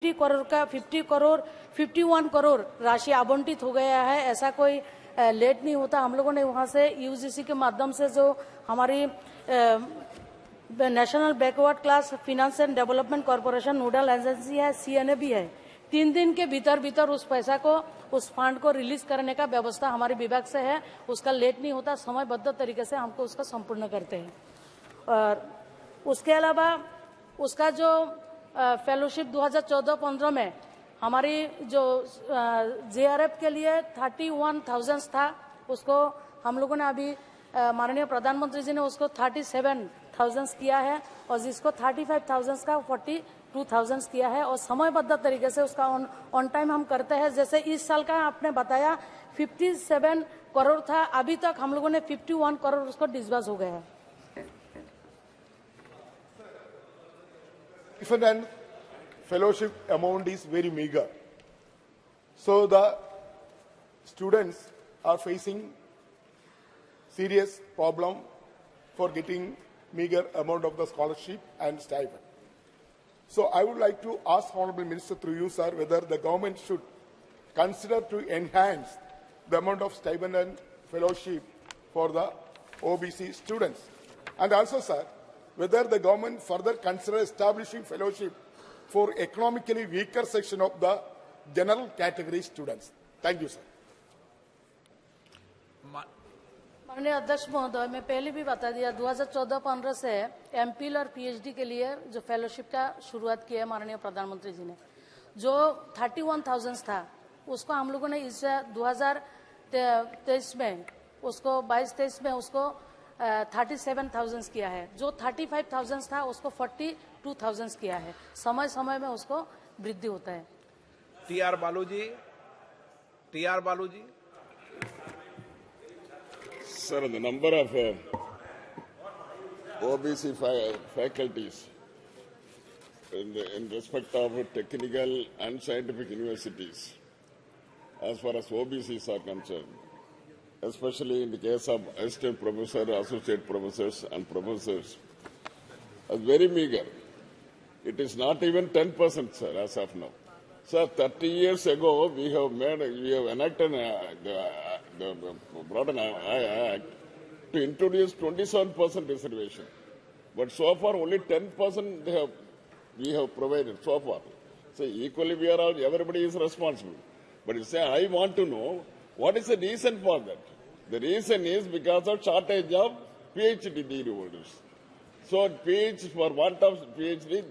50 करोड़ 51 करोड़ राशि आवंटित हो गया है। ऐसा कोई लेट नहीं होता। हम लोगों ने वहां से यूजीसी के माध्यम से जो हमारी national backward class finance and development corporation nodal agency है, सीएनए भी है, 3 दिन के भीतर उस पैसा को, उस फंड को रिलीज करने का व्यवस्था हमारे विभाग से है। उसका लेट नहीं होता, समयबद्ध तरीके से हमको उसका संपूर्ण करते हैं। और उसके अलावा उसका जो फेलोशिप 2014-15 में हमारी जो जेआरएफ के लिए 31,000 था, उसको हम लोगों ने अभी माननीय प्रधानमंत्री जी ने उसको 37,000 किया है और जिसको 35,000 का 42,000 किया है और समयबद्ध तरीके से उसका ऑन टाइम हम करते हैं। जैसे इस साल का आपने बताया 57 करोड़ था, अभी तक हम लोगों ने 51 करोड़ उसको डिस्बर्स हो गया है। And fellowship amount is very meager, so the students are facing serious problem for getting meager amount of the scholarship and stipend. So I would like to ask Honorable Minister through you, sir, whether the government should consider to enhance the amount of stipend and fellowship for the OBC students, and also, sir, whether the government further consider establishing fellowship for economically weaker section of the general category students. Thank you, sir. माननीय अध्यक्ष महोदय, मैं पहले भी बता दिया 2014-15 से MPL और पीएचडी के लिए जो फेलोशिप का शुरुआत किया है माननीय प्रधानमंत्री जी ने, जो 31,000 था उसको हम लोगों ने इस 2023 में उसको 22-23 में उसको 37,000 किया है। जो 35,000 था उसको 42,000 किया है। समय समय में उसको वृद्धि होता है। टीआर बालू जी। Sir, the number of OBC faculties in respect of technical and scientific universities, as far as OBCs are concerned, especially in the case of assistant professor, associate professors and professors, is very meager. It is not even 10%, sir, as of now. Sir, 30 years ago, we have enacted brought an act to introduce 27% reservation. But so far, only 10% we have provided so far. So equally, everybody is responsible. But you say, I want to know, what is the reason for that? The reason is because of shortage of PhD degree holders. So for want of PhD,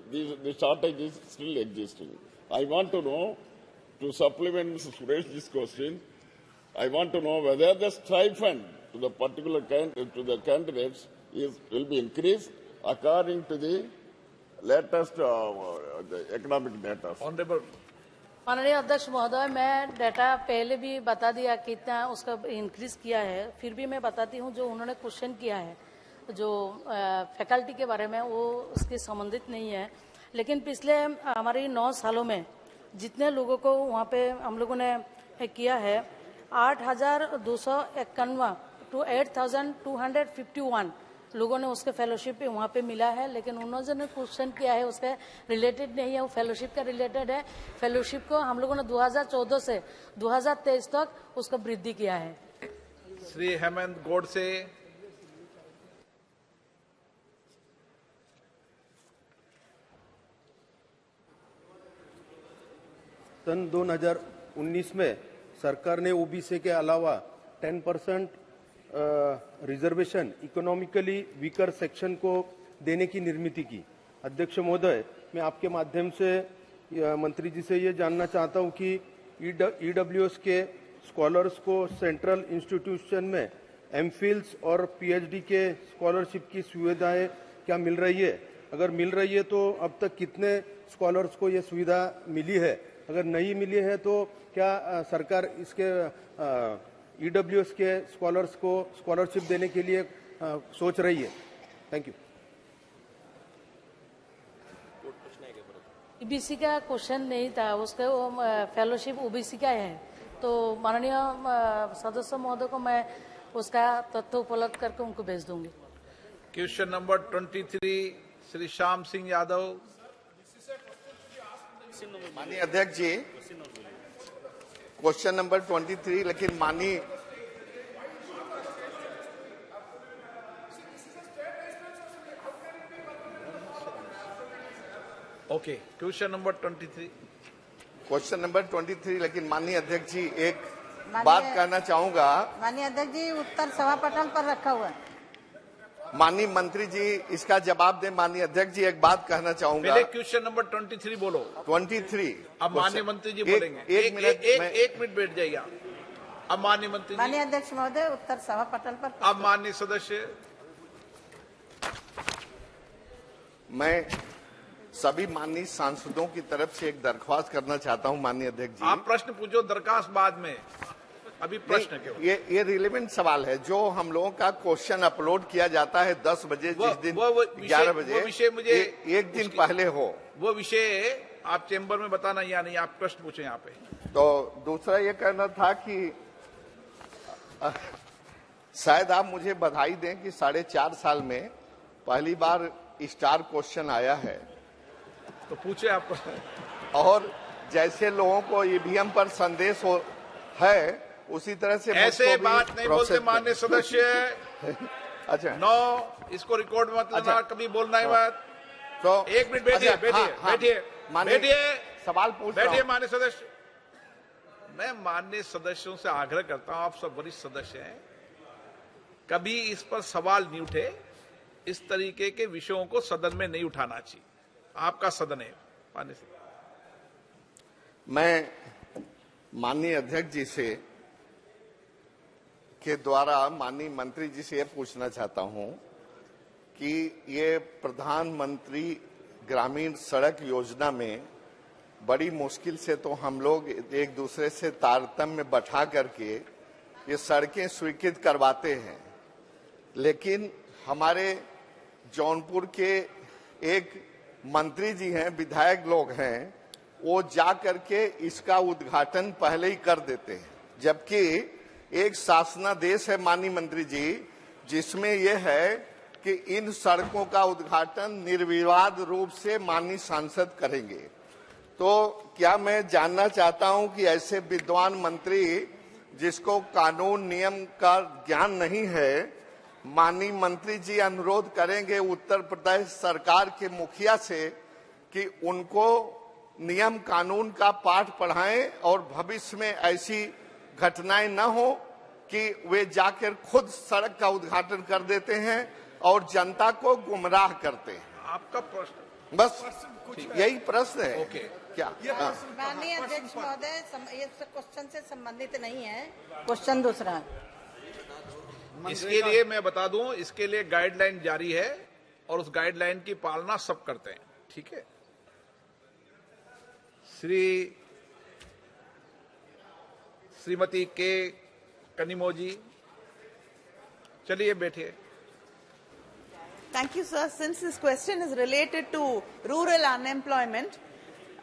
the shortage is still existing. I want to know, to supplement Mr. Suresh's question, I want to know whether the stipend to the particular to the candidates will be increased according to the latest the economic data. Honorable. माननीय अध्यक्ष महोदय, मैं data पहले भी बता दिया कितना उसका इंक्रीज किया है। फिर भी मैं बताती हूँ, जो उन्होंने क्वेश्चन किया है जो फैकल्टी के बारे में, वो उसके संबंधित नहीं है। लेकिन पिछले हमारी 9 सालों में जितने लोगों को वहाँ पे हम लोगों ने किया है, 8,251 to 8,251 लोगों ने उसके फेलोशिप वहाँ पे मिला है। लेकिन उन्होंने क्वेश्चन किया है उसके रिलेटेड नहीं है, वो फेलोशिप का रिलेटेड है। फेलोशिप को हम लोगों ने 2014 से 2023 तक उसका वृद्धि किया है। श्री हेमंत गोडसे। सन 2019 में सरकार ने ओबीसी के अलावा 10% रिजर्वेशन इकोनॉमिकली वीकर सेक्शन को देने की निर्मित की। अध्यक्ष महोदय, मैं आपके माध्यम से मंत्री जी से ये जानना चाहता हूं कि ईडब्ल्यूएस के स्कॉलर्स को सेंट्रल इंस्टीट्यूशन में एमफिल्स और पीएचडी के स्कॉलरशिप की सुविधाएं क्या मिल रही है? अगर मिल रही है तो अब तक कितने स्कॉलर्स को ये सुविधा मिली है? अगर नहीं मिली है तो क्या सरकार इसके ईडब्ल्यूएस के स्कॉलर्स को स्कॉलरशिप देने के लिए सोच रही है? Thank you. ईबीसी का क्वेश्चन नहीं था, उसका फेलोशिप ओबीसी का है। तो माननीय सदस्य महोदय को मैं उसका तथ्य उपलब्ध करके उनको भेज दूंगी। Question number 23 Shri Shyam Singh Yadav. माननीय अध्यक्ष जी, क्वेश्चन नंबर 23, लेकिन माननीय okay, question number 23। Question number 23, लेकिन माननीय अध्यक्ष जी एक बात कहना चाहूंगा। माननीय अध्यक्ष जी, उत्तर सभा पटल पर रखा हुआ है। माननीय मंत्री जी इसका जवाब दें। माननीय अध्यक्ष जी एक बात कहना चाहूंगा। पहले क्वेश्चन नंबर 23 बोलो। 23। अब माननीय मंत्री जी बोलेंगे। एक मिनट, एक मिनट बैठ जाइए। अब माननीय मंत्री जी। माननीय अध्यक्ष महोदय, उत्तर सभा पटल पर। अब माननीय सदस्य। मैं सभी माननीय सांसदों की तरफ से एक दरख्वास्त करना चाहता हूं। माननीय अध्यक्ष जी, आप प्रश्न पूछो, दरखास्त बाद में, अभी प्रश्न क्यों? ये रिलेवेंट सवाल है। जो हम लोगों का क्वेश्चन अपलोड किया जाता है 10 बजे, जिस दिन 11 बजे, वो विषय मुझे एक दिन पहले हो, वो विषय आप चेंबर में बताना या नहीं, आप प्रश्न पूछे यहाँ पे। तो दूसरा ये कहना था कि शायद आप मुझे बधाई दें कि 4.5 साल में पहली बार स्टार क्वेश्चन आया है। तो पूछे आप। और जैसे लोगों को ईवीएम पर संदेश है, उसी तरह से ऐसे बात नहीं बोलते माननीय सदस्य। अच्छा, 9 इसको रिकॉर्ड मत लेना। अच्छा, कभी बोलना ही बात। तो 1 मिनट बैठिए। बैठिए, सवाल पूछ रहा हूं। बैठिए माननीय सदस्य। मैं माननीय सदस्यों से आग्रह करता हूं, आप सब वरिष्ठ सदस्य हैं, कभी इस पर सवाल नहीं उठे। इस तरीके के विषयों को सदन में नहीं उठाना चाहिए। आपका सदन है माननीय। मैं माननीय अध्यक्ष जी से के द्वारा माननीय मंत्री जी से यह पूछना चाहता हूं कि ये प्रधानमंत्री ग्रामीण सड़क योजना में बड़ी मुश्किल से तो हम लोग एक दूसरे से तारतम्य बैठा करके ये सड़कें स्वीकृत करवाते हैं, लेकिन हमारे जौनपुर के एक मंत्री जी हैं, विधायक लोग हैं, वो जा करके इसका उद्घाटन पहले ही कर देते हैं, जबकि एक शासनादेश है माननीय मंत्री जी जिसमें यह है कि इन सड़कों का उद्घाटन निर्विवाद रूप से माननीय सांसद करेंगे। तो क्या मैं जानना चाहता हूं कि ऐसे विद्वान मंत्री जिसको कानून नियम का ज्ञान नहीं है, माननीय मंत्री जी अनुरोध करेंगे उत्तर प्रदेश सरकार के मुखिया से कि उनको नियम कानून का पाठ पढ़ाएं और भविष्य में ऐसी घटनाएं न हो कि वे जाकर खुद सड़क का उद्घाटन कर देते हैं और जनता को गुमराह करते हैं। आपका प्रश्न, बस यही प्रश्न है। ओके, क्या माननीय अध्यक्ष महोदय, ये क्वेश्चन से संबंधित नहीं है, क्वेश्चन दूसरा है। इसके लिए मैं बता दूं, इसके लिए गाइडलाइन जारी है और उस गाइडलाइन की पालना सब करते हैं। ठीक है। श्रीमती के कनिमो जी, चलिए बैठिए। Thank you, sir. Since this question is related to rural unemployment,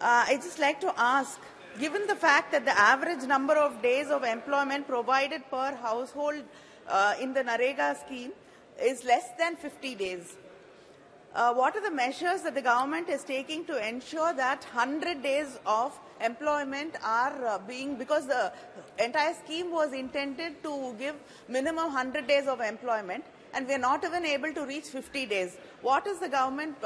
I just like to ask, given the fact that the average number of days of employment provided per household in the NREGA scheme is less than 50 days, what are the measures that the government is taking to ensure that 100 days of employment are being, because the entire scheme was intended to give minimum 100 days of employment, and we are not even able to reach 50 days. What is the government,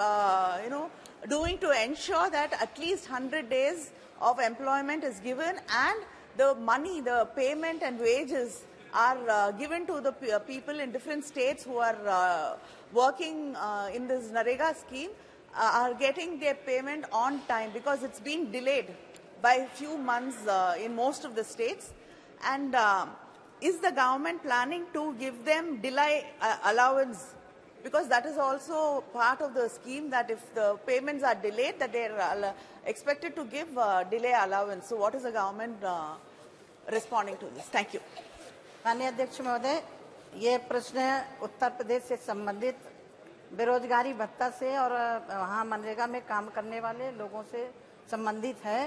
doing to ensure that at least 100 days of employment is given and the money, the payment and wages are given to the people in different states who are working in this NREGA scheme, are getting their payment on time, because it's been delayed by a few months in most of the states. And is the government planning to give them delay allowance? Because that is also part of the scheme, that if the payments are delayed, that they are expected to give delay allowance. So what is the government responding to this? Thank you. माननीय अध्यक्ष महोदय, ये प्रश्न उत्तर प्रदेश से संबंधित बेरोजगारी भत्ता से और वहाँ मनरेगा में काम करने वाले लोगों से संबंधित है।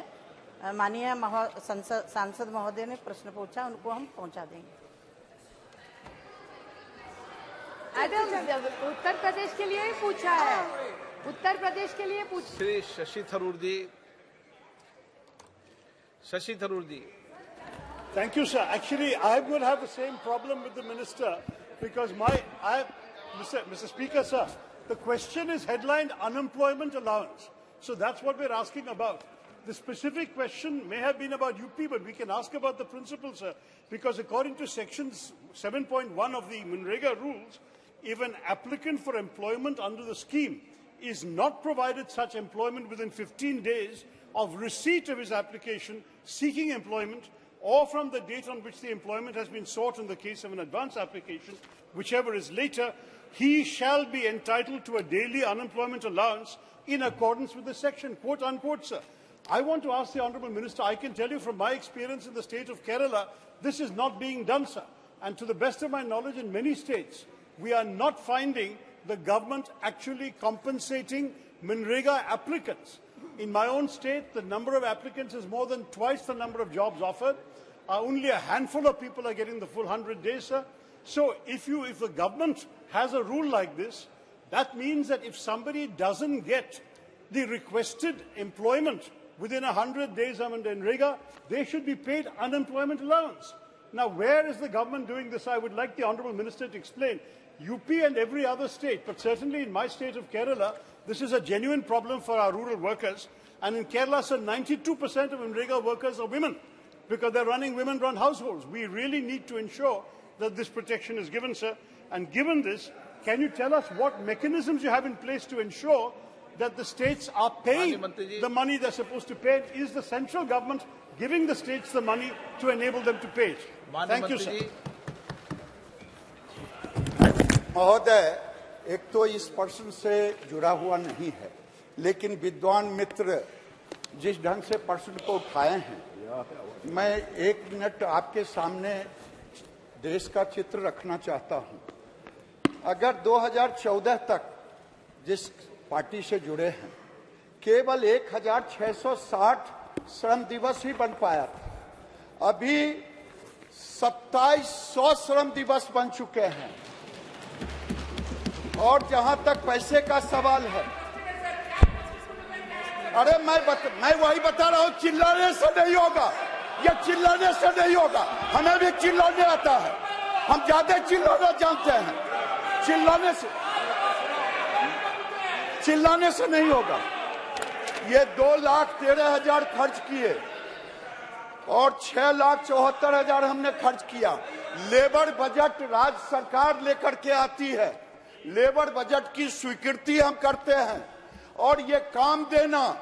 माननीय सांसद महोदय ने प्रश्न पूछा, उनको हम पहुंचा देंगे। उत्तर प्रदेश के लिए ही पूछा है, उत्तर प्रदेश के लिए पूछ। श्री शशि थरूर जी, शशि थरूर जी। Thank you, sir. Actually, I'm going to have the same problem with the minister because Mr. Speaker, sir, the question is headlined unemployment allowance. So that's what we're asking about. The specific question may have been about UP, but we can ask about the principle, sir, because according to Section 7.1 of the MNREGA rules, if an applicant for employment under the scheme is not provided such employment within 15 days of receipt of his application seeking employment, or from the date on which the employment has been sought in the case of an advance application, whichever is later, he shall be entitled to a daily unemployment allowance in accordance with the section, quote unquote, sir. I want to ask the Honourable Minister, I can tell you from my experience in the state of Kerala, this is not being done, sir. And to the best of my knowledge, in many states, we are not finding the government actually compensating MNREGA applicants. In my own state, the number of applicants is more than twice the number of jobs offered. Only a handful of people are getting the full 100 days, sir. So if the government has a rule like this, that means that if somebody doesn't get the requested employment within 100 days of MNREGA, they should be paid unemployment allowance. Now, where is the government doing this? I would like the Honourable Minister to explain. UP and every other state, but certainly in my state of Kerala, this is a genuine problem for our rural workers. And in Kerala, sir, 92% of MNREGA workers are women because they're running women-run households. We really need to ensure that this protection is given, sir. And given this, can you tell us what mechanisms you have in place to ensure that the states are paying the money they're supposed to pay? Is the central government giving the states the money to enable them to pay it? Thank you, sir. महोदय, एक तो इस प्रश्न से जुड़ा हुआ नहीं है, लेकिन विद्वान मित्र जिस ढंग से प्रश्न को उठाए हैं, मैं एक मिनट आपके सामने देश का चित्र रखना चाहता हूं। अगर 2014 तक जिस पार्टी से जुड़े हैं, केवल 1660 श्रम दिवस ही बन पाया था। अभी 2700 श्रम दिवस बन चुके हैं। और जहां तक पैसे का सवाल है, अरे मैं वही बता रहा हूं, चिल्लाने से नहीं होगा, ये चिल्लाने से नहीं होगा। हमें भी चिल्लाने आता है, हम ज्यादा चिल्लाना जानते हैं। चिल्लाने से नहीं होगा। ये 2,13,000 खर्च किए और 6,74,000 हमने खर्च किया। लेबर बजट राज्य सरकार लेकर के आती है, लेबर बजट की स्वीकृति हम करते हैं। और ये काम देना,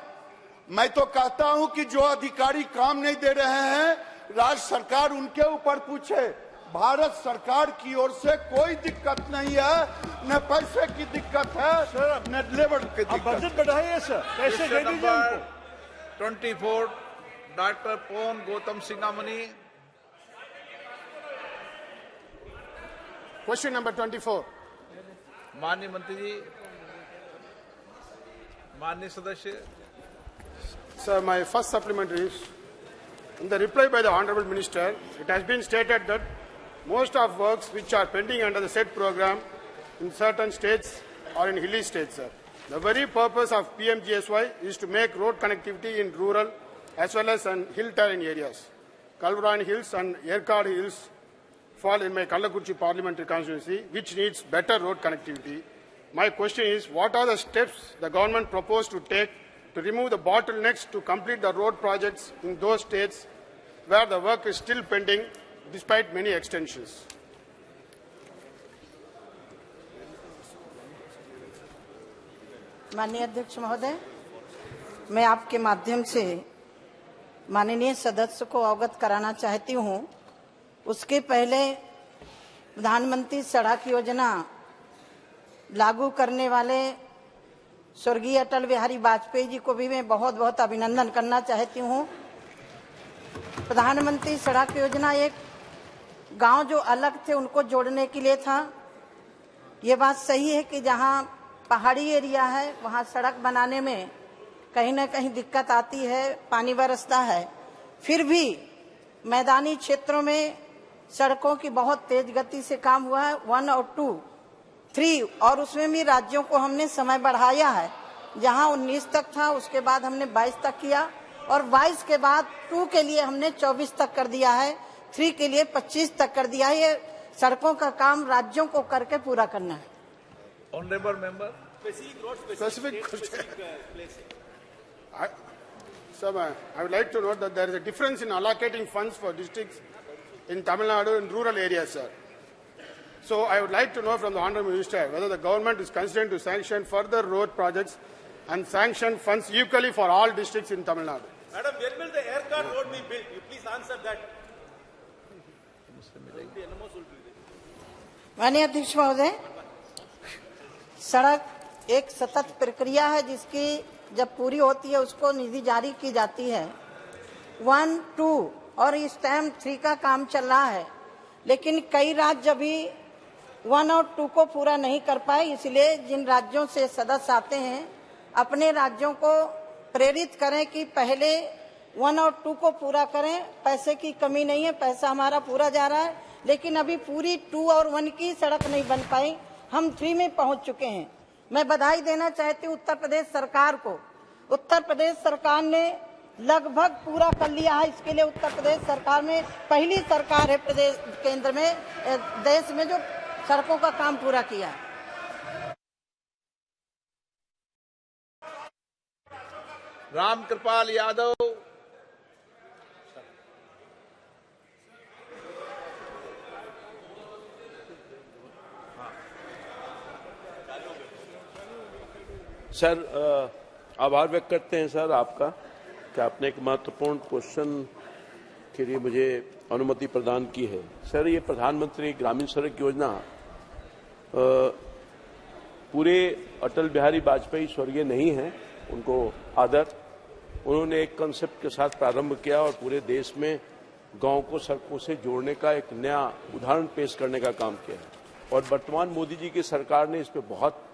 मैं तो कहता हूं कि जो अधिकारी काम नहीं दे रहे हैं, राज्य सरकार उनके ऊपर पूछे। भारत सरकार की ओर से कोई दिक्कत नहीं है, न पैसे की दिक्कत है, न लेबर की दिक्कत। बजट बढ़ाइए सर, पैसे दे दीजिए उनको। 24 doctor Pon Gautham Sigamani. Question number 24। माननीय मंत्री जी, माननीय सदस्य। Sir, my first supplement is, in the reply by the Honourable Minister, it has been stated that most of works which are pending under the said program in certain states or in hilly states, sir. The very purpose of PMGSY is to make road connectivity in rural as well as in hill terrain areas. Kalvaran Hills and Yerkad Hills fall in my Kallakurchi parliamentary constituency, which needs better road connectivity. My question is, what are the steps the government proposed to take to remove the bottlenecks to complete the road projects in those states where the work is still pending despite many extensions? माननीय अध्यक्ष महोदय, मैं आपके माध्यम से माननीय सदस्य को अवगत कराना चाहती हूं। उसके पहले प्रधानमंत्री सड़क योजना लागू करने वाले स्वर्गीय अटल बिहारी वाजपेयी जी को भी मैं बहुत बहुत अभिनंदन करना चाहती हूं। प्रधानमंत्री सड़क योजना एक गांव जो अलग थे उनको जोड़ने के लिए था। ये बात सही है कि जहां पहाड़ी एरिया है वहां सड़क बनाने में कहीं न कहीं दिक्कत आती है, पानी बरसता है। फिर भी मैदानी क्षेत्रों में सड़कों की बहुत तेज गति से काम हुआ है, 1 और 2, 3, और उसमें भी राज्यों को हमने समय बढ़ाया है। जहां 19 तक था उसके बाद हमने 22 तक किया और 22 के बाद 2 के लिए हमने 24 तक कर दिया है, 3 के लिए 25 तक कर दिया है। ये सड़कों का काम राज्यों को करके पूरा करना है। Honourable member, specific Sir, I would like to note that there is a difference in allocating funds for districts in Tamil Nadu in rural areas, sir. So I would like to know from the Honourable Minister whether the government is considering to sanction further road projects and sanction funds equally for all districts in Tamil Nadu. Madam, where will the aircard road be built? You please answer that. माननीय अध्यक्ष महोदय, सड़क एक सतत प्रक्रिया है जिसकी जब पूरी होती है उसको निधि जारी की जाती है। 1, 2 और इस टाइम 3 का काम चल रहा है, लेकिन कई राज्य अभी 1 और 2 को पूरा नहीं कर पाए। इसलिए जिन राज्यों से सदस्य आते हैं अपने राज्यों को प्रेरित करें कि पहले 1 और 2 को पूरा करें। पैसे की कमी नहीं है, पैसा हमारा पूरा जा रहा है, लेकिन अभी पूरी 2 और 1 की सड़क नहीं बन पाई। हम 3 में पहुंच चुके हैं। मैं बधाई देना चाहती हूँ उत्तर प्रदेश सरकार को। उत्तर प्रदेश सरकार ने लगभग पूरा कर लिया है। इसके लिए उत्तर प्रदेश सरकार में पहली सरकार है प्रदेश केंद्र में देश में जो सड़कों का काम पूरा किया है। रामकृपाल यादव, सर आभार व्यक्त करते हैं सर आपका कि आपने एक महत्वपूर्ण क्वेश्चन के लिए मुझे अनुमति प्रदान की है। सर, ये प्रधानमंत्री ग्रामीण सड़क योजना पूरे अटल बिहारी वाजपेयी स्वर्गीय नहीं है, उनको आदर। उन्होंने एक कंसेप्ट के साथ प्रारंभ किया और पूरे देश में गांव को सड़कों से जोड़ने का एक नया उदाहरण पेश करने का काम किया है और वर्तमान मोदी जी की सरकार ने इस पर बहुत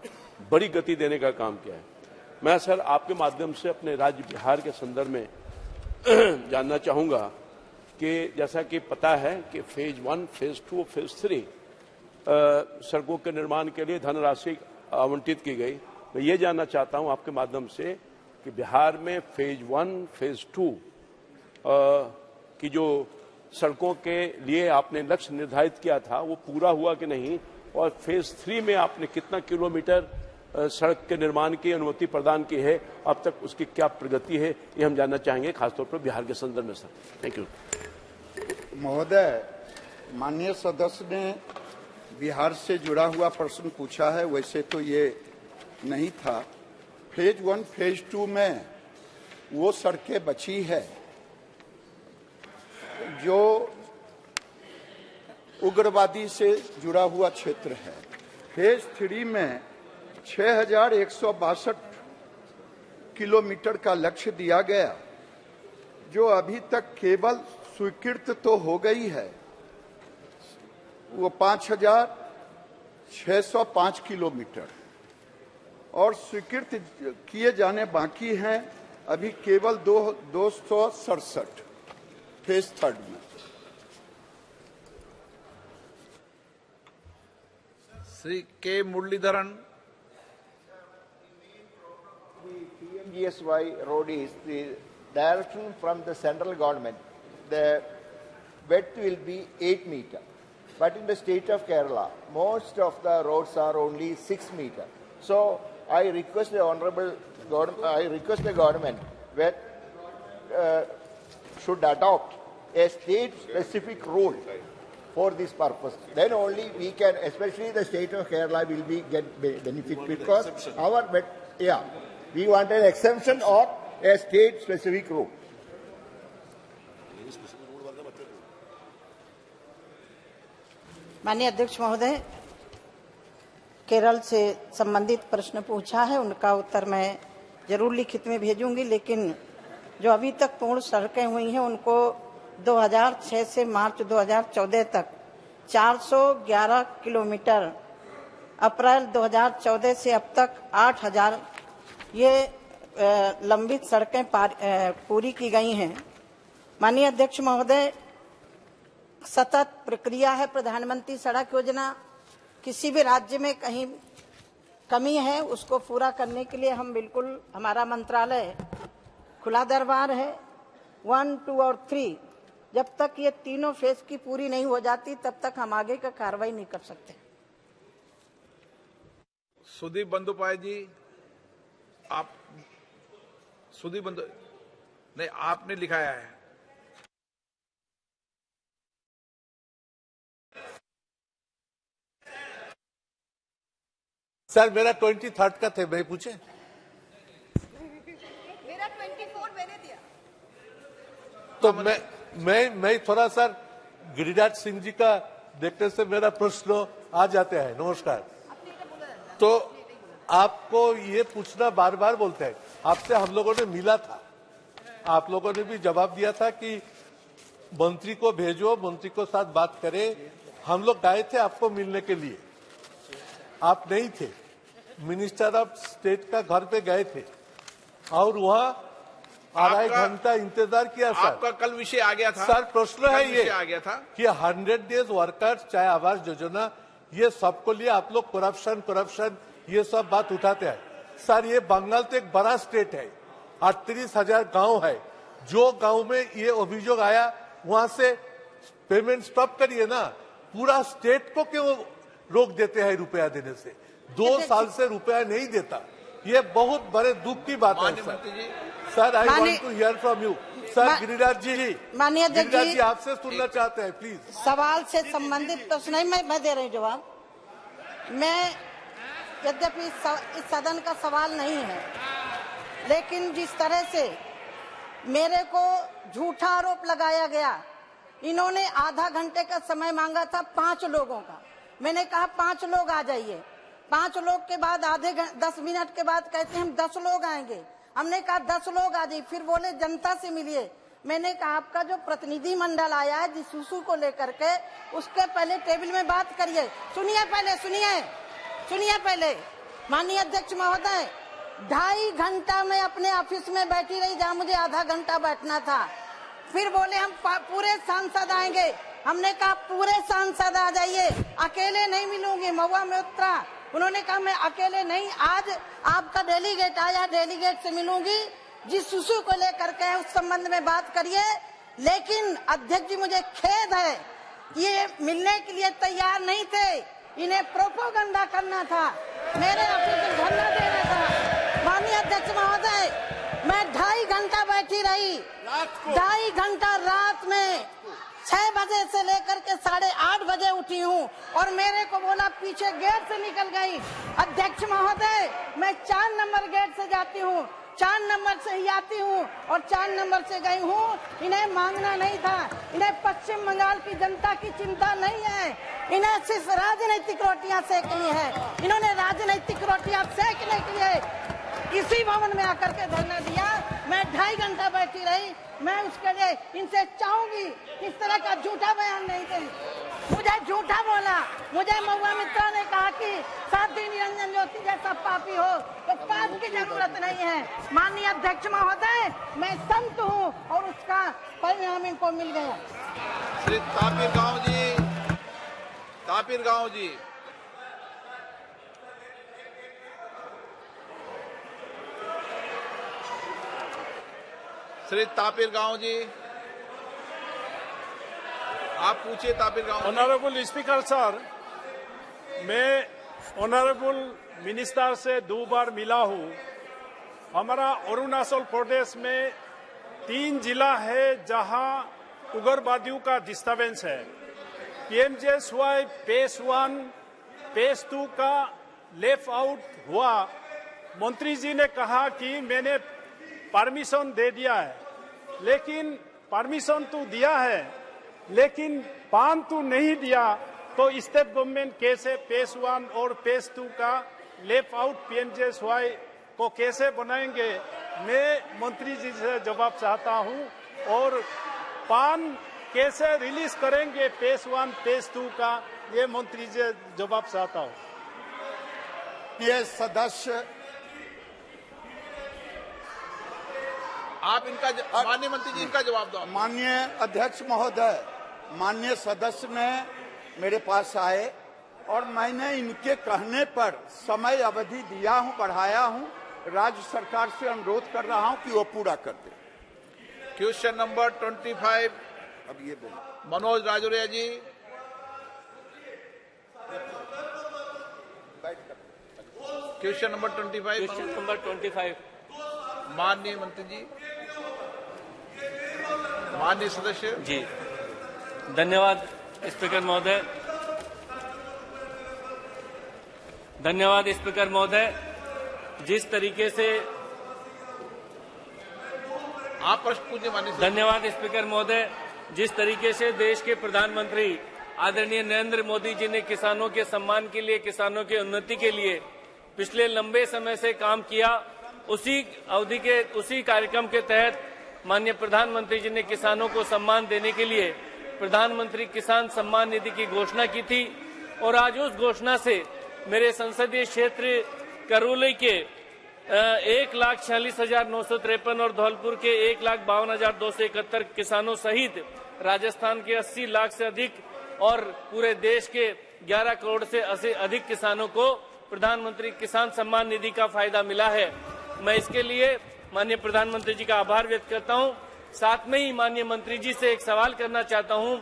बड़ी गति देने का काम किया है। मैं सर आपके माध्यम से अपने राज्य बिहार के संदर्भ में जानना चाहूंगा कि जैसा कि पता है कि फेज 1, फेज 2, फेज 3 सड़कों के निर्माण के लिए धनराशि आवंटित की गई। मैं ये जानना चाहता हूं आपके माध्यम से कि बिहार में फेज 1, फेज 2 की जो सड़कों के लिए आपने लक्ष्य निर्धारित किया था वो पूरा हुआ कि नहीं, और फेज 3 में आपने कितना किलोमीटर सड़क के निर्माण की अनुमति प्रदान की है, अब तक उसकी क्या प्रगति है, ये हम जानना चाहेंगे खासतौर पर बिहार के संदर्भ में सर। Thank you. महोदय, माननीय सदस्य ने बिहार से जुड़ा हुआ प्रश्न पूछा है, वैसे तो ये नहीं था। फेज 1, फेज 2 में वो सड़कें बची है जो उग्रवादी से जुड़ा हुआ क्षेत्र है। फेज 3 में 6162 किलोमीटर का लक्ष्य दिया गया, जो अभी तक केवल स्वीकृत तो हो गई है, वो 5605 किलोमीटर और स्वीकृत किए जाने बाकी हैं अभी केवल 267 फेज 3 में। श्री के Muraleedharan. PMGSY road is the direction from the central government. The width will be 8 meter. But in the state of Kerala, most of the roads are only 6 meter. So I request the government that should adopt a state-specific rule for this purpose. Then only we can, especially the state of Kerala, will be get benefit because we want an exemption or a state-specific rule. माननीय अध्यक्ष महोदय, केरल से संबंधित प्रश्न पूछा है, उनका उत्तर मैं जरूर लिखित में भेजूंगी, लेकिन जो अभी तक पूर्ण सड़कें हुई हैं उनको 2006 से मार्च 2014 तक 411 किलोमीटर, अप्रैल 2014 से अब तक 8000 ये लंबित सड़कें पूरी की गई हैं। माननीय अध्यक्ष महोदय, सतत प्रक्रिया है प्रधानमंत्री सड़क योजना। किसी भी राज्य में कहीं कमी है उसको पूरा करने के लिए हम बिल्कुल, हमारा मंत्रालय खुला दरबार है। 1, 2 और 3, जब तक ये तीनों फेज की पूरी नहीं हो जाती तब तक हम आगे का कार्रवाई नहीं कर सकते। सुदीप बंदोपाध्याय जी, आप नहीं, आपने लिखाया है। सर मेरा 23 का थे, भाई पूछे। मेरा 24 मैंने दिया। तो मैं थोड़ा सर गिरिराज सिंह जी का देखने से मेरा प्रश्न आ जाते हैं। नमस्कार। तो आपको ये पूछना बार बार बोलते हैं, आपसे हम लोगों ने मिला था, आप लोगों ने भी जवाब दिया था कि मंत्री को भेजो, मंत्री को साथ बात करें। हम लोग गए थे आपको मिलने के लिए, आप नहीं थे, मिनिस्टर ऑफ स्टेट का घर पे गए थे और वहाँ आधा घंटा इंतजार किया। सर आपका कल विषय आ गया था। सर प्रश्न है ये आ गया था कि 100 डेज वर्कर्स चाहे आवास योजना, ये सबको लिए आप लोग करप्शन ये सब बात उठाते हैं। सर ये बंगाल तो एक बड़ा स्टेट है, 38,000 गांव है, जो गांव में ये अभियोग आया वहां से पेमेंट स्टॉप करिए ना। पूरा स्टेट को क्यों रोक देते हैं रुपया देने से? 2 साल से रुपया नहीं देता, ये बहुत बड़े दुख की बात है। Sir I want to hear from you. Sir Giriraj ji, माननीय अध्यक्ष जी आपसे सुनना चाहते हैं, प्लीज। सवाल से संबंधित प्रश्न नहीं, मैं दे रही हूँ जवाब। मैं यद्यपि इस सदन का सवाल नहीं है, लेकिन जिस तरह से मेरे को झूठा आरोप लगाया गया, इन्होंने आधा घंटे का समय मांगा था 5 लोगों का, मैंने कहा 5 लोग आ जाइए। 5 लोग के बाद 10 मिनट के बाद कहते हैं हम 10 लोग आएंगे। हमने कहा 10 लोग आ जाइए, फिर बोले जनता से मिलिए। मैंने कहा आपका जो प्रतिनिधि मंडल आया है जिस इशू को लेकर के, उसके पहले टेबल में बात करिए। सुनिए पहले माननीय अध्यक्ष महोदय, 2.5 घंटा मैं अपने ऑफिस में बैठी रही जहाँ मुझे आधा घंटा बैठना था। फिर बोले हम पूरे सांसद आएंगे। हमने कहा पूरे सांसद आ जाइए, अकेले नहीं मिलूंगी। महुआ में उतरा, उन्होंने कहा मैं अकेले नहीं, आज आपका डेलीगेट आया, डेलीगेट से मिलूंगी, जिस इशू को लेकर के उस संबंध में बात करिए। लेकिन अध्यक्ष जी मुझे खेद है, ये मिलने के लिए तैयार नहीं थे, इन्हें प्रोपोगंडा करना था, मेरे ऑफिस में धरना देना था। माननीय अध्यक्ष महोदय, मैं 2.5 घंटा बैठी रही, 2.5 घंटा रात में 6 बजे से लेकर के 8:30 बजे उठी हूँ और मेरे को बोला पीछे गेट से निकल गई। अध्यक्ष महोदय, मैं 4 नंबर गेट से जाती हूँ, 4 नंबर से ही आती हूँ और 4 नंबर से गई हूँ। इन्हें मांगना नहीं था, इन्हें पश्चिम बंगाल की जनता की चिंता नहीं है, इन्हें सिर्फ राजनीतिक रोटियां सेकनी है। इन्होंने राजनीतिक रोटियां सेकने के लिए इसी भवन में आकर के धरना दिया। मैं 2.5 घंटा बैठी रही, मैं उसके लिए इनसे चाहूंगी इस तरह का झूठा बयान नहीं दें। मुझे झूठा बोला, मुझे महुआ मित्रा ने कहा कि साध्वी निरंजन ज्योति जैसा पापी हो, तो पाप की जरूरत नहीं है। माननीय अध्यक्ष महोदय, मैं संत हूँ और उसका परिणाम इनको मिल गया। श्री तापिर गांव जी, श्री तापिर गांव जी, आप पूछिए। तापिर गांव। ऑनरेबल स्पीकर सर, मैं ऑनरेबल मिनिस्टर से 2 बार मिला हूँ। हमारा अरुणाचल प्रदेश में 3 जिला है जहाँ उग्रवादियों का डिस्टर्बेंस है। PMJSY फेज 1, फेज 2 का लेफ्ट आउट हुआ। मंत्री जी ने कहा कि मैंने परमिशन दे दिया है, लेकिन परमिशन तो दिया है, लेकिन पान तो नहीं दिया। तो स्टेट गवर्नमेंट कैसे फेज 1 और फेज 2 का लेफ्ट आउट PMJSY को कैसे बनाएंगे? मैं मंत्री जी से जवाब चाहता हूं। और पान कैसे रिलीज करेंगे फेज 1 फेज 2 का, ये मंत्री जी जवाब चाहता हूं। ये सदस्य आप इनका माननीय मंत्री जी इनका जवाब दो। माननीय अध्यक्ष महोदय, माननीय सदस्य ने मेरे पास आए और मैंने इनके कहने पर समय अवधि दिया हूं, बढ़ाया हूं। राज्य सरकार से अनुरोध कर रहा हूं कि वो पूरा कर दे। क्वेश्चन नंबर 25 अब ये बोलो मनोज राजौरिया जी। क्वेश्चन नंबर 25 माननीय मंत्री जी, माननीय सदस्य जी। धन्यवाद स्पीकर महोदय। धन्यवाद स्पीकर महोदय। जिस तरीके से आप प्रश्न पूछिए माननीय। धन्यवाद स्पीकर महोदय। जिस तरीके से देश के प्रधानमंत्री आदरणीय नरेंद्र मोदी जी ने किसानों के सम्मान के लिए, किसानों की उन्नति के लिए पिछले लंबे समय से काम किया, उसी अवधि के उसी कार्यक्रम के तहत माननीय प्रधानमंत्री जी ने किसानों को सम्मान देने के लिए प्रधानमंत्री किसान सम्मान निधि की घोषणा की थी। और आज उस घोषणा से मेरे संसदीय क्षेत्र करौली के 1,46,953 और धौलपुर के 1,52,271 किसानों सहित राजस्थान के 80 लाख से अधिक और पूरे देश के 11 करोड़ से अधिक किसानों को प्रधानमंत्री किसान सम्मान निधि का फायदा मिला है। मैं इसके लिए माननीय प्रधानमंत्री जी का आभार व्यक्त करता हूं। साथ में ही माननीय मंत्री जी से एक सवाल करना चाहता हूं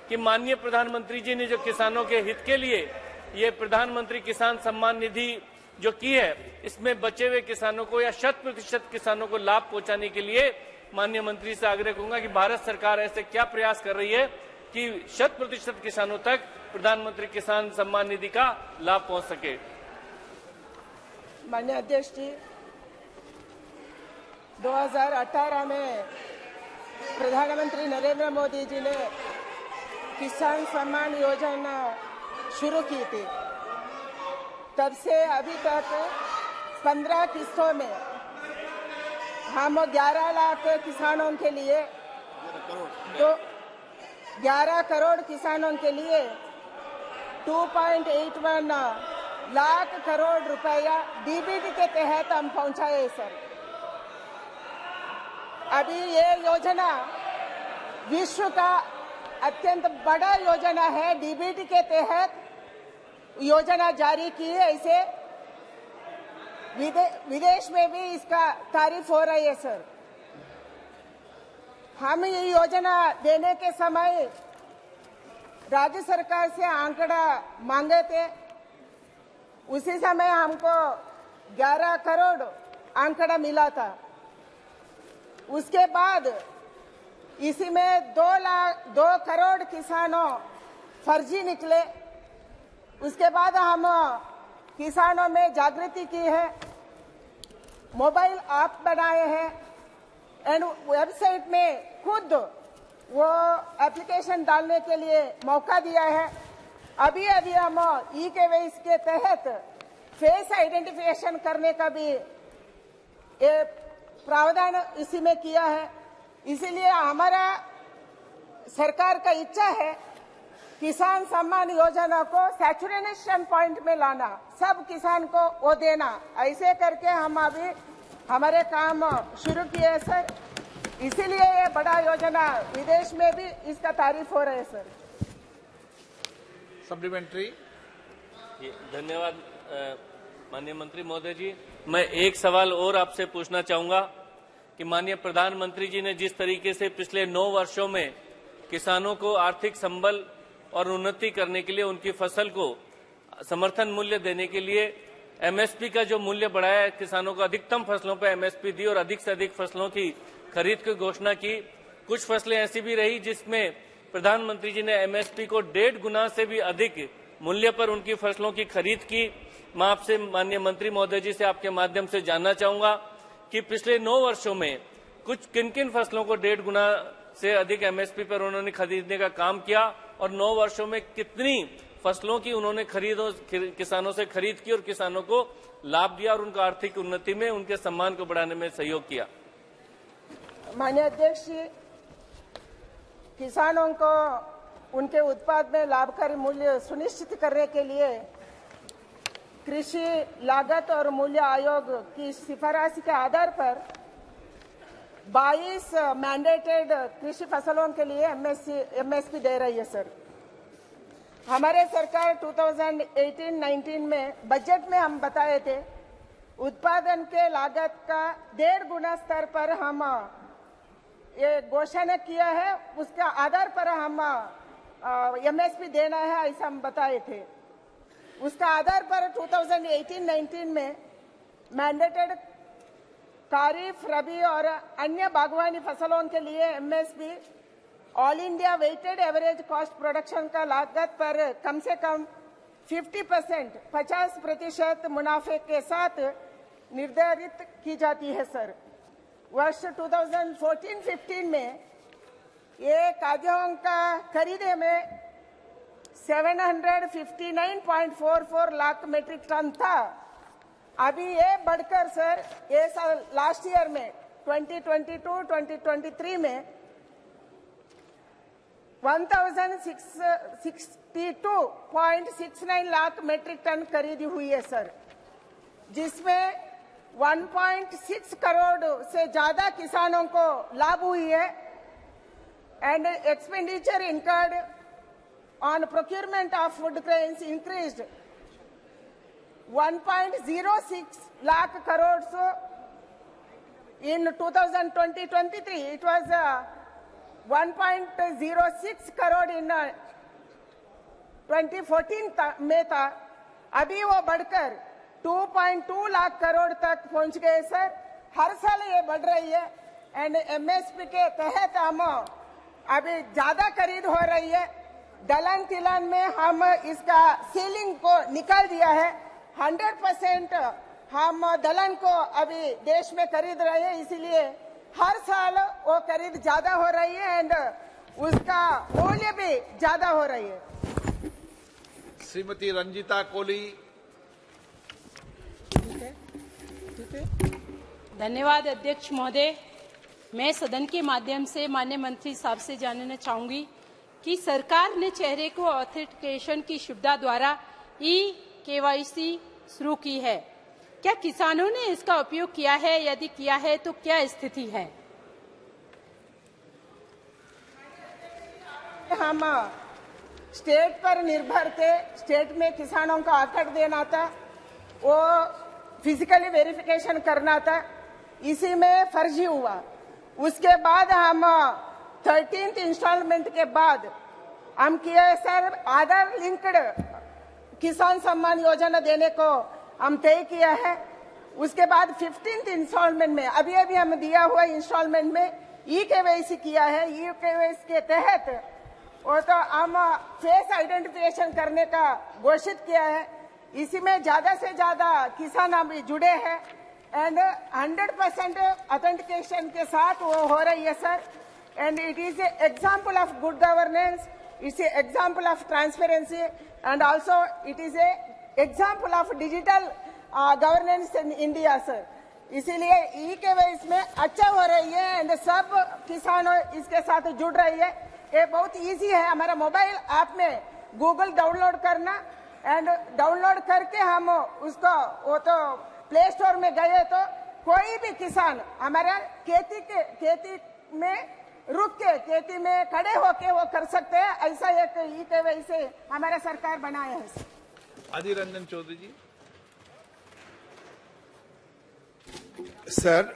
कि माननीय प्रधानमंत्री जी ने जो किसानों के हित के लिए ये प्रधानमंत्री किसान सम्मान निधि जो की है, इसमें बचे हुए किसानों को या 100% किसानों को लाभ पहुंचाने के लिए माननीय मंत्री से आग्रह करूंगा कि भारत सरकार ऐसे क्या प्रयास कर रही है कि 100% किसानों तक प्रधानमंत्री किसान सम्मान निधि का लाभ पहुंच सके। माननीय अध्यक्ष जी, 2018 में प्रधानमंत्री नरेंद्र मोदी जी ने किसान सम्मान योजना शुरू की थी। तब से अभी तक 15 किस्तों में हम 11 लाख किसानों के लिए 11 करोड़ किसानों के लिए 2.81 लाख करोड़ रुपया डीबीटी के तहत हम पहुंचाए सर। अभी ये योजना विश्व का अत्यंत बड़ा योजना है। डीबीटी के तहत योजना जारी की है। इसे विदेश में भी इसका तारीफ हो रही है सर। हम ये योजना देने के समय राज्य सरकार से आंकड़ा मांगे थे। उसी समय हमको 11 करोड़ आंकड़ा मिला था। उसके बाद इसी में 2 करोड़ किसानों फर्जी निकले। उसके बाद हम किसानों में जागृति की है, मोबाइल ऐप बनाए हैं एंड वेबसाइट में खुद वो एप्लीकेशन डालने के लिए मौका दिया है। अभी हम ई-केवाईसी के तहत फेस आइडेंटिफिकेशन करने का भी प्रावधान इसी में किया है। इसीलिए हमारा सरकार का इच्छा है किसान सम्मान योजना को सैचुरेशन पॉइंट में लाना, सब किसान को वो देना। ऐसे करके हम अभी हमारे काम शुरू किए हैं सर। इसीलिए ये बड़ा योजना विदेश में भी इसका तारीफ हो रहा है सर। सप्लीमेंट्री। धन्यवाद माननीय मंत्री महोदय जी। मैं एक सवाल और आपसे पूछना चाहूंगा कि माननीय प्रधानमंत्री जी ने जिस तरीके से पिछले 9 वर्षों में किसानों को आर्थिक संबल और उन्नति करने के लिए उनकी फसल को समर्थन मूल्य देने के लिए एमएसपी का जो मूल्य बढ़ाया है, किसानों को अधिकतम फसलों पर एमएसपी दी और अधिक से अधिक फसलों की खरीद की घोषणा की। कुछ फसलें ऐसी भी रही जिसमें प्रधानमंत्री जी ने एमएसपी को 1.5 गुना से भी अधिक मूल्य पर उनकी फसलों की खरीद की। मैं आपसे माननीय मंत्री महोदय जी से आपके माध्यम से जानना चाहूंगा कि पिछले 9 वर्षों में कुछ किन किन फसलों को 1.5 गुना से अधिक एमएसपी पर उन्होंने खरीदने का काम किया और 9 वर्षों में कितनी फसलों की उन्होंने किसानों से खरीद की और किसानों को लाभ दिया और उनका आर्थिक उन्नति में, उनके सम्मान को बढ़ाने में सहयोग किया। माननीय अध्यक्ष जी, किसानों को उनके उत्पाद में लाभकारी मूल्य सुनिश्चित करने के लिए कृषि लागत और मूल्य आयोग की सिफारिश के आधार पर 22 मैंडेटेड कृषि फसलों के लिए एमएसपी दे रही है सर। हमारे सरकार 2018-19 में बजट में हम बताए थे उत्पादन के लागत का 1.5 गुना स्तर पर हम ये घोषणा किया है, उसके आधार पर हम एमएसपी देना है ऐसा हम बताए थे। उसका आधार पर 2018-19 में मैंडेटेड खरीफ, रबी और अन्य बागवानी फसलों के लिए MSP all India weighted average cost production का लागत पर कम से कम 50% मुनाफे के साथ निर्धारित की जाती है सर। वर्ष 2014-15 में ये खाद्यान्न का खरीदे में 759.44 लाख मीट्रिक टन था। अभी ये बढ़कर सर ये साल लास्ट ईयर में 2022-2023 में 1062.69 लाख मीट्रिक टन खरीदी हुई है सर, जिसमें 1.6 करोड़ से ज्यादा किसानों को लाभ हुई है। And expenditure incurred on procurement of food grains increased 1.06 lakh crores in 2020-23. It was 1.06 crore in 2014 में था। अभी वो बढ़कर 2.2 लाख करोड़ तक पहुंच गए सर। हर साल ये बढ़ रही है एंड एमएसपी के तहत हम अभी ज्यादा खरीद हो रही है। दलहन तिलहन में हम इसका सीलिंग को निकाल दिया है। 100% हम दलहन को अभी देश में खरीद रहे हैं, इसीलिए हर साल वो खरीद ज्यादा हो रही है एंड उसका मूल्य भी ज्यादा हो रही है। श्रीमती रंजीता कोली। धन्यवाद अध्यक्ष महोदय। मैं सदन के माध्यम से माननीय मंत्री साहब से जानना चाहूंगी कि सरकार ने चेहरे को ऑथेंटिकेशन की सुविधा द्वारा KYC शुरू की है। क्या किसानों ने इसका उपयोग किया है? यदि किया है तो क्या स्थिति है? हम स्टेट पर निर्भर थे। स्टेट में किसानों का आंकड़ देना था, वो फिजिकली वेरिफिकेशन करना था, इसी में फर्जी हुआ। उसके बाद हम 13th इंस्टॉलमेंट के बाद हम किया सर आधार लिंक्ड किसान सम्मान योजना देने को हम तय किया है। उसके बाद 15th इंस्टॉलमेंट में अभी हम दिया हुआ इंस्टॉलमेंट में KYC किया है। KYC के तहत वो तो हम फेस आइडेंटिफिकेशन करने का घोषित किया है। इसी में ज्यादा से ज्यादा किसान अभी जुड़े हैं एंड 100% ऑथेंटिकेशन के साथ वो हो रही है sir. And it is example of good governance, it's example of transparency and also it is a example of digital governance in India sir। इसीलिए KYC में अच्छा हो रही है एंड सब किसानों इसके साथ जुड़ रही है। ये बहुत इजी है। हमारा मोबाइल ऐप में गूगल डाउनलोड करना एंड डाउनलोड करके हम उसको वो तो प्ले स्टोर में गए तो कोई भी किसान हमारा खेती में रुक के खेती में खड़े होके वो कर सकते हैं। ऐसा एक KYC हमारा सरकार बनाया है। अधीर रंजन चौधरी जी। सर,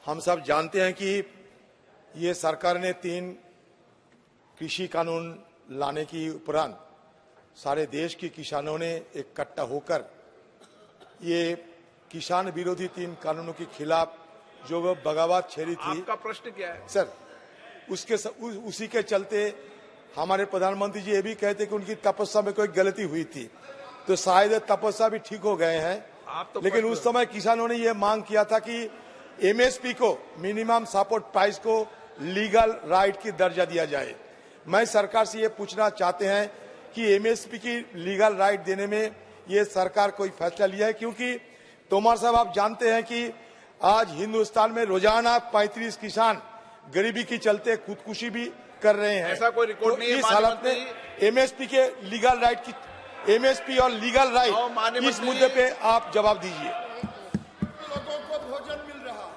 हम सब जानते हैं कि ये सरकार ने 3 कृषि कानून लाने की उपरांत सारे देश के किसानों ने इकट्ठा होकर ये किसान विरोधी 3 कानूनों के खिलाफ जो वो बगावत छेड़ी थी। आपका प्रश्न क्या है सर? उसी के चलते हमारे प्रधानमंत्री जी ये भी कहते कि उनकी तपस्या में कोई गलती हुई थी, तो शायद तपस्या भी ठीक हो गए हैं। तो लेकिन उस समय किसानों ने ये मांग किया था कि MSP को, मिनिमम सपोर्ट प्राइस को, लीगल राइट की दर्जा दिया जाए। मैं सरकार से ये पूछना चाहते हैं कि MSP की लीगल राइट देने में ये सरकार कोई फैसला लिया है? क्योंकि तोमर साहब आप जानते हैं कि आज हिंदुस्तान में रोजाना 35 किसान गरीबी के चलते खुदकुशी भी कर रहे हैं। ऐसा कोई रिकॉर्ड तो नहीं है। इस हालत में MSP के लीगल राइट की, MSP और लीगल राइट, इस मुद्दे पे आप जवाब दीजिए। लोगों को भोजन मिल रहा।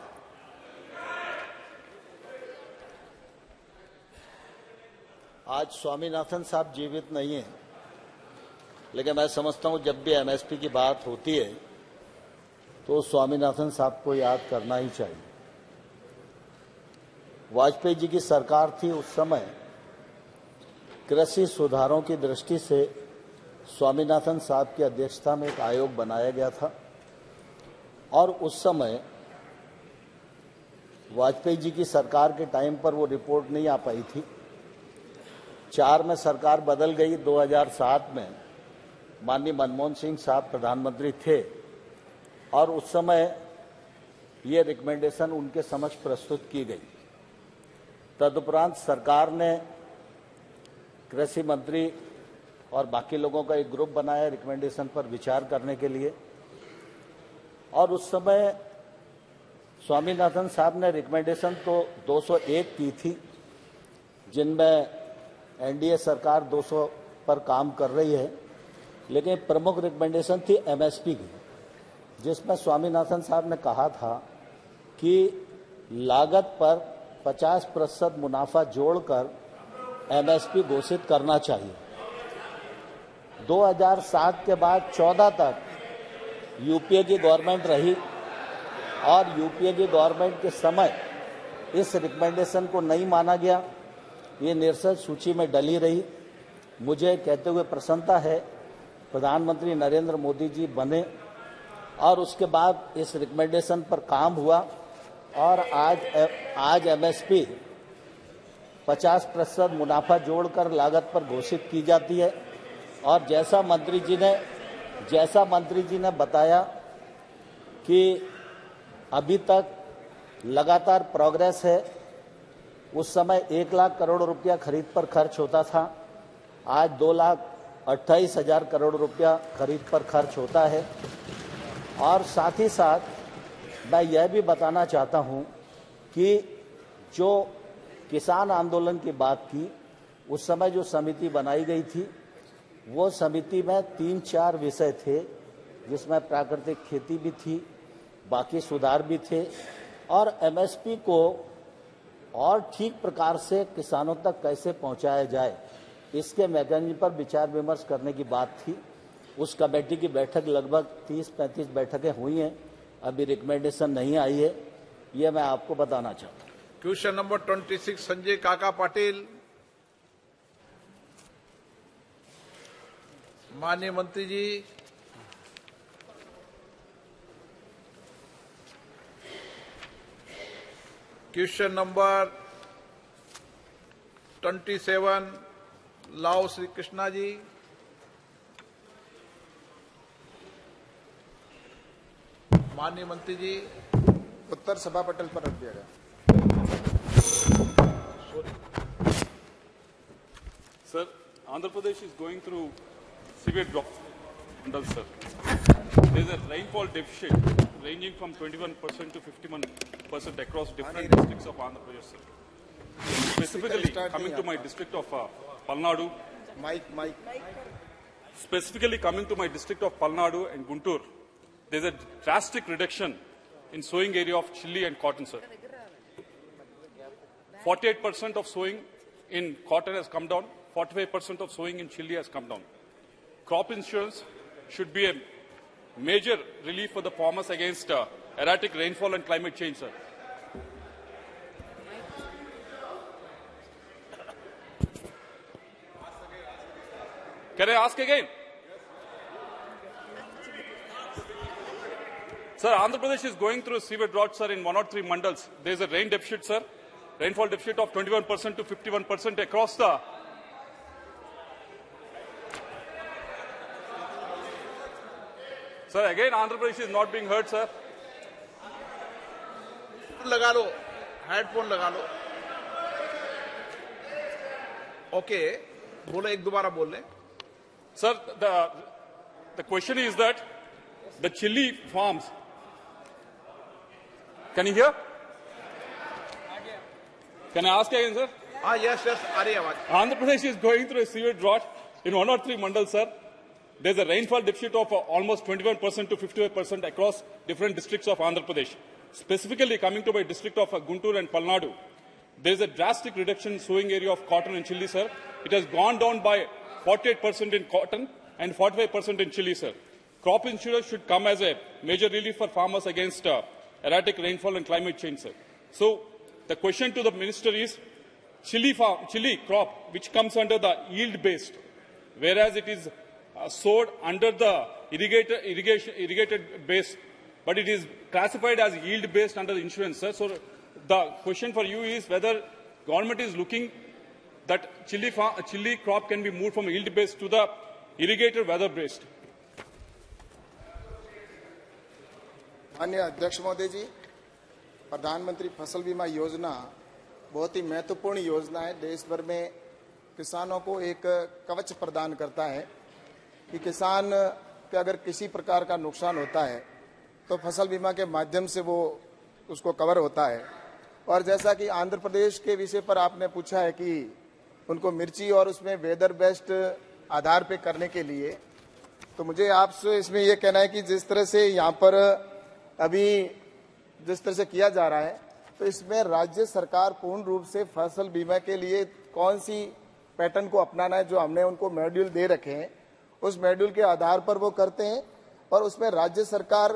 आज स्वामीनाथन साहब जीवित नहीं है, लेकिन मैं समझता हूं जब भी MSP की बात होती है तो स्वामीनाथन साहब को याद करना ही चाहिए। वाजपेयी जी की सरकार थी उस समय कृषि सुधारों की दृष्टि से स्वामीनाथन साहब की अध्यक्षता में एक आयोग बनाया गया था और उस समय वाजपेयी जी की सरकार के टाइम पर वो रिपोर्ट नहीं आ पाई थी। 4 में सरकार बदल गई। 2007 में माननीय मनमोहन सिंह साहब प्रधानमंत्री थे और उस समय ये रिकमेंडेशन उनके समक्ष प्रस्तुत की गई। तदुपरांत सरकार ने कृषि मंत्री और बाकी लोगों का एक ग्रुप बनाया रिकमेंडेशन पर विचार करने के लिए और उस समय स्वामीनाथन साहब ने रिकमेंडेशन तो 201 की थी, जिनमें एनडीए सरकार 200 पर काम कर रही है, लेकिन प्रमुख रिकमेंडेशन थी एमएसपी की, जिसमें स्वामीनाथन साहब ने कहा था कि लागत पर 50% मुनाफा जोड़कर एमएसपी घोषित करना चाहिए। 2007 के बाद 14 तक यूपीए की गवर्नमेंट रही और यूपीए की गवर्नमेंट के समय इस रिकमेंडेशन को नहीं माना गया, ये निरसन सूची में डली रही। मुझे कहते हुए प्रसन्नता है प्रधानमंत्री नरेंद्र मोदी जी बने और उसके बाद इस रिकमेंडेशन पर काम हुआ और आज एमएसपी 50% मुनाफा जोड़कर लागत पर घोषित की जाती है और जैसा मंत्री जी ने बताया कि अभी तक लगातार प्रोग्रेस है। उस समय 1 लाख करोड़ रुपया खरीद पर खर्च होता था, आज 2,28,000 करोड़ रुपया खरीद पर खर्च होता है। और साथ ही साथ मैं यह भी बताना चाहता हूं कि जो किसान आंदोलन की बात की, उस समय जो समिति बनाई गई थी वो समिति में 3-4 विषय थे, जिसमें प्राकृतिक खेती भी थी, बाकी सुधार भी थे और एमएसपी को और ठीक प्रकार से किसानों तक कैसे पहुंचाया जाए इसके मैकेनिज्म पर विचार विमर्श करने की बात थी। उस कमेटी की बैठक लगभग 30-35 बैठकें हुई हैं, अभी रिकमेंडेशन नहीं आई है, ये मैं आपको बताना चाहता हूँ। क्वेश्चन नंबर 26 संजय काका पाटिल। माननीय मंत्री जी। क्वेश्चन नंबर 27 लाओ श्री कृष्णा जी। माननीय मंत्री जी। उत्तर सभा पटल पर रख दिया गया। Sir, Andhra Pradesh is going through severe drought. Sir, there is a rainfall deficit ranging from 21% to 51% across different districts of Andhra Pradesh. Sir. Specifically, coming to my district of Palnadu. Specifically coming to my district of Palnadu and Guntur, there is a drastic reduction in sowing area of chili and cotton, sir. 48% of sowing in cotton has come down, 45% of sowing in chili has come down. Crop insurance should be a major relief for the farmers against erratic rainfall and climate change, sir. Can I ask again? Sir, Andhra Pradesh is going through a severe drought, sir, in 103 mandals. There is a rain deficit, sir. Rainfall deficit of 21% to 51% across the... Sir, again, Andhra Pradesh is not being heard, sir. लगा लो, headphone लगा लो। Okay, बोलो, एक दोबारा बोल लें। Sir, the question is that the chili farms. Can you hear? Can I ask again, sir? Yes, आ रही है आवाज। Andhra Pradesh is going through a severe drought in 103 mandals, sir. There's a rainfall deficit of almost 21% to 55% across different districts of Andhra Pradesh. Specifically coming to my district of Guntur and Palnadu, there's a drastic reduction in sowing area of cotton and chili, sir. It has gone down by 48% in cotton and 45% in chili, sir. Crop insurance should come as a major relief for farmers against erratic rainfall and climate change, sir. So, The question to the minister is, chili crop, which comes under the yield-based, whereas it is sowed under the irrigated base, but it is classified as yield-based under the insurance, sir. So the question for you is whether government is looking that chili crop can be moved from yield-based to the irrigated weather-based. माननीय अध्यक्ष महोदय जी, प्रधानमंत्री फसल बीमा योजना बहुत ही महत्वपूर्ण योजना है। देश भर में किसानों को एक कवच प्रदान करता है कि किसान के अगर किसी प्रकार का नुकसान होता है तो फसल बीमा के माध्यम से वो उसको कवर होता है। और जैसा कि आंध्र प्रदेश के विषय पर आपने पूछा है कि उनको मिर्ची और उसमें वेदर बेस्ड आधार पे करने के लिए, तो मुझे आपसे इसमें ये कहना है कि जिस तरह से यहाँ पर अभी जिस तरह से किया जा रहा है, तो इसमें राज्य सरकार पूर्ण रूप से फसल बीमा के लिए कौन सी पैटर्न को अपनाना है, जो हमने उनको मॉड्यूल दे रखे हैं, उस मॉड्यूल के आधार पर वो करते हैं। और उसमें राज्य सरकार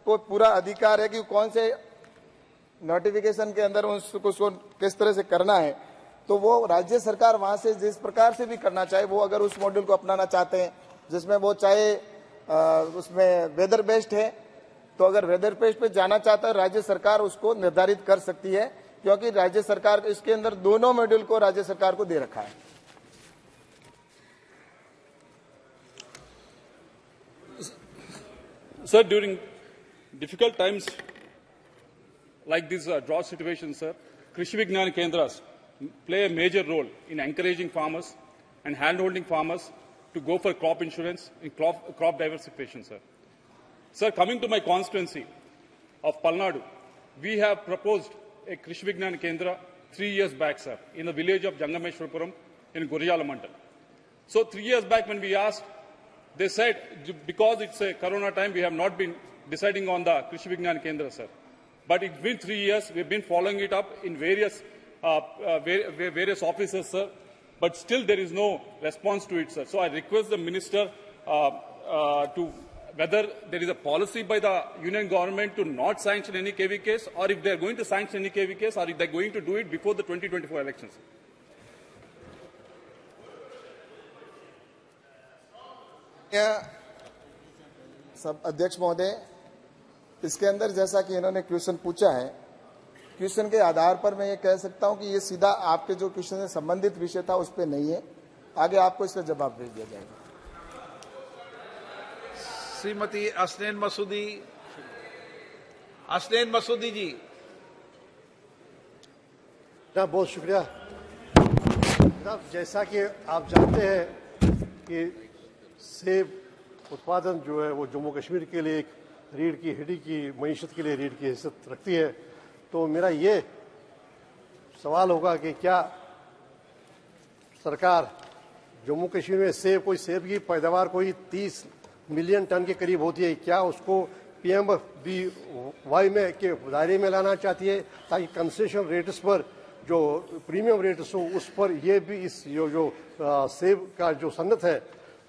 को पूरा अधिकार है कि कौन से नोटिफिकेशन के अंदर उसको किस तरह से करना है, तो वो राज्य सरकार वहां से जिस प्रकार से भी करना चाहे, वो अगर उस मॉड्यूल को अपनाना चाहते हैं जिसमें वो चाहे उसमें वेदर बेस्ड है, तो अगर वेदर बेस्ड पे जाना चाहता है राज्य सरकार उसको निर्धारित कर सकती है, क्योंकि राज्य सरकार इसके अंदर दोनों मॉड्यूल को राज्य सरकार को दे रखा है। Sir, during difficult times like this drought situation, sir, Krishi Vignan Kendras play a major role in encouraging farmers and hand-holding farmers to go for crop insurance and crop diversification, sir. Sir, coming to my constituency of Palnadu, we have proposed a Krishi Vignan Kendra 3 years back, sir, in the village of Jangameshwarapuram in Gurjala Mandal. So 3 years back when we asked, they said, because it's a corona time, we have not been deciding on the Krishi Vignan Kendra, sir. But it's been 3 years, we've been following it up in various offices, sir. But still there is no response to it, sir. So I request the minister whether there is a policy by the union government to not sanction any KV case, or if they are going to sanction any KV case, or if they are going to do it before the 2024 elections. सब अध्यक्ष महोदय, इसके अंदर जैसा कि इन्होंने question पूछा है, क्वेश्चन के आधार पर मैं ये कह सकता हूं कि ये सीधा आपके जो क्वेश्चन से संबंधित विषय था उस पर नहीं है। आगे आपको इसका जवाब भेज दिया जाएगा। श्रीमती असनैन मसूदी जी। बहुत शुक्रिया। जैसा कि आप जानते हैं कि सेब उत्पादन जो है वो जम्मू कश्मीर के लिए एक रीढ़ की हड्डी की मईशत के लिए रीढ़ की हैसियत रखती है। तो मेरा ये सवाल होगा कि क्या सरकार जम्मू कश्मीर में सेब की पैदावार कोई 30 मिलियन टन के करीब होती है, क्या उसको PMFBY में के दायरे में लाना चाहती है, ताकि कंसेशन रेट्स पर जो प्रीमियम रेट्स हो उस पर ये भी इस जो सेब का जो सन्नत है,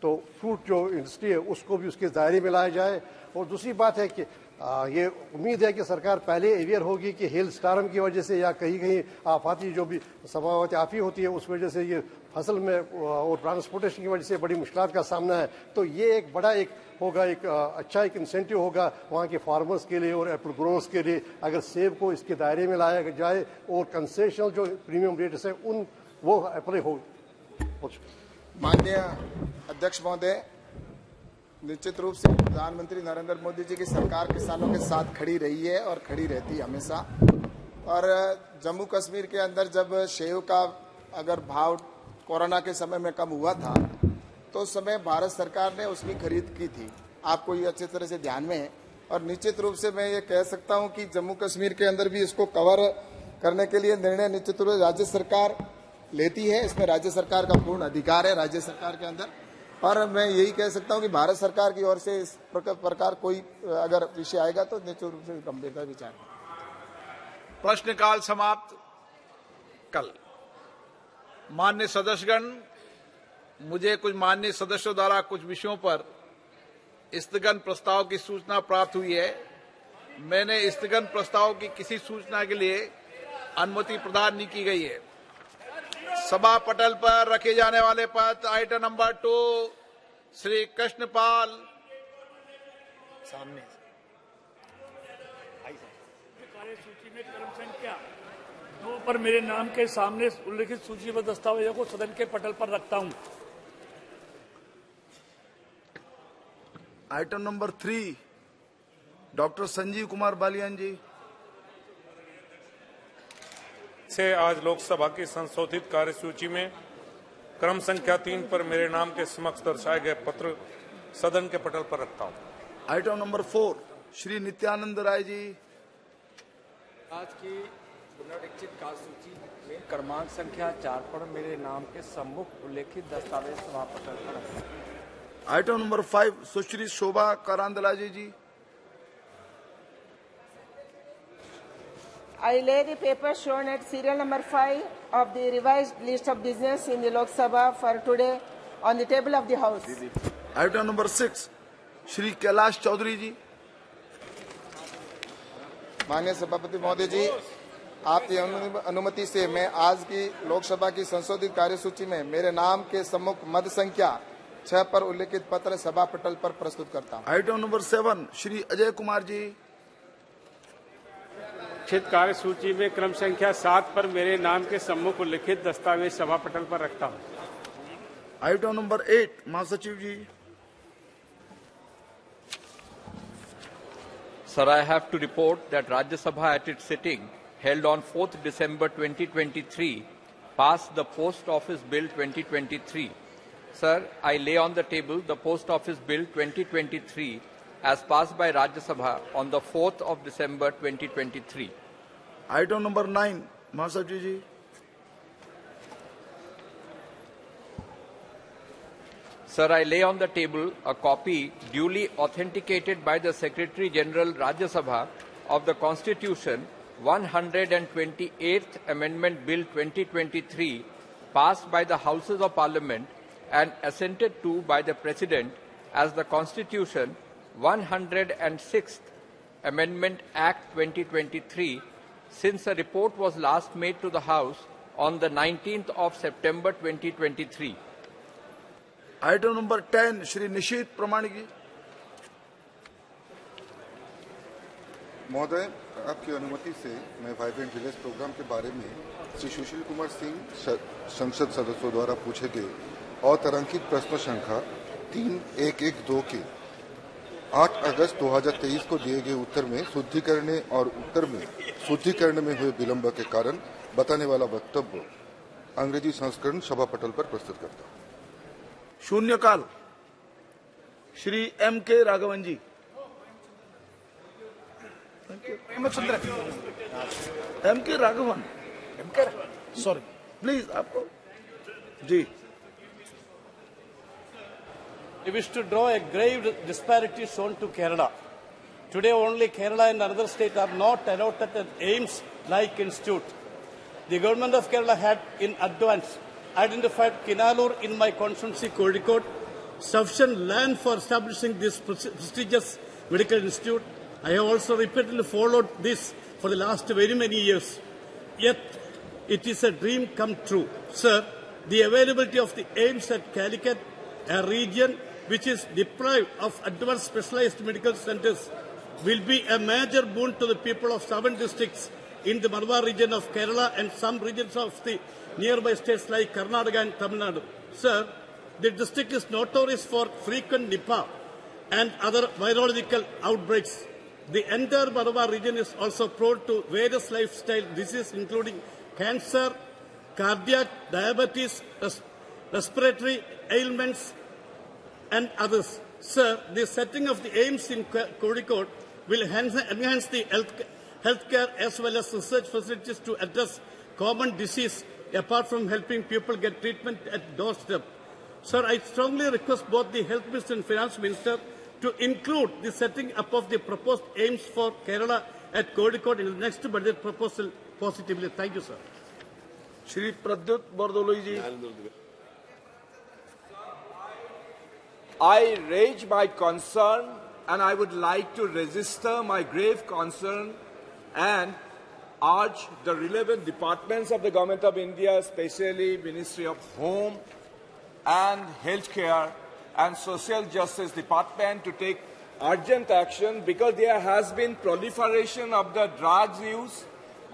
तो फ्रूट जो इंडस्ट्री है उसको भी उसके दायरे में लाया जाए। और दूसरी बात है कि ये उम्मीद है कि सरकार पहले अवेयर होगी कि हेल स्टार्म की वजह से या कहीं कहीं आफाती जो भी समावती आफी होती है उस वजह से ये फसल में और ट्रांसपोर्टेशन की वजह से बड़ी मुश्किल का सामना है। तो ये एक बड़ा होगा, एक अच्छा एक इंसेंटिव होगा वहाँ के फार्मर्स के लिए और एप्पल ग्रोवर्स के लिए, अगर सेब को इसके दायरे में लाया जाए और कंसेशनल जो प्रीमियम रेट्स है वो अप्लाई हो। माननीय अध्यक्ष महोदय, निश्चित रूप से प्रधानमंत्री नरेंद्र मोदी जी की सरकार किसानों के साथ खड़ी रही है और खड़ी रहती है हमेशा। और जम्मू कश्मीर के अंदर जब सेब का अगर भाव कोरोना के समय में कम हुआ था, तो उस समय भारत सरकार ने उसकी खरीद की थी, आपको ये अच्छी तरह से ध्यान में है। और निश्चित रूप से मैं ये कह सकता हूँ कि जम्मू कश्मीर के अंदर भी इसको कवर करने के लिए निर्णय निश्चित रूप से राज्य सरकार लेती है। इसमें राज्य सरकार का पूर्ण अधिकार है राज्य सरकार के अंदर। और मैं यही कह सकता हूं कि भारत सरकार की ओर से इस प्रकार कोई अगर विषय आएगा तो निश्चित रूप से गंभीरता विचार। प्रश्नकाल समाप्त। कल माननीय सदस्यगण, मुझे कुछ माननीय सदस्यों द्वारा कुछ विषयों पर स्थगन प्रस्ताव की सूचना प्राप्त हुई है। मैंने स्थगन प्रस्ताव की किसी सूचना के लिए अनुमति प्रदान नहीं की गई है। सभा पटल पर रखे जाने वाले पद आइटम नंबर 2 श्री कृष्णपाल सामने सूची में क्रम संख्या 2 पर मेरे नाम के सामने उल्लिखित सूचीबद्ध दस्तावेजों को सदन के पटल पर रखता हूं। Item number 3 doctor Sanjeev Kumar Balyan ji से आज लोकसभा की संशोधित कार्यसूची में क्रम संख्या 3 पर मेरे नाम के समक्ष दर्शाए गए पत्र सदन के पटल पर रखता हूं। Item number 4 Shri Nityanand Rai ji. आज की पुनरीक्षित कार्यसूची में क्रमांक संख्या 4 पर मेरे नाम के सम्मुख उल्लेखित दस्तावेज सभा पटल पर रखता हूं। Item number 5 Sushri Shobha Karandlaje ji. I lay the paper shown at serial number 5 of the revised list of business in the Lok Sabha for today on the table of the House. Item number 6 Shri Kailash Choudhary ji. माननीय सभापति महोदय जी, आपकी अनुमति से मैं आज की लोकसभा की संशोधित कार्यसूची में मेरे नाम के सम्मुख मद संख्या 6 पर उल्लेखित पत्र सभा पटल पर प्रस्तुत करता हूं। Item number 7 Shri Ajay Kumar ji. लिखित कार्यसूची में क्रम संख्या 7 पर मेरे नाम के सम्मुख उल्लिखित दस्तावेज सभा पटल पर रखता हूं। आइटम नंबर 8 महासचिव जी। Sir, I have to report that Rajya Sabha at its sitting held on 4th December 2023 passed the Post Office Bill 2023. Sir, I lay on the table the Post Office Bill 2023 as passed by Rajya Sabha on the 4th of December 2023. Item number 9, Mahasabji ji. Sir, I lay on the table a copy duly authenticated by the Secretary General Rajya Sabha of the Constitution 128th Amendment Bill 2023 passed by the Houses of Parliament and assented to by the President as the Constitution 106th Amendment Act 2023 since a report was last made to the House on the 19th of September 2023. Item number 10, Shri Nishit Pramanik ji. महोदय, आपकी अनुमति से मैं vibrant village programme के बारे में श्री सुशील कुमार सिंह संसद सदस्यों द्वारा पूछे गए अतारांकित प्रश्न संख्या 3112 के 8 अगस्त 2023 को दिए गए उत्तर में शुद्धिकरण में हुए विलंब के कारण बताने वाला वक्तव्य अंग्रेजी संस्करण सभा पटल पर प्रस्तुत करता हूं। शून्यकाल Shri M.K. Raghavan ji. M.K. Raghavan, sorry please आपको जी। I wish to draw a grave disparity shown to Kerala. Today only Kerala and another state are not allotted an AIIMS-like institute. The government of Kerala had in advance identified Kinalur in my constituency Kozhikode sufficient land for establishing this prestigious medical institute. I have also repeatedly followed this for the last very many years. Yet it is a dream come true. Sir, the availability of the AIIMS at Calicut, a region which is deprived of advanced specialized medical centers, will be a major boon to the people of 7 districts in the Malabar region of Kerala and some regions of the nearby states like Karnataka and Tamil Nadu. Sir, the district is notorious for frequent Nipah and other virological outbreaks. The entire Malabar region is also prone to various lifestyle diseases including cancer, cardiac, diabetes, respiratory ailments and others. Sir, the setting of the AIIMS in Kozhikode will enhance the healthcare as well as research facilities to address common disease apart from helping people get treatment at doorstep. Sir, I strongly request both the Health Minister and Finance Minister to include the setting up of the proposed AIIMS for Kerala at Kozhikode in the next budget proposal positively. Thank you, sir. Shri Pradyut Bardoloi ji. I raise my concern and I would like to register my grave concern and urge the relevant departments of the Government of India, especially Ministry of Home and Healthcare and Social Justice Department, to take urgent action, because there has been proliferation of the drugs use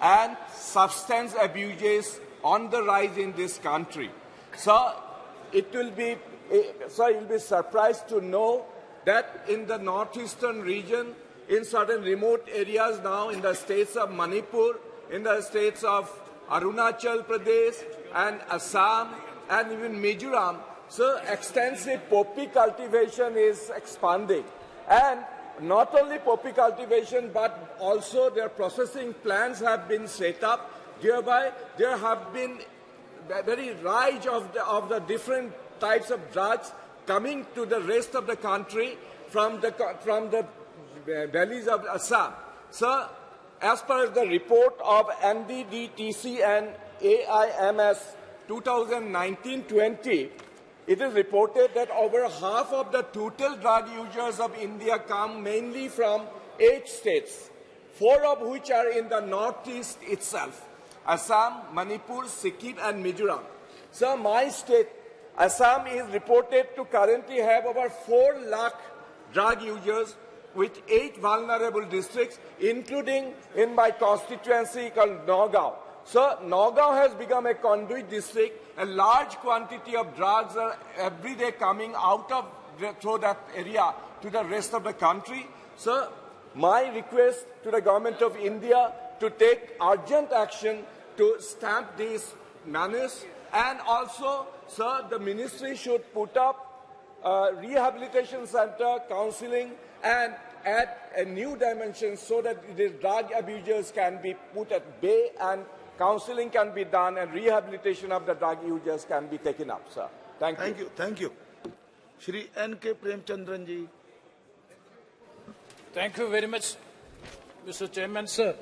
and substance abuses on the rise in this country. So you'll be surprised to know that in the northeastern region, in certain remote areas now, in the states of Manipur, in the states of Arunachal Pradesh and Assam and even Mizoram, so extensive poppy cultivation is expanding. And not only poppy cultivation, but also their processing plants have been set up. Thereby, there have been a very rise of the different types of drugs coming to the rest of the country from the valleys of Assam. So, as per the report of NDDTC and AIMS 2019-20, it is reported that over half of the total drug users of India come mainly from 8 states, 4 of which are in the northeast itself: Assam, Manipur, Sikkim and Mizoram. So my state, Assam, is reported to currently have over 4 lakh drug users with 8 vulnerable districts, including in my constituency called Nagaon. So Nagaon has become a conduit district. A large quantity of drugs are every day coming out of through that area to the rest of the country. So my request to the Government of India to take urgent action to stamp this menace, and also, sir, the ministry should put up a rehabilitation center, counseling, and add a new dimension so that the drug abusers can be put at bay and counseling can be done and rehabilitation of the drug users can be taken up, sir. Thank you. Thank you. Shri N.K. Premchandran ji. Thank you very much, Mr. Chairman, sir.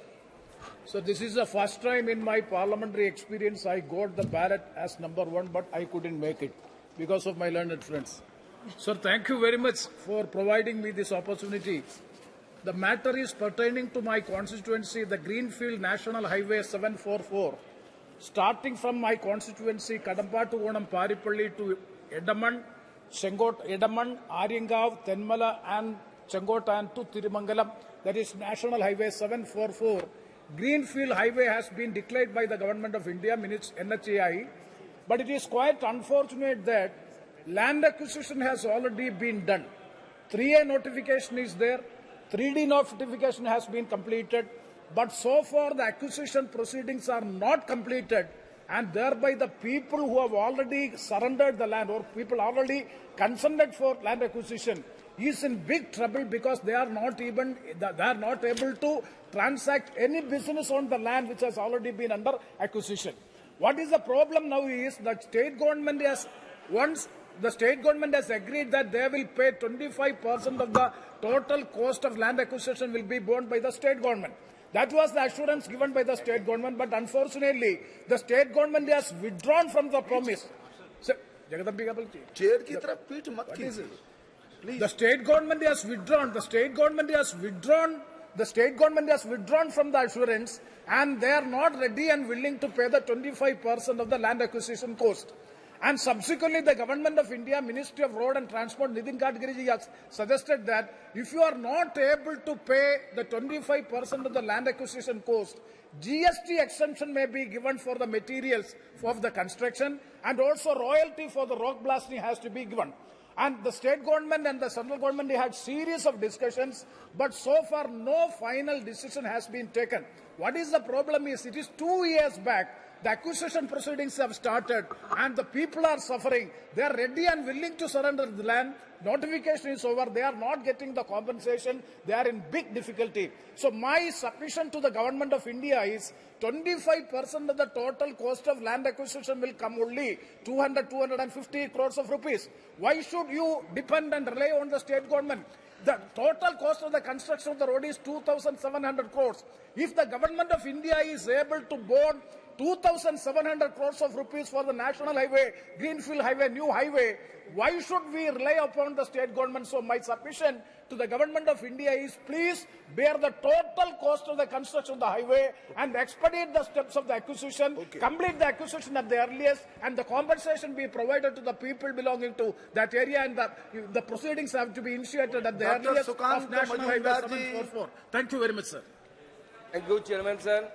So this is the first time in my parliamentary experience I got the ballot as number 1, but I couldn't make it because of my learned friends. Sir, thank you very much for providing me this opportunity. The matter is pertaining to my constituency, the Greenfield National Highway 744, starting from my constituency, Kadampa to Onam Paripalli to Edaman, Edaman, Aringav, Tenmala and Chengotan to Tirumangalam, that is National Highway 744. Greenfield Highway has been declared by the Government of India, NHAI, but it is quite unfortunate that land acquisition has already been done. 3A notification is there, 3D notification has been completed, but so far the acquisition proceedings are not completed, and thereby the people who have already surrendered the land or people already consented for land acquisition is in big trouble, because they are not able to transact any business on the land which has already been under acquisition. What is the problem now is that state government has, once the state government has agreed that they will pay 25% of the total cost of land acquisition will be borne by the state government. That was the assurance given by the state government, but unfortunately, the state government has withdrawn from the promise. So, the state government has withdrawn. The state government has withdrawn. The state government has withdrawn from the assurance, and they are not ready and willing to pay the 25% of the land acquisition cost. And subsequently, the Government of India, Ministry of Road and Transport, Nitin Gadkari has suggested that if you are not able to pay the 25% of the land acquisition cost, GST exemption may be given for the materials of the construction, and also royalty for the rock blasting has to be given. And the state government and the central government, they had series of discussions, but so far no final decision has been taken. What is the problem is, it is 2 years back, the acquisition proceedings have started and the people are suffering. They are ready and willing to surrender the land. Notification is over. They are not getting the compensation. They are in big difficulty. So my submission to the Government of India is 25% of the total cost of land acquisition will come only 250 crores of rupees. Why should you depend and rely on the state government? The total cost of the construction of the road is 2,700 crores. If the Government of India is able to bond 2,700 crores of rupees for the national highway, greenfield highway, new highway. Why should we rely upon the state government? So my submission to the government of India is, please bear the total cost of the construction of the highway and expedite the steps of the acquisition, complete the acquisition at the earliest, and the compensation be provided to the people belonging to that area, and the proceedings have to be initiated at the earliest of National Highway 744. Thank you very much, sir. Thank you chairman sir,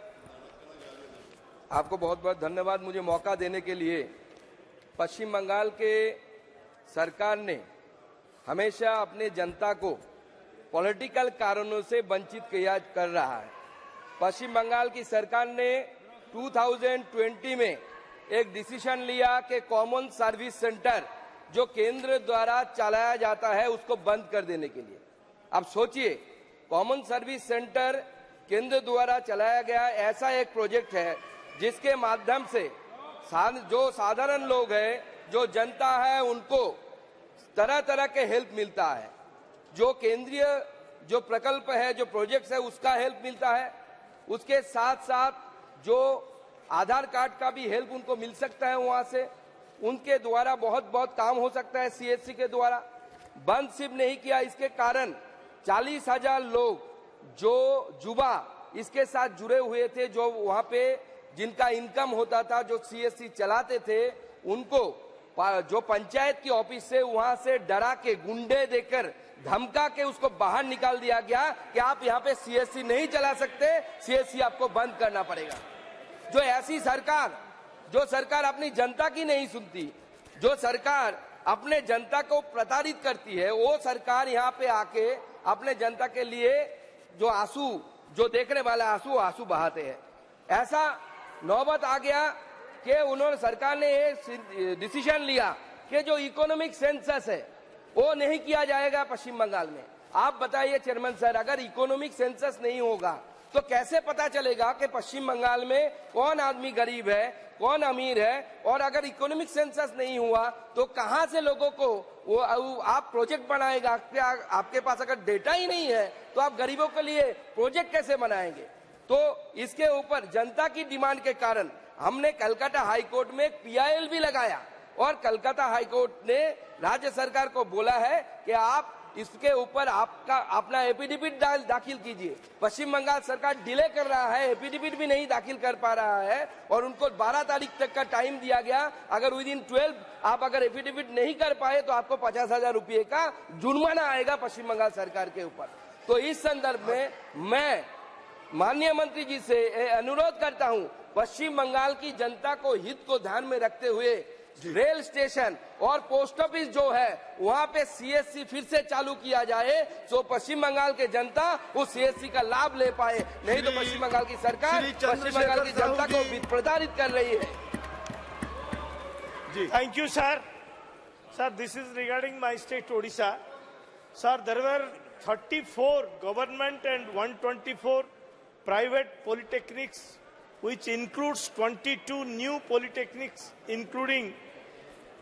आपको बहुत बहुत धन्यवाद मुझे मौका देने के लिए। पश्चिम बंगाल के सरकार ने हमेशा अपने जनता को पॉलिटिकल कारणों से वंचित कर रहा है। पश्चिम बंगाल की सरकार ने 2020 में एक डिसीजन लिया कि कॉमन सर्विस सेंटर जो केंद्र द्वारा चलाया जाता है उसको बंद कर देने के लिए। अब सोचिए, कॉमन सर्विस सेंटर केंद्र द्वारा चलाया गया ऐसा एक प्रोजेक्ट है जिसके माध्यम से जो साधारण लोग हैं, जो जनता है, उनको तरह तरह के हेल्प मिलता है। जो केंद्रीय जो प्रकल्प है, जो प्रोजेक्ट्स है, उसका हेल्प मिलता है। उसके साथ साथ जो आधार कार्ड का भी हेल्प उनको मिल सकता है वहां से। उनके द्वारा बहुत काम हो सकता है सीएससी के द्वारा। बंद सिर्फ नहीं किया, इसके कारण 40,000 लोग जो युवा इसके साथ जुड़े हुए थे, जो वहां पे जिनका इनकम होता था, जो सीएससी चलाते थे, उनको जो पंचायत की ऑफिस से वहां से डरा के, गुंडे देकर, धमका के उसको बाहर निकाल दिया गया कि आप यहाँ पे सीएससी नहीं चला सकते, सीएससी आपको बंद करना पड़ेगा। जो ऐसी सरकार, जो सरकार अपनी जनता की नहीं सुनती, जो सरकार अपने जनता को प्रताड़ित करती है, वो सरकार यहाँ पे आके अपने जनता के लिए जो आंसू, जो देखने वाला आंसू बहाते हैं। ऐसा नौबत आ गया कि उन्होंने, सरकार ने ये डिसीजन लिया कि जो इकोनॉमिक सेंसस है वो नहीं किया जाएगा पश्चिम बंगाल में। आप बताइए चेयरमैन सर, अगर इकोनॉमिक सेंसस नहीं होगा तो कैसे पता चलेगा कि पश्चिम बंगाल में कौन आदमी गरीब है, कौन अमीर है? और अगर इकोनॉमिक सेंसस नहीं हुआ तो कहां से लोगों को वो आप प्रोजेक्ट बनाएगा? आपके पास अगर डेटा ही नहीं है तो आप गरीबों के लिए प्रोजेक्ट कैसे बनाएंगे? तो इसके ऊपर जनता की डिमांड के कारण हमने कलकत्ता हाईकोर्ट में पीआईएल भी लगाया और कलकत्ता हाईकोर्ट ने राज्य सरकार को बोला है कि आप इसके ऊपर आपका अपना एफिडेविट दाखिल कीजिए। पश्चिम बंगाल सरकार डिले कर रहा है, एफिडेविट भी नहीं दाखिल कर पा रहा है और उनको 12 तारीख तक का टाइम दिया गया। अगर विदिन 12 आप अगर एफिडेविट नहीं कर पाए तो आपको 50,000 रुपये का जुर्माना आएगा पश्चिम बंगाल सरकार के ऊपर। तो इस संदर्भ में मैं माननीय मंत्री जी से अनुरोध करता हूं, पश्चिम बंगाल की जनता को हित को ध्यान में रखते हुए रेल स्टेशन और पोस्ट ऑफिस जो है वहां पे सीएससी फिर से चालू किया जाए, तो पश्चिम बंगाल के जनता उस सीएससी का लाभ ले पाए। नहीं तो पश्चिम बंगाल की सरकार पश्चिम बंगाल की जनता को प्रताड़ित कर रही है। Thank you, sir. Sir, this is regarding my state, Odisha. Sir, there were 34 government and 124 private polytechnics, which includes 22 new polytechnics, including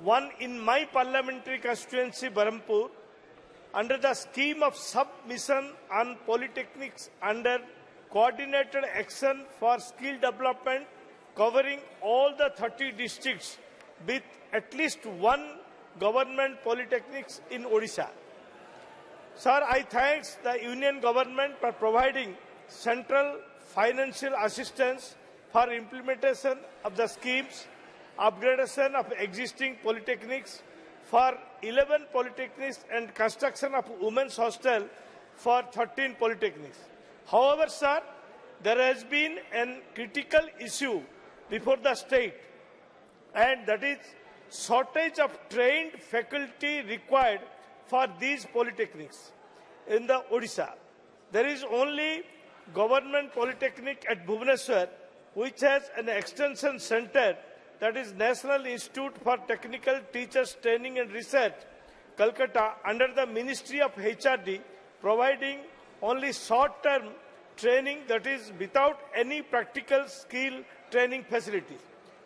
one in my parliamentary constituency, Berhampur, under the scheme of submission on polytechnics under coordinated action for skill development, covering all the 30 districts with at least one government polytechnics in Odisha. Sir, I thank the union government for providing central financial assistance for implementation of the schemes, upgradation of existing polytechnics for 11 polytechnics and construction of women's hostel for 13 polytechnics. However, sir, there has been a critical issue before the state, and that is shortage of trained faculty required for these polytechnics. In the Odisha, there is only government polytechnic at Bhubaneswar, which has an extension center, that is National Institute for Technical Teachers Training and Research, Calcutta, under the Ministry of HRD, providing only short-term training, that is without any practical skill training facilities.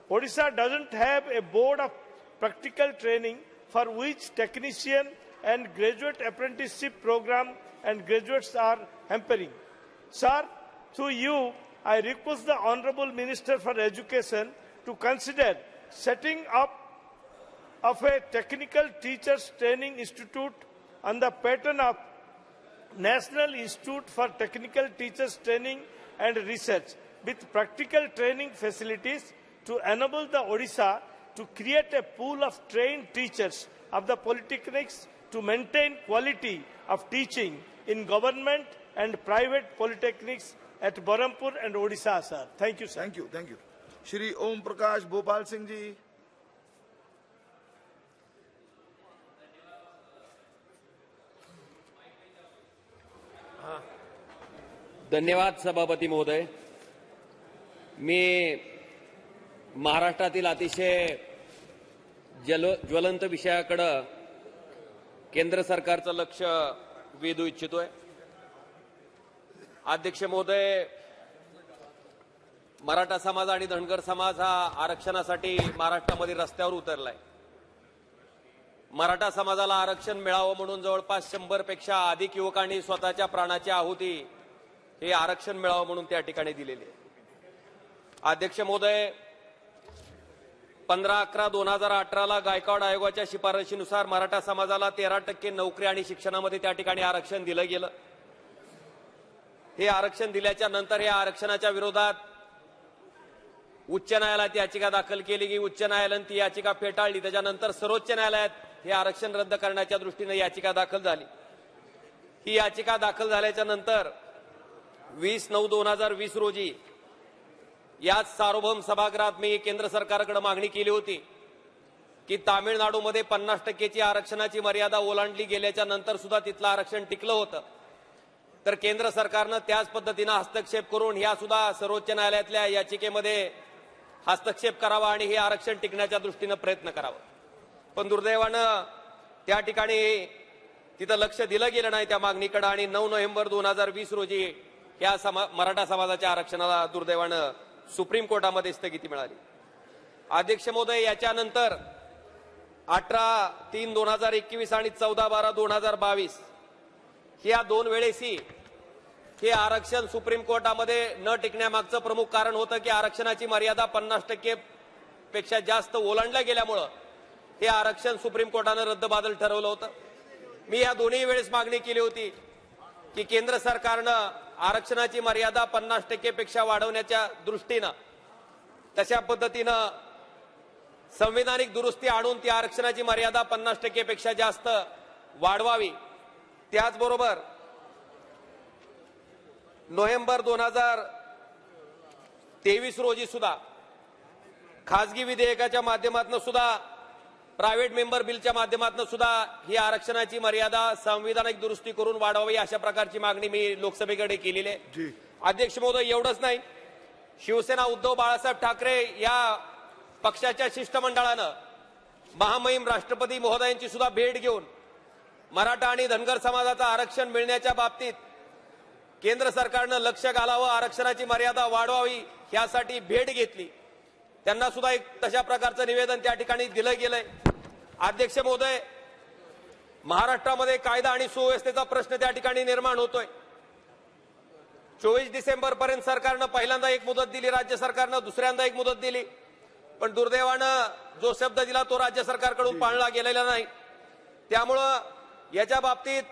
Odisha doesn't have a board of practical training for which technician and graduate apprenticeship program and graduates are hampering. Sir, through you, I request the Honorable Minister for Education to consider setting up of a technical teachers training institute on the pattern of National Institute for Technical Teachers Training and Research with practical training facilities to enable the Odisha to create a pool of trained teachers of the polytechnics to maintain quality of teaching in government and private polytechnics at Barampur and Odisha, sir. Thank you, sir. Thank you. Thank you. Shri Om Prakash Bhopal Singh ji. धन्यवाद सभापती महोदय. मी महाराष्ट्रातील अतिशय ज्वलंत विषयाकडे केंद्र सरकारचं लक्ष वेधू इच्छितोय. अध्यक्ष महोदय, मराठा समाज आणि धनगर समाज हा आरक्षणासाठी महाराष्ट्रामध्ये रस्त्यावर उतरलाय. मराठा समाजाला आरक्षण मिळावं म्हणून जवळपास 100 पेक्षा अधिक युवकांनी स्वतःच्या प्राणाची आहुती हे आरक्षण मिळावं म्हणून त्या ठिकाणी दिलेली आहे. अध्यक्ष महोदय, 15/11/2018 ला गायकवाड आयोगाच्या शिफारशीनुसार मराठा समाजाला 13% नोकरी आणि शिक्षणामध्ये त्या ठिकाणी आरक्षण दिलं गेलं. हे आरक्षण दिल्याच्या नंतर या आरक्षणाच्या विरोधात उच्च न्यायालयात याचिका दाखल केली की उच्च न्यायालयाने ती याचिका फेटाळली. त्याच्यानंतर सर्वोच्च न्यायालयात हे आरक्षण रद्द करण्याच्या दृष्टीने याचिका दाखल झाली. ही याचिका दाखल झाल्याच्या नंतर 20/9/2020 रोजी याच सार्वभौम सभागृहात मी केंद्र सरकारकडे मागणी केली होती की तामिळनाडूमध्ये 50% आरक्षणाची मर्यादा ओलांडली गेल्याच्या नंतर सुद्धा तिथलं आरक्षण टिकलं होतं. तर केंद्र सरकारनं त्याच पद्धतीने हस्तक्षेप करून ह्या सुद्धा सर्वोच्च न्यायालयातल्या याचिकेमध्ये हस्तक्षेप करावा आणि हे आरक्षण टिकण्याच्या दृष्टीने प्रयत्न करावा. पण दुर्दैवानं त्या ठिकाणी तिथं लक्ष दिलं गेलं नाही त्या मागणीकडे आणि 9 नोव्हेंबर 2020 रोजी या मराठा समाजाच्या आरक्षणाला दुर्दैवानं सुप्रीम कोर्टामध्ये स्थगिती मिळाली. अध्यक्ष महोदय, याच्यानंतर 18/3/2021 आणि 14/12/2022 या 2 वेळेसही हे आरक्षण सुप्रीम कोर्टामध्ये न टिकण्यामागचं प्रमुख कारण होतं की आरक्षणाची मर्यादा 50% पेक्षा जास्त ओलांडल्या गेल्यामुळं हे आरक्षण सुप्रीम कोर्टानं रद्दबादल ठरवलं होतं. मी या दोन्ही वेळेस मागणी केली होती की केंद्र सरकारनं आरक्षणाची मर्यादा 50% पेक्षा वाढवण्याच्या दृष्टीनं तशा पद्धतीनं संविधानिक दुरुस्ती आणून ती आरक्षणाची मर्यादा 50% पेक्षा जास्त वाढवावी. त्याचबरोबर नोव्हेंबर 2023 रोजी सुद्धा खासगी विधेयकाच्या माध्यमातून सुद्धा प्रायव्हेट मेंबर बिलच्या माध्यमातून सुद्धा ही आरक्षणाची मर्यादा संविधानिक दुरुस्ती करून वाढवावी अशा प्रकारची मागणी मी लोकसभेकडे केलेली आहे. अध्यक्ष महोदय, एवढंच नाही, शिवसेना उद्धव बाळासाहेब ठाकरे या पक्षाच्या शिष्टमंडळानं महामहिम राष्ट्रपती महोदयांची सुद्धा भेट घेऊन मराठा आणि धनगर समाजाचं आरक्षण मिळण्याच्या बाबतीत केंद्र सरकारनं लक्ष घालावं, आरक्षणाची मर्यादा वाढवावी यासाठी भेट घेतली. त्यांना सुद्धा एक तशा प्रकारचं निवेदन त्या ठिकाणी दिलं गेलंय. अध्यक्ष महोदय, महाराष्ट्रामध्ये कायदा आणि सुव्यवस्थेचा प्रश्न त्या ठिकाणी निर्माण होतोय. 24 डिसेंबर पर्यंत सरकारनं पहिल्यांदा एक मुदत दिली, राज्य सरकारनं दुसऱ्यांदा एक मुदत दिली. पण दुर्दैवानं जो शब्द दिला तो राज्य सरकारकडून पाळला गेलेला नाही. त्यामुळं याच्या बाबतीत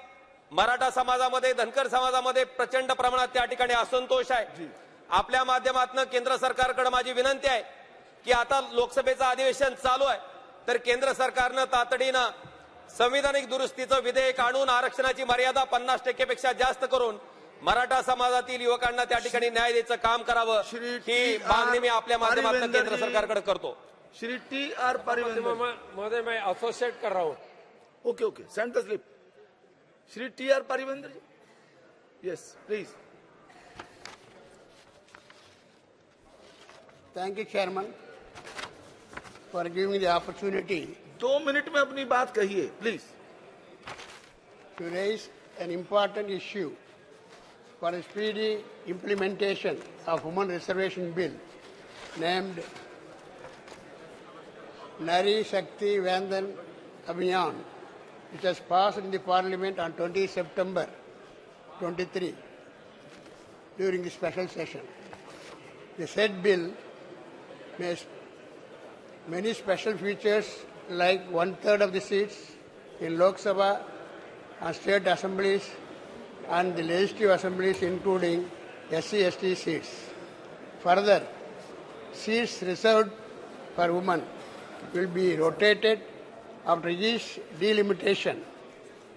मराठा समाजामध्ये, धनगर समाजामध्ये प्रचंड प्रमाणात त्या ठिकाणी असंतोष आहे. आपल्या माध्यमातून केंद्र सरकारकडे माझी विनंती आहे की आता लोकसभेचं अधिवेशन चालू आहे, तर केंद्र सरकारनं तातडीनं संविधानिक दुरुस्तीचं विधेयक आणून आरक्षणाची मर्यादा 50% पेक्षा जास्त करून मराठा समाजातील युवकांना त्या ठिकाणी न्याय द्यायचं काम करावं, ही मागणी मी आपल्या माध्यमातून केंद्र सरकारकडे करतो. श्री TR परिवेंद्र महोदय, मैं एसोसिएट कर रहा हूँ. Okay okay, send the slip. Shri TR Paarivendhar ji, yes please. Thank you, Chairman, for giving me the opportunity. 2 minute में अपनी बात कहिए, please. To raise an important issue for a speedy implementation of Women Reservation Bill named Nari Shakti Vandan Abhiyan, which was passed in the Parliament on 20 September 23 during the special session. The said bill has many special features like 1/3 of the seats in Lok Sabha and state assemblies and the legislative assemblies including SC/ST seats. Further, seats reserved for women will be rotated after each delimitation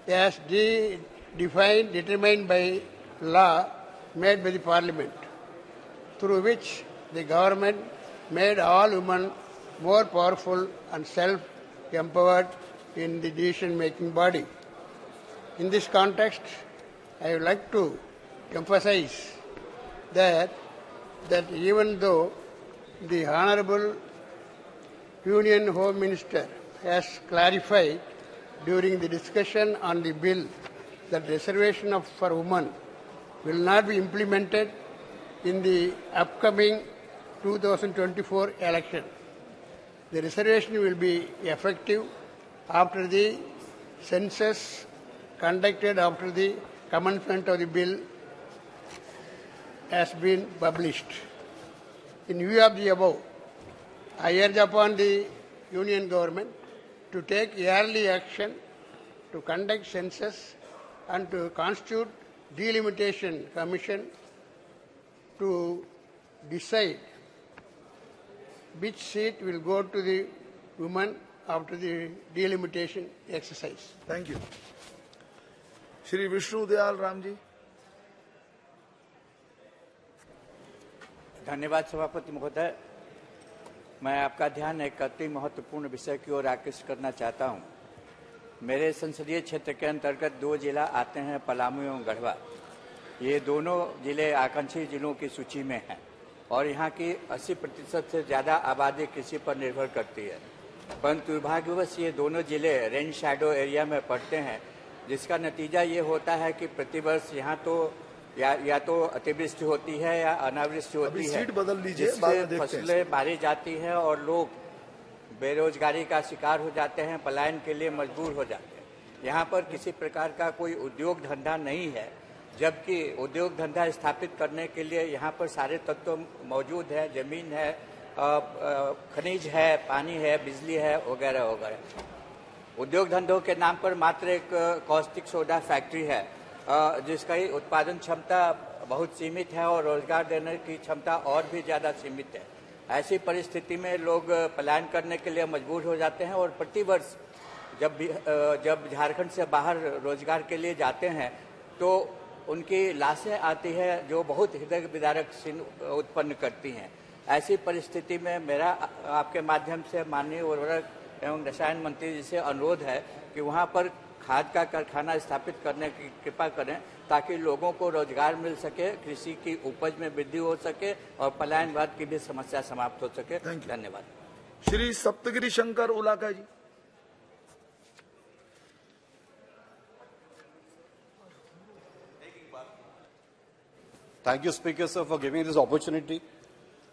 as determined by law made by the Parliament, through which the government made all women more powerful and self-empowered in the decision-making body. In this context, I would like to emphasize that even though the Honorable Union Home Minister has clarified during the discussion on the bill that reservation for women will not be implemented in the upcoming 2024 election. The reservation will be effective after the census conducted after the commencement of the bill has been published. In view of the above, I urge upon the Union Government to take early action to conduct census and to constitute delimitation commission to decide which seat will go to the women after the delimitation exercise. Thank you. Shri Vishnu Dayal Ramji. धन्यवाद सभापति महोदय। मैं आपका ध्यान एक अति महत्वपूर्ण विषय की ओर आकृष्ट करना चाहता हूं। मेरे संसदीय क्षेत्र के अंतर्गत 2 जिला आते हैं, पलामू एवं गढ़वा। ये दोनों जिले आकांक्षी जिलों की सूची में हैं और यहाँ की 80% से ज़्यादा आबादी कृषि पर निर्भर करती है, परंतु दुर्भाग्यवश ये दोनों जिले रेन शैडो एरिया में पड़ते हैं, जिसका नतीजा ये होता है कि प्रतिवर्ष यहाँ तो या तो अतिवृष्टि होती है या अनावृष्टि होती है, जिससे फसलें मारी जाती हैं और लोग बेरोजगारी का शिकार हो जाते हैं, पलायन के लिए मजबूर हो जाते हैं। यहाँ पर किसी प्रकार का कोई उद्योग धंधा नहीं है, जबकि उद्योग धंधा स्थापित करने के लिए यहाँ पर सारे तत्व मौजूद है, जमीन है, खनिज है, पानी है, बिजली है, वगैरह वगैरह। उद्योग धंधों के नाम पर मात्र एक कॉस्टिक सोडा फैक्ट्री है जिसका ही उत्पादन क्षमता बहुत सीमित है और रोजगार देने की क्षमता और भी ज़्यादा सीमित है। ऐसी परिस्थिति में लोग पलायन करने के लिए मजबूर हो जाते हैं और प्रतिवर्ष जब झारखंड से बाहर रोजगार के लिए जाते हैं तो उनकी लाशें आती है जो बहुत हृदय विदारक सीन उत्पन्न करती हैं। ऐसी परिस्थिति में मेरा आपके माध्यम से माननीय उर्वरक एवं रसायन मंत्री जी से अनुरोध है कि वहाँ पर खाद का कारखाना स्थापित करने की कृपा करें ताकि लोगों को रोजगार मिल सके, कृषि की उपज में वृद्धि हो सके और पलायनवाद की भी समस्या समाप्त हो सके। धन्यवाद। श्री सप्तगिरी शंकर उलाका जी। Thank you, Speaker, sir, for giving this opportunity.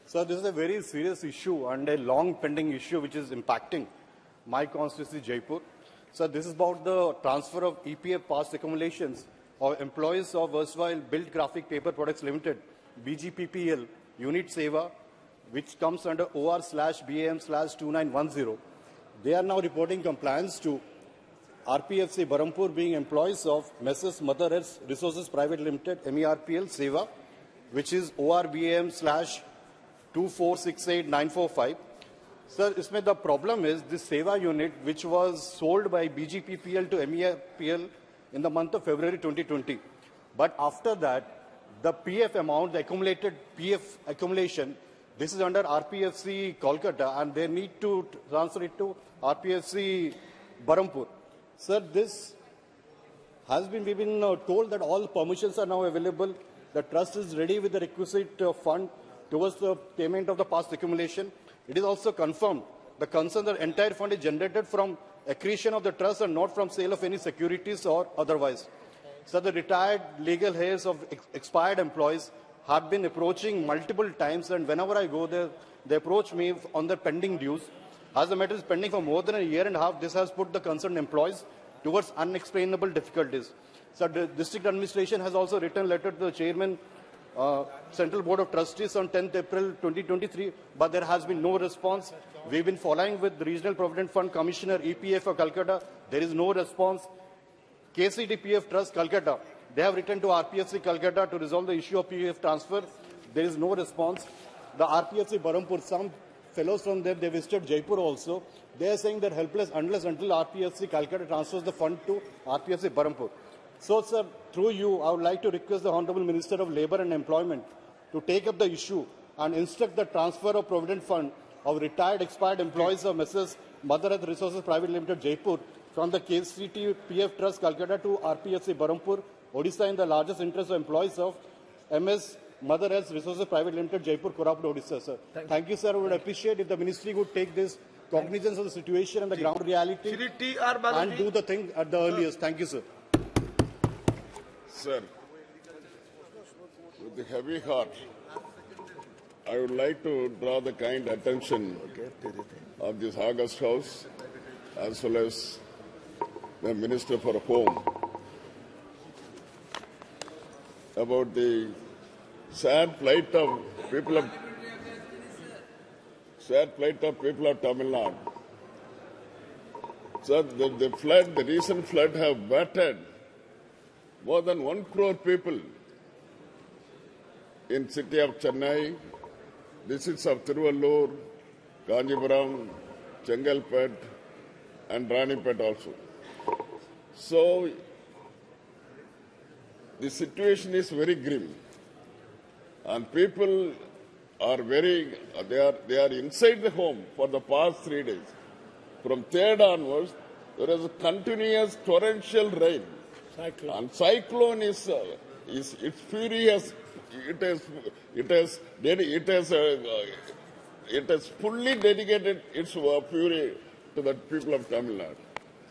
Sir, this is a very serious issue and a long pending issue which is impacting my constituency, Jaipur. Sir, this is about the transfer of EPF past accumulations of employees of erstwhile Built Graphic Paper Products Limited, BGPPL, Unit Seva, which comes under OR/BAM/2910. They are now reporting compliance to RPFC Barampur being employees of Messrs. Mother Earth Resources Private Limited, MERPL, Seva, which is ORBAM/2468945. Sir, isme the problem is this Seva unit, which was sold by BGPPL to MERPL in the month of February 2020. But after that, the PF amount, the accumulated PF accumulation, this is under RPFC Kolkata, and they need to transfer it to RPFC Barampur. Sir, this has been, we've been told that all permissions are now available. The trust is ready with the requisite fund towards the payment of the past accumulation. It is also confirmed the concern that entire fund is generated from accretion of the trust and not from sale of any securities or otherwise. So the retired legal heirs of expired employees have been approaching multiple times, and whenever I go there, they approach me on their pending dues. As the matter is pending for more than a year and a half, this has put the concerned employees towards unexplainable difficulties. So the district administration has also written a letter to the chairman Central Board of Trustees on 10th April 2023, but there has been no response. We've been following with the Regional Provident Fund Commissioner, EPF of Calcutta. There is no response. KCDPF Trust, Calcutta, they have written to RPFC Calcutta to resolve the issue of PF transfer. There is no response. The RPFC Barampur, some fellows from there, they visited Jaipur also. They are saying they're helpless unless until RPFC Calcutta transfers the fund to RPFC Barampur. So, sir, through you, I would like to request the Honorable Minister of Labour and Employment to take up the issue and instruct the transfer of Provident Fund of retired expired employees of Mrs. Mother Earth Resources Private Limited, Jaipur, from the KCTPF Trust, Calcutta to RPFC Barampur, Odisha, in the largest interest of employees of MS Mother Earth Resources Private Limited, Jaipur, Koraput, Odisha, sir. Thank you, sir. I would appreciate if the ministry would take this cognizance of the situation and the ground reality and do the thing at the earliest. Thank you, sir. Sir, with the heavy heart, I would like to draw the kind attention of this August House as well as the Minister for Home about the sad plight of people of Tamil Nadu. So the recent flood have battered more than 1 crore people in city of Chennai, districts of Tiruvallur, Kanjipuram, Chengalpet, and Ranipet also. So the situation is very grim, and people are they are inside the home for the past 3 days. From 3rd onwards, there is a continuous torrential rain. And cyclone is its fury has it has fully dedicated its fury to the people of Tamil Nadu.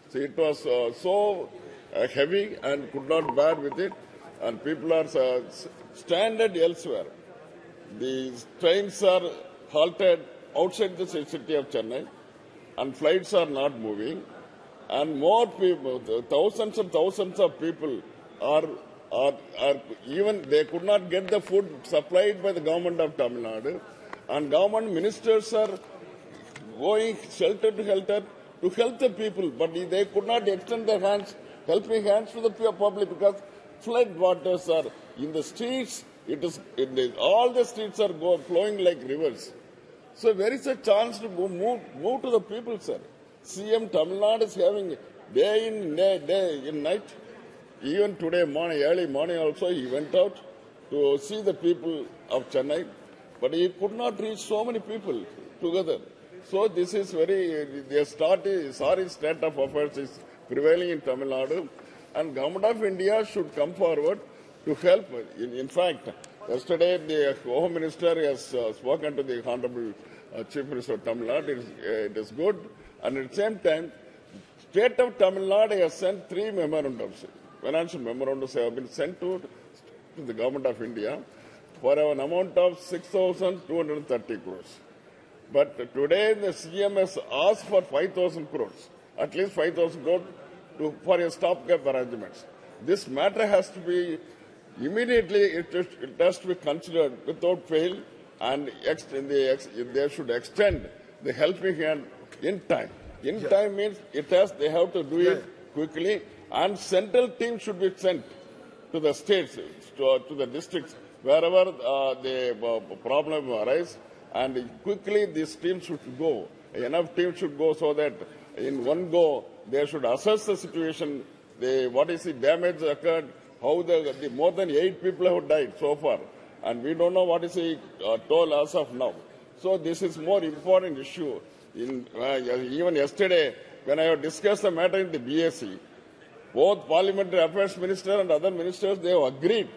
So it was so heavy and could not bear with it, and people are stranded elsewhere. The trains are halted outside the city of Chennai, and flights are not moving. And more people, thousands and thousands of people are even, they could not get the food supplied by the government of Tamil Nadu, and government ministers are going shelter to shelter to help the people, but they could not extend their hands, helping hands to the public, because flood waters are in the streets. All the streets are flowing like rivers. So where is a chance to move to the people, sir? CM Tamil Nadu is having day in night. Even today morning, early morning also, he went out to see the people of Chennai, but he could not reach so many people together. So this is sorry state of affairs is prevailing in Tamil Nadu, and Government of India should come forward to help. In fact, yesterday the Home Minister has spoken to the Honorable Chief Minister of Tamil Nadu. It is good. And at the same time, State of Tamil Nadu has sent 3 memorandums. Financial memorandums have been sent to the Government of India for an amount of 6,230 crores. But today the CM has asked for 5,000 crores, at least 5,000 crores for a stopgap arrangements. This matter has to be immediately, it has to be considered without fail, and they should extend the helping hand in time. In time means they have to do it quickly, and central team should be sent to the states, to the districts, wherever the problem arises, and quickly this team should go. Enough team should go so that in one go they should assess the situation, what is the damage occurred, how the more than 8 people have died so far, and we don't know what is the toll as of now. So this is more important issue. Even yesterday, when I have discussed the matter in the BSc, both Parliamentary Affairs Minister and other ministers, they have agreed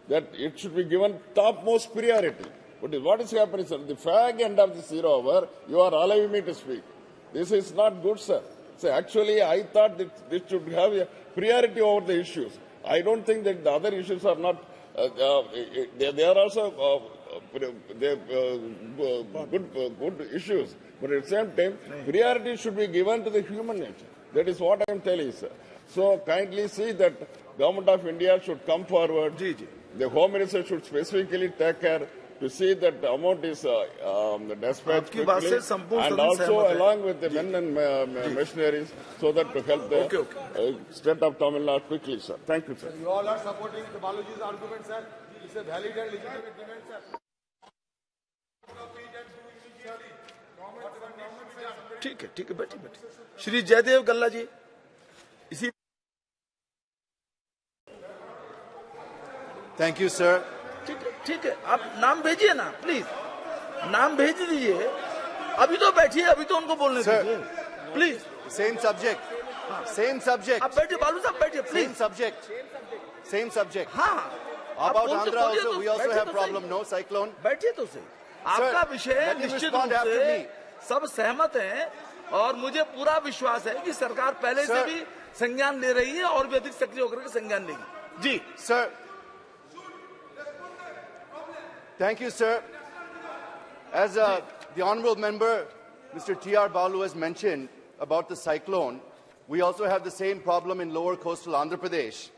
that it should be given topmost priority. But what is happening, sir? The fag end of the 0 hour, you are allowing me to speak. This is not good, sir. So actually, I thought that this should have a priority over the issues. I don't think that the other issues are not. They are also good issues. But at the same time, priority should be given to the human nature. That is what I am telling you, sir. So kindly see that Government of India should come forward the Home Minister should specifically take care to see that the amount is dispatched quickly, and also along with the men and machineries, so that to help the state of Tamil Nadu quickly, sir. Thank you, sir. You all are supporting the Baluji's argument, sir. It's a valid and legitimate demand, sir. ठीक है बैठिए श्री जयदेव गल्ला जी इसी thank you sir ठीक है आप नाम भेजिए ना प्लीज नाम भेज दीजिए अभी तो बैठिए अभी तो उनको बोलने दीजिए प्लीज सेम सब्जेक्ट आप बैठिए बालू साहब बैठिए प्लीज सेम सब्जेक्ट हाँ About Andhra also, we also have problem, no cyclone. बैठिए तो सही आपका विषय निश्चित रूप से सब सहमत हैं और मुझे पूरा विश्वास है कि सरकार पहले से भी संज्ञान ले रही है और भी अधिक सक्रिय होकर के संज्ञान लेगी जी sir Thank you, sir. As the honourable member, Mr. T.R. Balu, has mentioned about the cyclone, we also have the same problem in lower coastal Andhra Pradesh.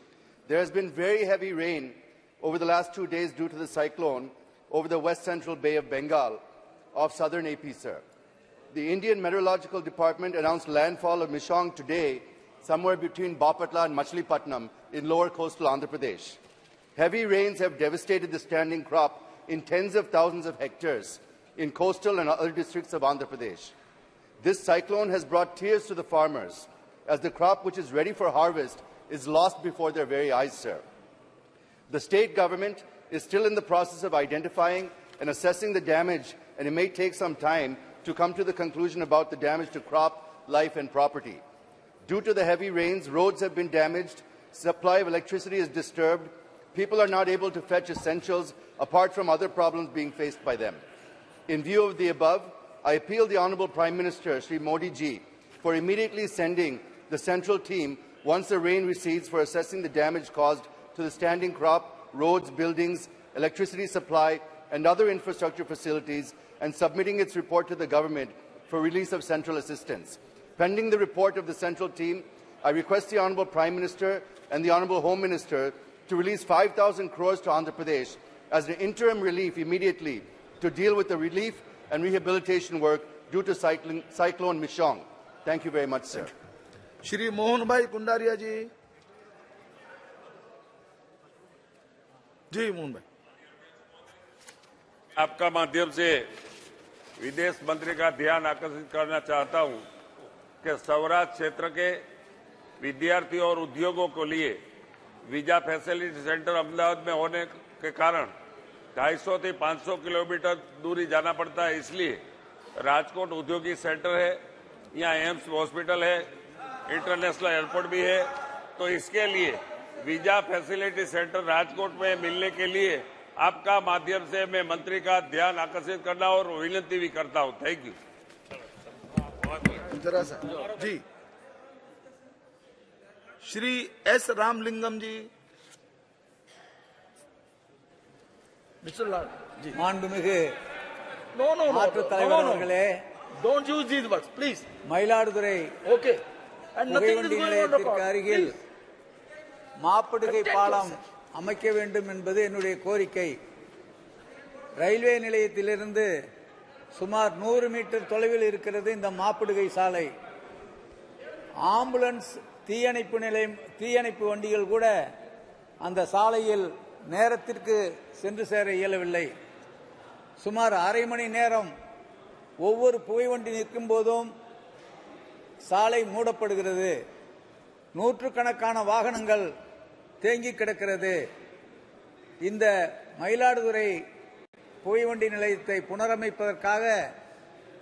There has been very heavy rain over the last 2 days due to the cyclone over the west central Bay of Bengal of southern AP, sir. The Indian Meteorological Department announced landfall of Mishong today, somewhere between Bapatla and Machilipatnam in lower coastal Andhra Pradesh. Heavy rains have devastated the standing crop in tens of thousands of hectares in coastal and other districts of Andhra Pradesh. This cyclone has brought tears to the farmers, as the crop which is ready for harvest is lost before their very eyes, sir. The state government is still in the process of identifying and assessing the damage, and it may take some time to come to the conclusion about the damage to crop, life and property. Due to the heavy rains, roads have been damaged, supply of electricity is disturbed, people are not able to fetch essentials apart from other problems being faced by them. In view of the above, I appeal the Honourable Prime Minister, Shri Modi ji, for immediately sending the central team once the rain recedes for assessing the damage caused to the standing crop, roads, buildings, electricity supply and other infrastructure facilities, and submitting its report to the government for release of central assistance. Pending the report of the central team, I request the Honourable Prime Minister and the Honourable Home Minister to release 5,000 crores to Andhra Pradesh as an interim relief immediately to deal with the relief and rehabilitation work due to cyclone Mishong. Thank you very much, sir. Shri Mohan Bhai Kundaria ji. जी मोहन भाई आपका माध्यम से विदेश मंत्री का ध्यान आकर्षित करना चाहता हूं कि सौराष्ट्र क्षेत्र के विद्यार्थियों और उद्योगों के लिए वीजा फैसिलिटी सेंटर अहमदाबाद में होने के कारण 250 से 500 किलोमीटर दूरी जाना पड़ता है। इसलिए राजकोट औद्योगिक सेंटर है, यहाँ एम्स हॉस्पिटल है, इंटरनेशनल एयरपोर्ट भी है, तो इसके लिए वीजा फैसिलिटी सेंटर राजकोट में मिलने के लिए आपका माध्यम से मैं मंत्री का ध्यान आकर्षित करना और विनती भी करता हूं। Thank you. जी श्री एस रामलिंगम जी। मिस्टर लाल जी। மாண்புமிகு மாற்றுத் தலைவர் அவர்களே, don't use these words please. Mayiladuthurai okay and nothing is going on the அருகில் மாப்படுகை பாலம் அமைக்க வேண்டும் என்பது என்னுடைய கோரிக்கை. ரயில்வே நிலையத்திலிருந்து சுமார் 100 மீட்டர் தொலைவில் இருக்கிறது இந்த மாப்படுகை சாலை. ஆம்புலன்ஸ் தீயணைப்பு வண்டிகள் கூட அந்த சாலையில் நேரத்திற்கு சென்று சேர இயலவில்லை. சுமார் அரை மணி நேரம் ஒவ்வொரு புகைவண்டி நிற்கும் போதும் சாலை மூடப்படுகிறது. நூற்றுக்கணக்கான வாகனங்கள் தேங்கி கிடக்கிறது. இந்த மயிலாடுதுறை புகைவண்டி நிலையத்தை புனரமைப்பதற்காக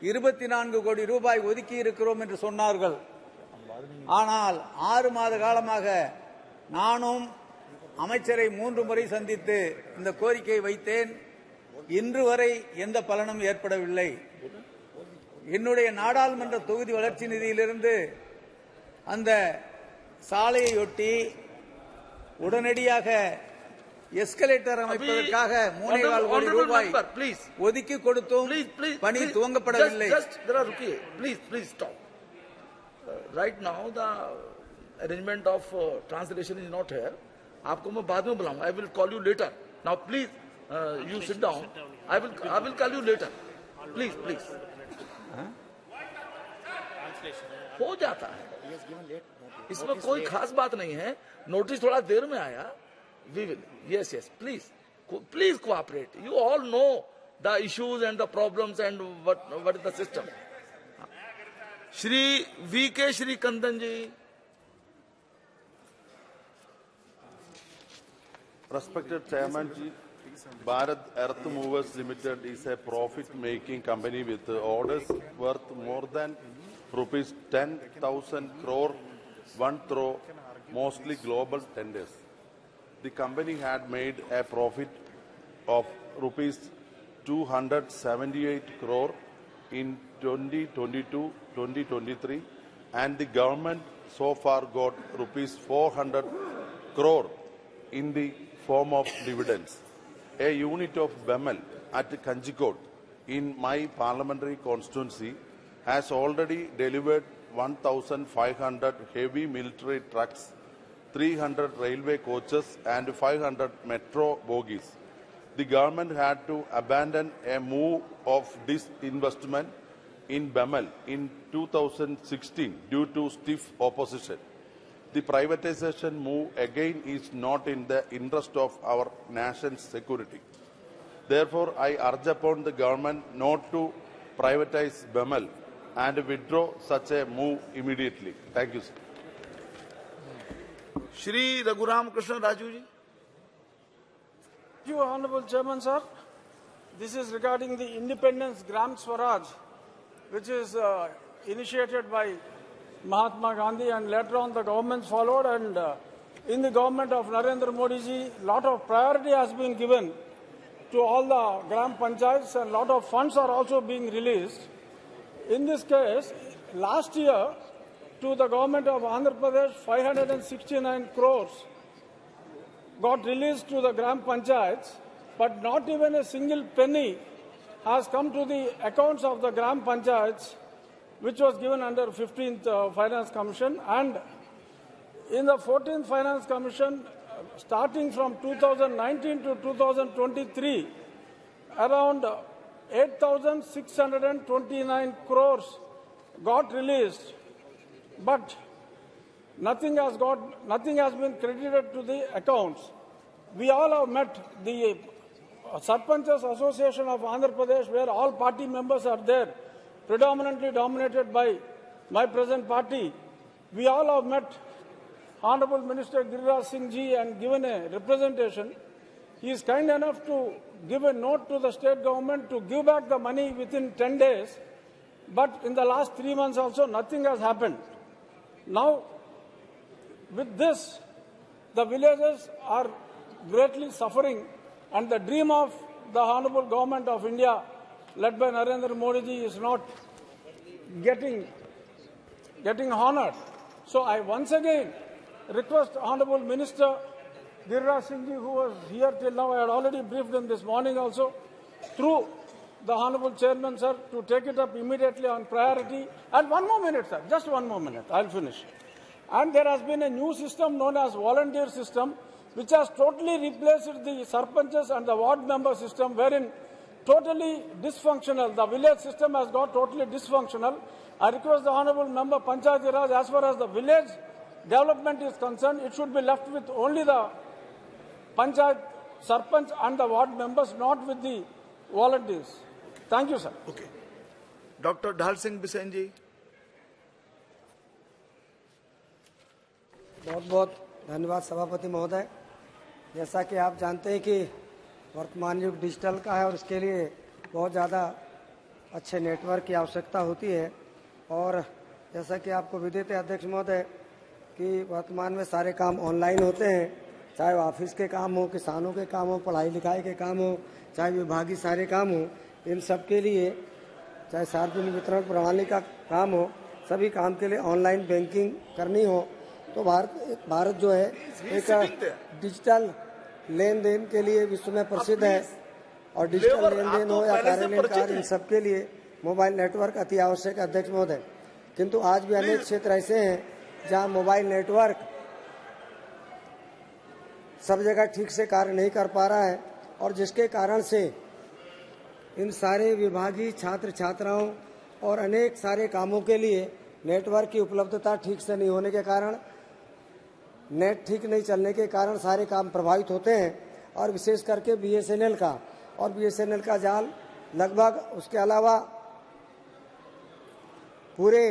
24 கோடி ரூபாய் ஒதுக்கி இருக்கிறோம் என்று சொன்னார்கள். ஆனால் 6 மாத காலமாக நானும் அமைச்சரை 3 முறை சந்தித்து இந்த கோரிக்கையை வைத்தேன். இன்று வரை எந்த பலனும் ஏற்படவில்லை. என்னுடைய நாடாளுமன்ற தொகுதி வளர்ச்சி நிதியிலிருந்து அந்த சாலையொட்டி உடனடியாக எஸ்கலேட்டர் அமைப்பதற்காக 3.25 கோடி ரூபாய் ஒதுக்கி கொடுத்தும் பணி துவங்கப்படவில்லை. Please stop. Right now the arrangement of translation is not here. आपको मैं बाद में बुलाऊंगा. I will call you later. Now, please, you sit down. I will call you later. Please, please. हो जाता है, इसमें कोई खास बात नहीं है. नोटिस थोड़ा देर में आया. We will. Yes, please cooperate. You all know the issues and the problems and what is the system. Shri V.K. Shri Kandan ji. Respected Chairman ji, Bharat Earth Movers Limited is a profit-making company with orders worth more than rupees 10,000 crore won through mostly global tenders. The company had made a profit of rupees 278 crore in 2022-2023, and the government so far got rupees 400 crore in the form of dividends. A unit of BEML at Kanjikot in my parliamentary constituency has already delivered 1,500 heavy military trucks, 300 railway coaches and 500 metro bogies. The government had to abandon a move of disinvestment in BEML in 2016 due to stiff opposition. The privatization move again is not in the interest of our nation's security. Therefore, I urge upon the government not to privatize BEML and withdraw such a move immediately. Thank you, sir. Shri Raghuram Krishna Raju ji. Thank you, Honorable Chairman, sir. This is regarding the Independence Gram Swaraj, which is initiated by Mahatma Gandhi, and later on the government followed, and in the government of Narendra Modi ji, lot of priority has been given to all the Gram Panchayats, and lot of funds are also being released. In this case, last year, to the government of Andhra Pradesh, 569 crores got released to the Gram Panchayats, but not even a single penny has come to the accounts of the Gram Panchayats, which was given under 15th Finance Commission. And in the 14th Finance Commission, starting from 2019 to 2023, around 8,629 crores got released, but nothing has been credited to the accounts. We all have met the Sarpanchas Association of Andhra Pradesh, where all party members are there, predominantly dominated by my present party. We all have met Honorable Minister Giriraj Singh ji and given a representation. He is kind enough to give a note to the state government to give back the money within 10 days. But in the last 3 months also, nothing has happened. Now, with this, the villagers are greatly suffering, and the dream of the Honorable Government of India, led by Narendra Modi ji, is not getting honored. So I once again request Honorable Minister Giriraj Singh ji, who was here till now, I had already briefed him this morning also, through the Honorable Chairman, sir, to take it up immediately on priority. And one more minute, sir, just one more minute, I'll finish. And there has been a new system known as volunteer system, which has totally replaced the Sarpanchas and the ward member system, wherein totally dysfunctional. The village system has got totally dysfunctional. I request the Honorable Member Panchayati Raj, as far as the village development is concerned, it should be left with only the Panchayat, Sarpanch and the ward members, not with the volunteers. Thank you, sir. Okay. Dr. Dhal Singh Bisen ji. बहुत बहुत धन्यवाद सभापति महोदय. जैसा कि आप जानते हैं कि वर्तमान युग डिजिटल का है और इसके लिए बहुत ज़्यादा अच्छे नेटवर्क की आवश्यकता होती है. और जैसा कि आपको विदित है अध्यक्ष महोदय कि वर्तमान में सारे काम ऑनलाइन होते हैं, चाहे ऑफिस के काम हो, किसानों के काम हो, पढ़ाई लिखाई के काम हो, चाहे विभागीय सारे काम हो, इन सब के लिए, चाहे सार्वजनिक वितरण प्रणाली का काम हो, सभी काम के लिए ऑनलाइन बैंकिंग करनी हो तो भारत जो है एक डिजिटल लेन देन के लिए विश्व में प्रसिद्ध है. और डिजिटल लेन देन हो या कार्यालयीन कार्य, इन सब के लिए मोबाइल नेटवर्क अति आवश्यक है अध्यक्ष महोदय. किंतु आज भी अनेक क्षेत्र ऐसे हैं जहां मोबाइल नेटवर्क सब जगह ठीक से कार्य नहीं कर पा रहा है. और जिसके कारण से इन सारे विभागीय छात्र छात्राओं और अनेक सारे कामों के लिए नेटवर्क की उपलब्धता ठीक से नहीं होने के कारण, नेट ठीक नहीं चलने के कारण सारे काम प्रभावित होते हैं। और विशेष करके बीएसएनएल का और बीएसएनएल का जाल लगभग, उसके अलावा पूरे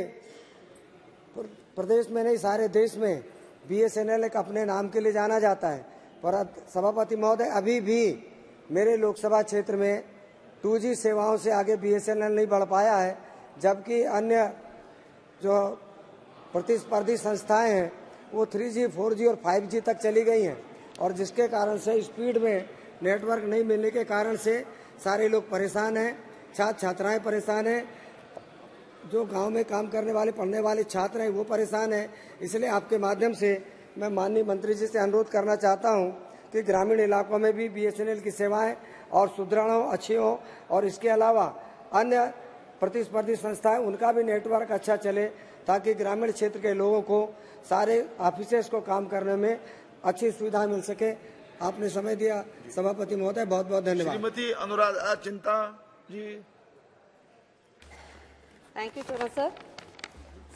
प्रदेश में नहीं सारे देश में बीएसएनएल एक अपने नाम के लिए जाना जाता है। पर सभापति महोदय, अभी भी मेरे लोकसभा क्षेत्र में 2G सेवाओं से आगे बीएसएनएल नहीं बढ़ पाया है, जबकि अन्य जो प्रतिस्पर्धी संस्थाएं हैं वो 3G, 4G और 5G तक चली गई हैं। और जिसके कारण से स्पीड में नेटवर्क नहीं मिलने के कारण से सारे लोग परेशान हैं, छात्र छात्राएं परेशान हैं, जो गांव में काम करने वाले पढ़ने वाले छात्र हैं वो परेशान हैं। इसलिए आपके माध्यम से मैं माननीय मंत्री जी से अनुरोध करना चाहता हूं कि ग्रामीण इलाकों में भी बीएसएनएल की सेवाएं और सुदृढ़ हों, अच्छी हों, और इसके अलावा अन्य प्रतिस्पर्धी संस्थाएं उनका भी नेटवर्क अच्छा चले, ताकि ग्रामीण क्षेत्र के लोगों को सारे ऑफिसेस को काम करने में अच्छी सुविधा मिल सके। आपने समय दिया सभापति महोदय, बहुत बहुत धन्यवाद। श्रीमती अनुराधा चिंता जी। Thank you, Chairman, sir.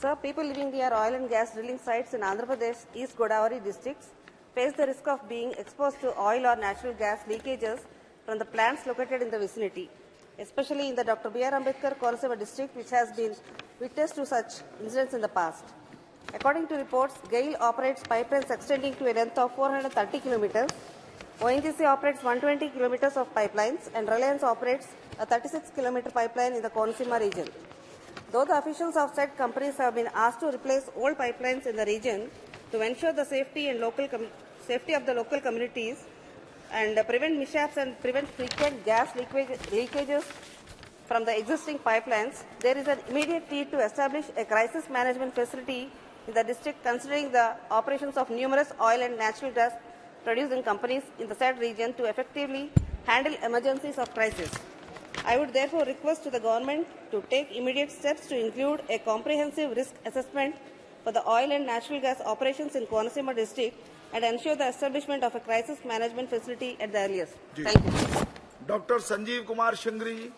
Sir, people living near oil and gas drilling sites in Andhra Pradesh, East Godavari districts face the risk of being exposed to oil or natural gas leakages from the plants located in the vicinity, especially in the Dr. B.R. Ambedkar Kolasema district, which has been witness to such incidents in the past. According to reports, GAIL operates pipelines extending to a length of 430 kilometers. ONGC operates 120 kilometers of pipelines, and Reliance operates a 36-kilometer pipeline in the Kolasema region. Though the officials of said companies have been asked to replace old pipelines in the region to ensure the safety and safety of the local communities and prevent mishaps and prevent frequent gas leakages from the existing pipelines, there is an immediate need to establish a crisis management facility in the district, considering the operations of numerous oil and natural gas producing companies in the said region to effectively handle emergencies of crisis. I would therefore request to the government to take immediate steps to include a comprehensive risk assessment for the oil and natural gas operations in Kolasema district and ensure the establishment of a crisis management facility at the earliest. Thank you. Dr. Sanjeev Kumar Shangri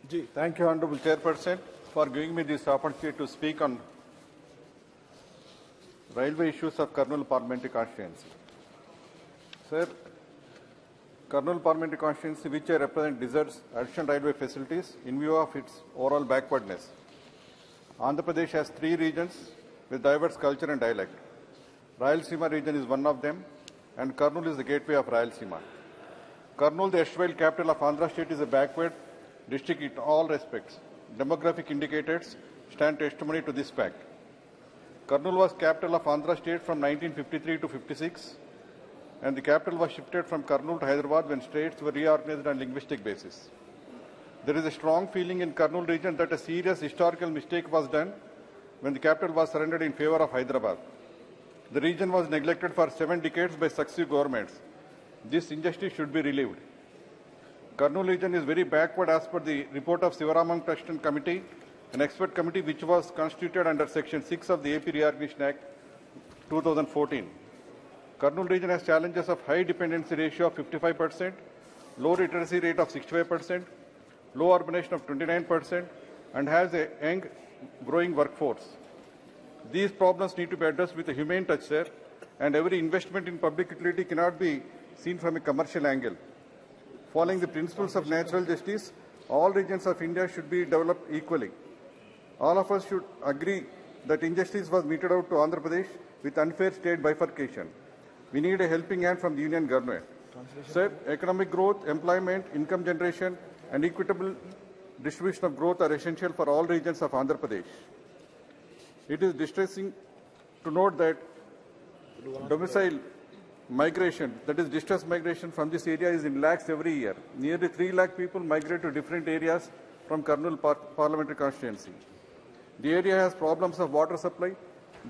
ji. Thank you, Honorable Chairperson, for giving me this opportunity to speak on railway issues of Kurnool Parliamentary Constituency. Sir, Kurnool Parliamentary Constituency, which I represent, deserves additional railway facilities in view of its overall backwardness. Andhra Pradesh has 3 regions with diverse culture and dialect. Rayalaseema region is one of them, and Kurnool is the gateway of Rayalaseema. Kurnool, the erstwhile capital of Andhra State, is a backward district in all respects. Demographic indicators stand testimony to this fact. Kurnool was capital of Andhra State from 1953 to 56, and the capital was shifted from Kurnool to Hyderabad when states were reorganized on linguistic basis. There is a strong feeling in Kurnool region that a serious historical mistake was done when the capital was surrendered in favor of Hyderabad. The region was neglected for 7 decades by successive governments. This injustice should be relieved. Kurnool region is very backward as per the report of Sivaramam Krishnan Committee, an expert committee which was constituted under Section 6 of the AP Reorganization Act 2014. Kurnool region has challenges of high dependency ratio of 55%, low literacy rate of 65%, low urbanization of 29%, and has a young growing workforce. These problems need to be addressed with a humane touch, sir, and every investment in public utility cannot be seen from a commercial angle. Following the principles of natural justice, all regions of India should be developed equally. All of us should agree that injustice was meted out to Andhra Pradesh with unfair state bifurcation. We need a helping hand from the union government. Sir, economic growth, employment, income generation, and equitable distribution of growth are essential for all regions of Andhra Pradesh. It is distressing to note that domicile migration, that is distress migration from this area, is in lakhs every year. Nearly 3 lakh people migrate to different areas from Kurnool Parliamentary Constituency. The area has problems of water supply,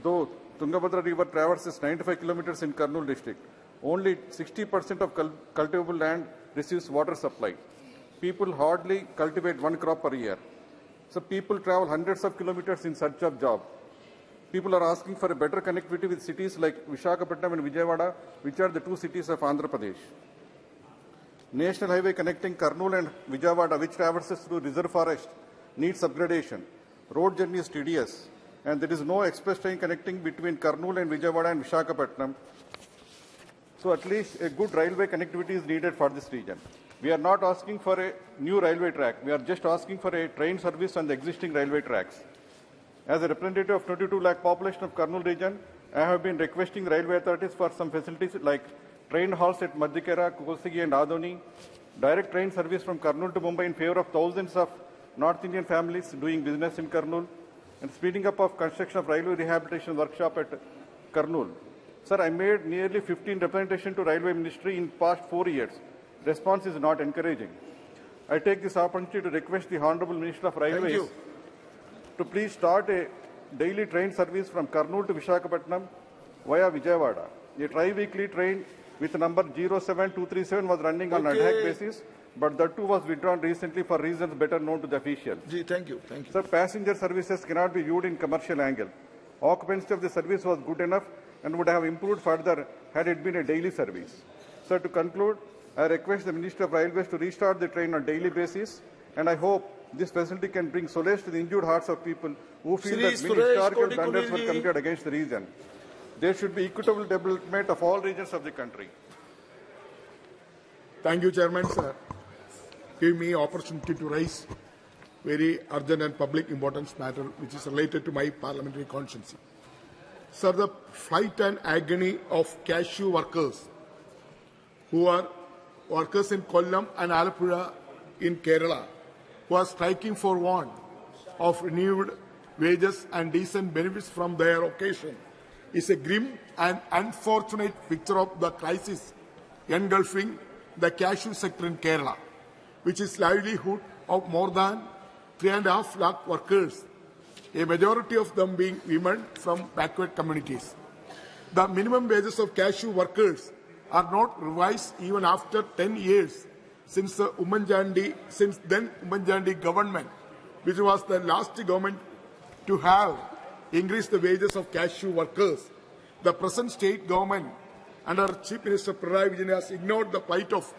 though Tungabhadra River traverses 95 kilometers in Kurnool district. Only 60% of cultivable land receives water supply. People hardly cultivate 1 crop per year. So people travel hundreds of kilometers in search of job. People are asking for a better connectivity with cities like Visakhapatnam and Vijayawada, which are the two cities of Andhra Pradesh. National highway connecting Kurnool and Vijayawada, which traverses through reserve forest, needs upgradation. Road journey is tedious, and there is no express train connecting between Kurnool and Vijayawada and Visakhapatnam. So at least a good railway connectivity is needed for this region. We are not asking for a new railway track. We are just asking for a train service on the existing railway tracks. As a representative of 22 lakh population of Kurnool region, I have been requesting railway authorities for some facilities like train halts at Madhikera, Kosigi and Adoni, direct train service from Kurnool to Mumbai in favor of thousands of North Indian families doing business in Kurnool, and speeding up of construction of railway rehabilitation workshop at Kurnool. Sir, I made nearly 15 representations to Railway Ministry in past 4 years. Response is not encouraging. I take this opportunity to request the Honorable Minister of Railways to please start a daily train service from Kurnool to Visakhapatnam via Vijayawada. A tri-weekly train with number 07237 was running on ad hoc basis, but that too was withdrawn recently for reasons better known to the officials. Thank you. Thank you. Sir, passenger services cannot be viewed in commercial angle. Occupancy of the service was good enough and would have improved further had it been a daily service. Sir, to conclude, I request the Minister of Railways to restart the train on a daily basis, and I hope this facility can bring solace to the injured hearts of people who feel that many historical blunders were committed against the region. There should be equitable development of all regions of the country. Thank you, Chairman, sir. Give me opportunity to raise very urgent and public importance matter which is related to my parliamentary conscience. Sir, the flight and agony of cashew workers who are workers in Kollam and Alappuzha in Kerala who are striking for want of renewed wages and decent benefits from their occasion is a grim and unfortunate picture of the crisis engulfing the cashew sector in Kerala, which is livelihood of more than 3.5 lakh workers, a majority of them being women from backward communities. The minimum wages of cashew workers are not revised even after 10 years since then Ummanchandi government, which was the last government to have increased the wages of cashew workers. The present state government under Chief Minister Pinarayi Vijayan has ignored the plight of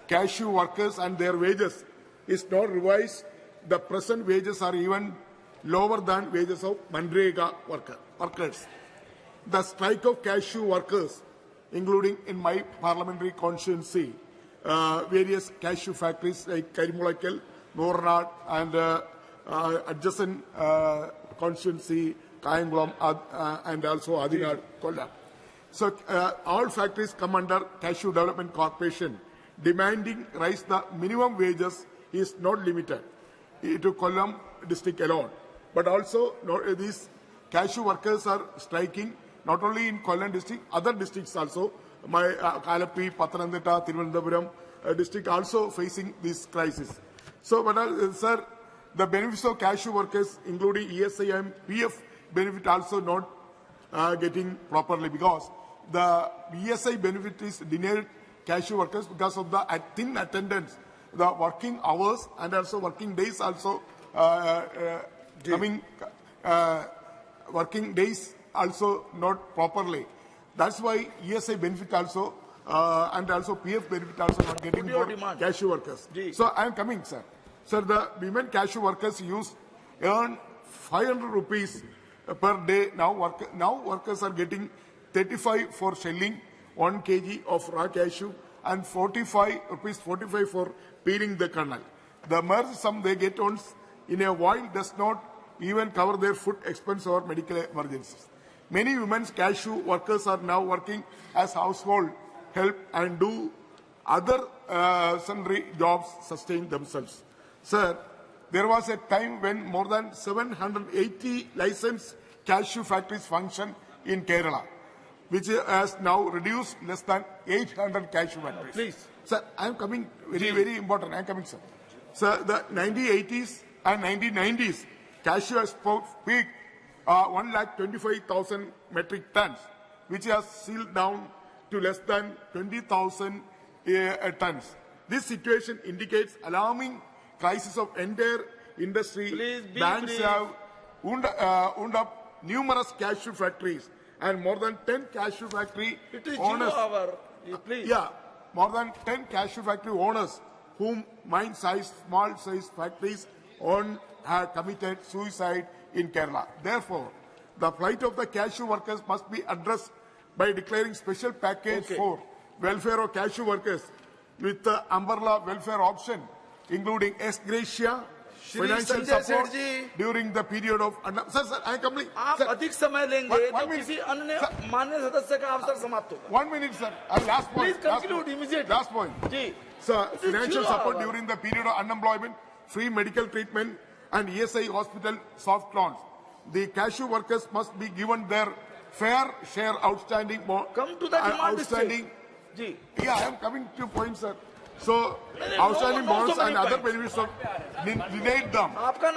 cashew workers and their wages is not revised. The present wages are even lower than wages of Manrega workers. The strike of cashew workers, including in my parliamentary constituency, various cashew factories like Karimulakal, Noornad, and adjacent constituency, Kayangulam, and also Adinad, Kollam. So all factories come under Cashew Development Corporation. Demanding rise the minimum wages is not limited to Kollam district alone, but also these cashew workers are striking not only in Kollam district, other districts also. My Kalappi, Pathanamthitta, Thiruvananthapuram district also facing this crisis. So, but sir, the benefits of cashew workers, including ESI and PF benefit, also not getting properly because the ESI benefit is denied cashew workers because of the thin attendance, the working hours and also working days also working days also not properly. That's why ESI benefit also and also PF benefit also not getting for cashew workers. So I am coming, sir. Sir, the women cashew workers earn 500 rupees per day. Now workers are getting 35 for shelling 1 kg of raw cashew and 45 for peeling the kernel. The merged sum they get once in a while does not even cover their food expense or medical emergencies. Many women's cashew workers are now working as household help and do other sundry jobs sustain themselves. Sir, there was a time when more than 780 licensed cashew factories function in Kerala, which has now reduced less than 800 cashew factories. Please. Sir, I am coming, very important, I am coming, sir. Sir, the 1980s and 1990s, cashew has peaked 1,25,000 metric tons, which has sealed down to less than 20,000 tons. This situation indicates alarming crisis of entire industry. Banks have wound up numerous cashew factories and more than 10 cashew factory It is owners. 0 hour. Please. Yeah, more than 10 cashew factory owners whom mine-sized, small-sized factories own have committed suicide in Kerala. Therefore, the plight of the cashew workers must be addressed by declaring special package for welfare of cashew workers with the umbrella welfare option, including ex gratia, financial support during the period of. Sir, I complete. आप अधिक समय लेंगे तो किसी अन्य मान्य सदस्य का अवसर समाप्त होगा. 1 minute, sir. Last point. Please conclude immediately. Last point. Ji. Sir, financial support during the period of unemployment, free medical treatment, and ESI hospital soft loans. The cashew workers must be given their fair share outstanding. Come to the demand outstanding. Ji. Yeah, I am coming to point, sir. So, outstanding bonds and other benefits of denied them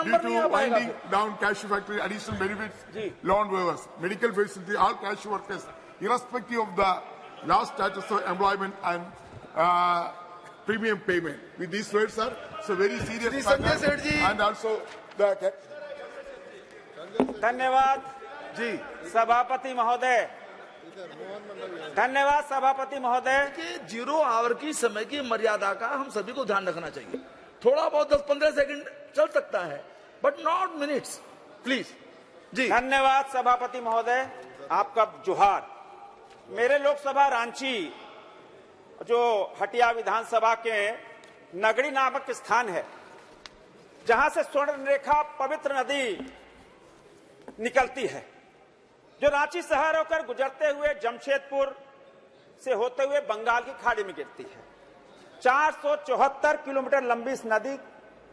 due to winding down cashew factory, additional benefits, loan waivers, medical facility, all cashew workers, irrespective of the last status of employment and premium payment. With these words, sir, so very serious matter, and also the. धन्यवाद जी सभापति महोदय. धन्यवाद सभापति महोदय. कि 0 our की समय की मर्यादा का हम सभी को ध्यान रखना चाहिए. थोड़ा बहुत 10-15 सेकंड चल सकता है, बट नॉट मिनट्स. प्लीज जी. धन्यवाद सभापति महोदय. आपका जोहार. मेरे लोकसभा रांची जो हटिया विधानसभा के नगड़ी नामक स्थान है, जहां से स्वर्ण रेखा पवित्र नदी निकलती है, जो रांची शहर होकर गुजरते हुए जमशेदपुर से होते हुए बंगाल की खाड़ी में गिरती है. 474 किलोमीटर लंबी इस नदी,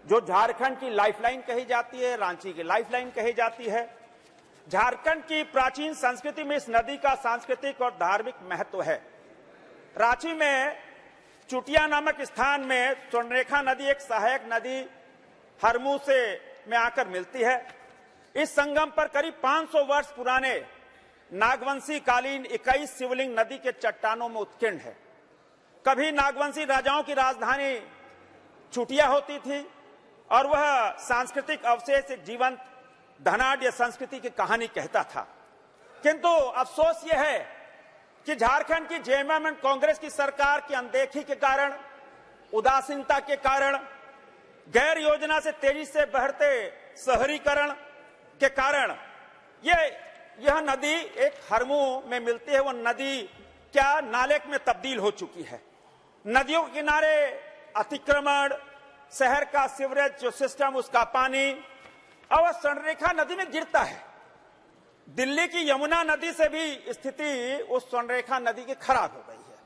जो झारखंड की लाइफलाइन कही जाती है, रांची की लाइफलाइन कही जाती है. झारखंड की प्राचीन संस्कृति में इस नदी का सांस्कृतिक और धार्मिक महत्व है. रांची में चुटिया नामक स्थान में स्वर्णरेखा नदी एक सहायक नदी हरमू से में आकर मिलती है. इस संगम पर करीब 500 वर्ष पुराने नागवंशी कालीन 21 शिवलिंग नदी के चट्टानों में उत्कीर्ण है. कभी नागवंशी राजाओं की राजधानी चुटिया होती थी और वह सांस्कृतिक अवशेष एक जीवंत धनाढ्य संस्कृति की कहानी कहता था. किंतु अफसोस यह है कि झारखंड की जेएमएम एंड कांग्रेस की सरकार की अनदेखी के कारण, उदासीनता के कारण, गैर योजना से तेजी से बढ़ते शहरीकरण के कारण यह नदी एक हरमू में मिलती है, वो नदी क्या नाले में तब्दील हो चुकी है. नदियों के किनारे अतिक्रमण, शहर का सीवरेज जो सिस्टम, उसका पानी और स्वर्णरेखा नदी में गिरता है. दिल्ली की यमुना नदी से भी स्थिति उस स्वर्णरेखा नदी की खराब हो गई है.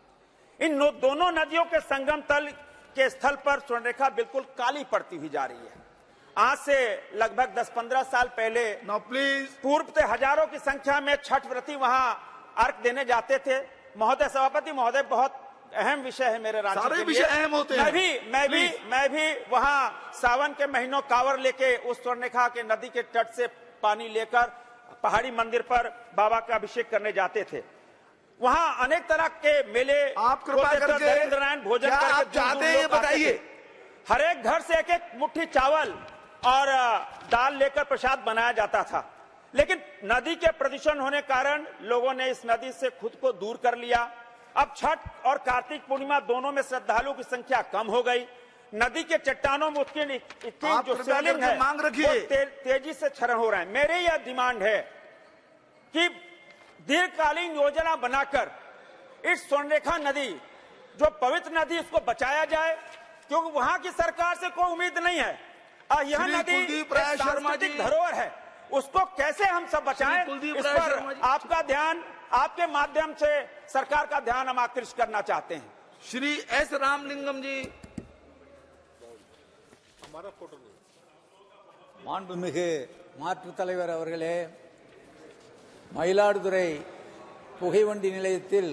इन दोनों नदियों के संगम तल के स्थल पर स्वर्णरेखा बिल्कुल काली पड़ती हुई जा रही है. आज से लगभग 10-15 साल पहले पूर्व से हजारों की संख्या में छठ व्रती वहां अर्घ देने जाते थे. महोदय सभापति महोदय, बहुत अहम विषय है मेरे राज्य सारे विषय अहम होते हैं. मैं भी वहां सावन के महीनों कांवर लेके उस स्वर्णरेखा के नदी के तट से पानी लेकर पहाड़ी मंदिर पर बाबा का अभिषेक करने जाते थे. वहां अनेक तरह के मेले, आप कृपा करके नरेंद्र नारायण भोजन करके आप चाहते हैं बताइए. हर एक घर से एक मुट्ठी चावल और दाल लेकर प्रसाद बनाया जाता था. लेकिन नदी के प्रदूषण होने कारण लोगों ने इस नदी से खुद को दूर कर लिया. अब छठ और कार्तिक पूर्णिमा दोनों में श्रद्धालुओं की संख्या कम हो गई. नदी के चट्टानों में उत्कीर्ण जो शिवलिंग है, मांग रखिए, तेजी से क्षरण हो रहा है. मेरे यह डिमांड है कि दीर्घकालीन योजना बनाकर इस स्वर्णरेखा नदी जो पवित्र नदी, उसको बचाया जाए, क्योंकि वहां की सरकार से कोई उम्मीद नहीं है. यह नदी सांस्कृतिक धरोहर है, उसको कैसे हम सब बचाएं, इस पर आपका ध्यान, आपके माध्यम से सरकार का ध्यान हम आकृष्ट करना चाहते हैं. श्री एस रामलिंगम जी. மாண்புமிகு மாற்றுத் தலைவர் அவர்களே, மயிலாடுதுறை புகைவண்டி நிலையத்தில்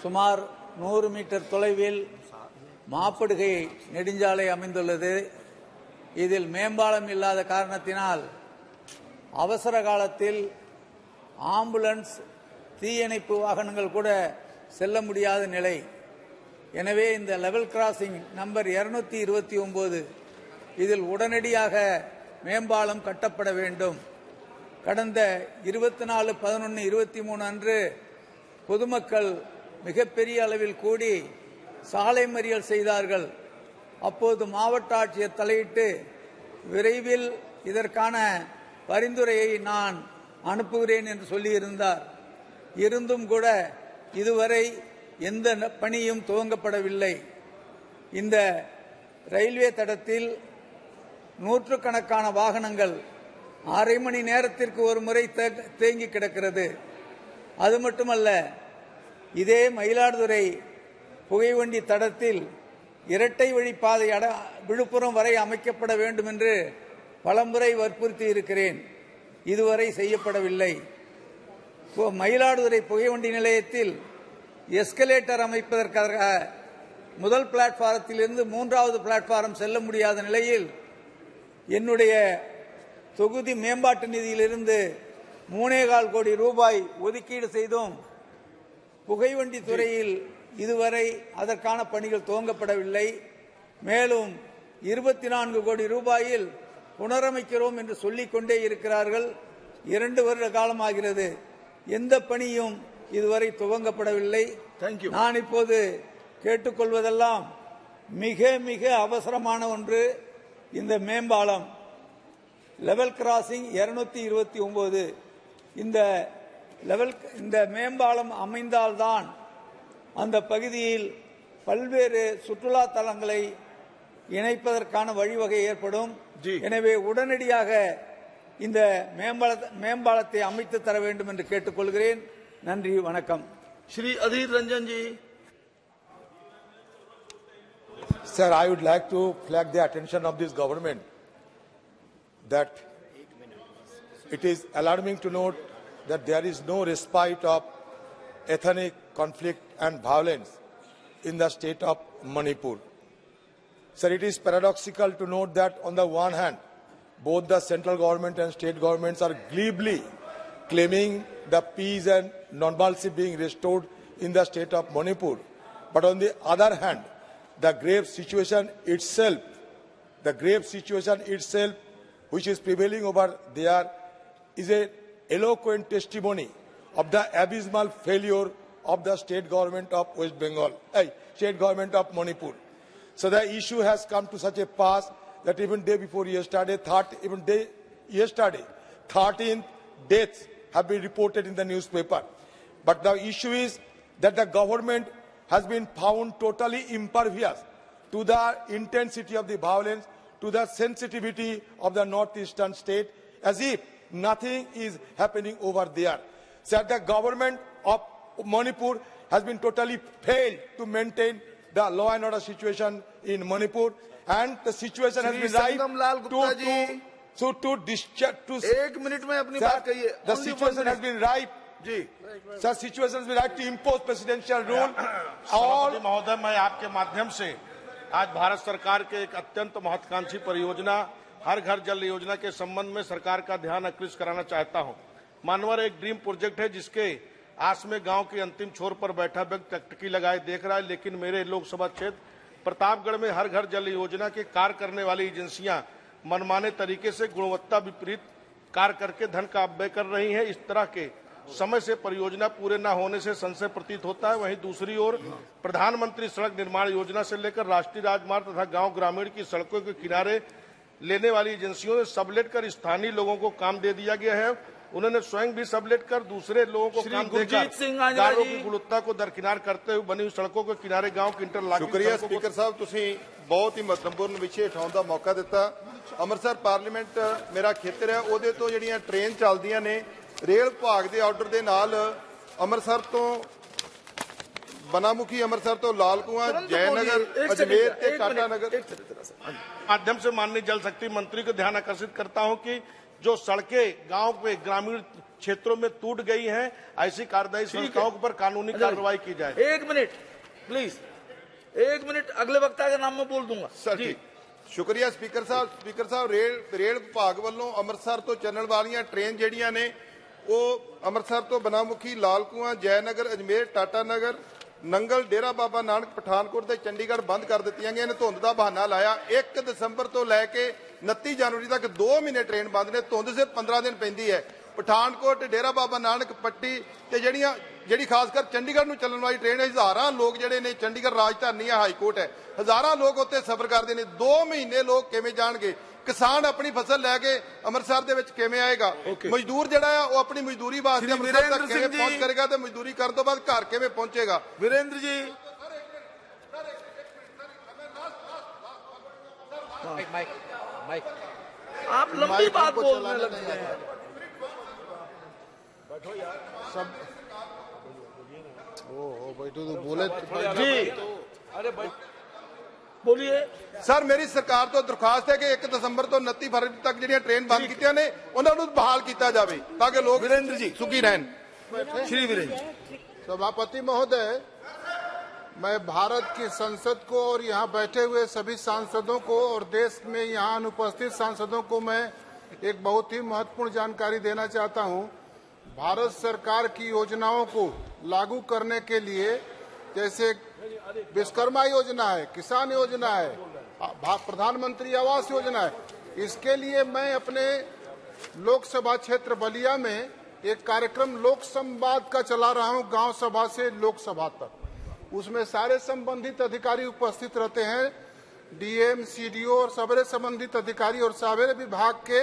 சுமார் 100 மீட்டர் தொலைவில் மாப்படுகை நெடுஞ்சாலை அமைந்துள்ளது. இதில் மேம்பாலம் இல்லாத காரணத்தினால் அவசர காலத்தில் ஆம்புலன்ஸ், தீயணைப்பு வாகனங்கள் கூட செல்ல முடியாத நிலை. எனவே இந்த லெவல் கிராசிங் நம்பர் 229 இதில் உடனடியாக மேம்பாலம் கட்டப்பட வேண்டும். கடந்த 24/11/23 அன்று பொதுமக்கள் மிகப்பெரிய அளவில் கூடி சாலை மறியல் செய்தார்கள். அப்போது மாவட்ட ஆட்சியர் தலையிட்டு விரைவில் இதற்கான பரிந்துரையை நான் அனுப்புகிறேன் என்று சொல்லியிருந்தார். இருந்தும் கூட இதுவரை எந்த பணியும் துவங்கப்படவில்லை. இந்த ரயில்வே தடத்தில் நூற்றுக்கணக்கான வாகனங்கள் அரை மணி நேரத்திற்கு ஒரு முறை தேங்கி கிடக்கிறது. அது மட்டுமல்ல, இதே மயிலாடுதுறை புகைவண்டி தடத்தில் இரட்டை வழிப்பாதை விழுப்புரம் வரை அமைக்கப்பட வேண்டும் என்று பலமுறை வற்புறுத்தி இருக்கிறேன். இதுவரை செய்யப்படவில்லை. மயிலாடுதுறை புகைவண்டி நிலையத்தில் எஸ்கலேட்டர் அமைப்பதற்காக முதல் பிளாட்பாரத்திலிருந்து 3வது பிளாட்பாரம் செல்ல முடியாத நிலையில் என்னுடைய தொகுதி மேம்பாட்டு நிதியிலிருந்து 3.25 கோடி ரூபாய் ஒதுக்கீடு செய்தும் புகைவண்டி துறையில் இதுவரை அதற்கான பணிகள் துவங்கப்படவில்லை. மேலும் 24 கோடி ரூபாயில் புனரமைக்கிறோம் என்று சொல்லிக் கொண்டே இருக்கிறார்கள். 2 வருட காலமாகிறது. எந்த பணியும் இதுவரை துவங்கப்படவில்லை. நான் இப்போது கேட்டுக்கொள்வதெல்லாம் மிக மிக அவசரமான ஒன்று. இந்த மேம்பாலம் லெவல் கிராசிங் 229 இந்த மேம்பாலம் அமைந்தால்தான் அந்த பகுதியில் பல்வேறு சுற்றுலா தலங்களை இணைப்பதற்கான வழிவகை ஏற்படும். எனவே உடனடியாக இந்த மேம்பாலத்தை அமைத்து தர வேண்டும் என்று கேட்டுக்கொள்கிறேன். நன்றி, வணக்கம். श्री अधीर रंजन जी. Sir, I would like to flag the attention of this government that it is alarming to note that there is no respite of ethnic conflict and violence in the state of Manipur. Sir, it is paradoxical to note that on the one hand, both the central government and state governments are glibly claiming the peace and normalcy being restored in the state of Manipur. But on the other hand, the grave situation itself which is prevailing over there is an eloquent testimony of the abysmal failure of the state government of West Bengal, state government of Manipur. So the issue has come to such a pass that even day before yesterday, 13 deaths have been reported in the newspaper. But the issue is that the government has been found totally impervious to the intensity of the violence, to the sensitivity of the northeastern state, as if nothing is happening over there. So the government of Manipur has been totally failed to maintain the law and order situation in Manipur, and the situation has been ripe to discharge. एक minute में अपनी बात कहिए. The situation has been ripe. Sir, situation has been ripe to impose presidential rule. सभापति महोदय, मैं आपके माध्यम से आज भारत सरकार के एक अत्यंत महत्वाकांक्षी परियोजना हर घर जल योजना के संबंध में सरकार का ध्यान आकृष्ट कराना चाहता हूं. मानवर एक ड्रीम प्रोजेक्ट है जिसके आस में गांव के अंतिम छोर पर बैठा व्यक्ति टकटकी लगाए देख रहा है, लेकिन मेरे लोकसभा क्षेत्र प्रतापगढ़ में हर घर जल योजना के कार्य करने वाली एजेंसियां मनमाने तरीके से गुणवत्ता विपरीत कार्य करके धन का अपव्यय कर रही हैं. इस तरह के समय से परियोजना पूरे न होने से संशय प्रतीत होता है. वहीं दूसरी ओर प्रधानमंत्री सड़क निर्माण योजना से लेकर राष्ट्रीय राजमार्ग तथा गांव ग्रामीण की सड़कों के किनारे लेने वाली एजेंसियों ने सबलेट कर स्थानीय लोगों को काम दे दिया गया है. उन्होंने स्वयं भी सबलेट कर दूसरे लोगों को काम देकर गांवों की गुणवत्ता को दरकिनार करते हुए बनी हुई सड़कों के किनारे गांव की इंटरलॉकिंग. शुक्रिया स्पीकर साहब, ਤੁਸੀਂ ਬਹੁਤ ਹੀ ਮਹੱਤਵਪੂਰਨ ਵਿਸ਼ੇ ਉਠਾਉਣ ਦਾ ਮੌਕਾ ਦਿੱਤਾ. ਅੰਮ੍ਰਿਤਸਰ ਪਾਰਲੀਮੈਂਟ ਮੇਰਾ ਖੇਤਰ ਹੈ, ਉਹਦੇ ਤੋਂ ਜਿਹੜੀਆਂ ਟ੍ਰੇਨ ਚੱਲਦੀਆਂ ਨੇ ਰੇਲ ਵਿਭਾਗ ਦੇ ਆਰਡਰ ਦੇ ਨਾਲ ਅੰਮ੍ਰਿਤਸਰ ਤੋਂ बनामुखी अमृतसर तो लालकुआं जयनगर अजमेर के टाटानगर. माध्यम से माननीय जल शक्ति मंत्री को ध्यान आकर्षित करता हूं कि जो सड़कें गांव के ग्रामीण क्षेत्रों में टूट गई हैं, ऐसी कार्यदायी संस्थाओं पर कानूनी कार्रवाई की जाए. एक मिनट प्लीज, एक मिनट, अगले वक्ता के नाम में बोल दूंगा. सर ठीक, शुक्रिया स्पीकर साहब. स्पीकर साहब, रेल विभाग वालों अमृतसर तो चलने वाली ट्रेन ਜਿਹੜੀਆਂ ਨੇ ਉਹ ਅੰਮ੍ਰਿਤਸਰ ਤੋਂ बनामुखी लालकुआं जयनगर अजमेर टाटानगर नंगल डेरा बाबा नानक पठानकोट ਤੇ ਚੰਡੀਗੜ੍ਹ ਬੰਦ ਕਰ ਦਿੱਤੀਆਂ ਗਈਆਂ ਨੇ. ਧੁੰਦ ਦਾ ਬਹਾਨਾ ਲਾਇਆ 1 ਦਸੰਬਰ ਤੋਂ ਲੈ ਕੇ 29 ਜਨਵਰੀ ਤੱਕ 2 ਮਹੀਨੇ ਟ੍ਰੇਨ ਬੰਦ ਨੇ. ਧੁੰਦ ਸਿਰਫ 15 ਦਿਨ ਪੈਂਦੀ ਹੈ. ਪਠਾਨਕੋਟ ਡੇਰਾ ਬਾਬਾ ਨਾਨਕ ਪੱਟੀ ਤੇ ਜਿਹੜੀ ਖਾਸ ਕਰ ਚੰਡੀਗੜ੍ਹ ਨੂੰ ਚੱਲਣ ਵਾਲੀ ਟ੍ਰੇਨ ਹੈ, ਹਜ਼ਾਰਾਂ ਲੋਕ ਜਿਹੜੇ ਨੇ, ਚੰਡੀਗੜ੍ਹ ਰਾਜਧਾਨੀ ਹੈ, ਹਾਈ ਕੋਰਟ ਹੈ, ਹਜ਼ਾਰਾਂ ਲੋਕ ਉੱਤੇ ਸਫ਼ਰ ਕਰਦੇ ਨੇ। 2 ਮਹੀਨੇ ਲੋਕ ਕਿਵੇਂ ਜਾਣਗੇ? ਕਿਸਾਨ ਆਪਣੀ ਫਸਲ ਲੈ ਕੇ ਅੰਮ੍ਰਿਤਸਰ ਦੇ ਵਿੱਚ ਕਿਵੇਂ ਆਏਗਾ? ਮਜ਼ਦੂਰ ਜਿਹੜਾ ਆ ਉਹ ਆਪਣੀ ਮਜ਼ਦੂਰੀ ਵਾਸਤੇ ਅੰਮ੍ਰਿਤਸਰ ਤੱਕ ਕਿਵੇਂ ਪਹੁੰਚ ਕਰੇਗਾ ਤੇ ਮਜ਼ਦੂਰੀ ਕਰਨ ਤੋਂ ਬਾਅਦ ਘਰ ਕਿਵੇਂ ਪਹੁੰਚੇਗਾ? वीरेंद्र जी, आप लंबी बात बोलने लग गए हैं। बैठो तो बोले जी, अरे बोलिए सर। मेरी सरकार तो दरखास्त है कि 1 ਦਸੰਬਰ ਤੋਂ 29 ਫਰਵਰੀ ਤੱਕ ਜਿਹੜੀਆਂ ट्रेन बंद कीतियां ने उन्होंने बहाल किया जाए ताकि लोग वीरेंद्र जी सुखी रहन। श्री वीरेंद्र जी। सभापति महोदय, मैं भारत की संसद को और यहाँ बैठे हुए सभी सांसदों को और देश में यहाँ अनुपस्थित सांसदों को मैं एक बहुत ही महत्वपूर्ण जानकारी देना चाहता हूँ। भारत सरकार की योजनाओं को लागू करने के लिए, जैसे विश्वकर्मा योजना है, किसान योजना है, प्रधानमंत्री आवास योजना है, इसके लिए मैं अपने लोकसभा क्षेत्र बलिया में एक कार्यक्रम लोक संवाद का चला रहा हूं, गांव सभा से लोकसभा तक। उसमें सारे संबंधित अधिकारी उपस्थित रहते हैं, डीएम, सीडीओ और सभी संबंधित अधिकारी और सारे विभाग के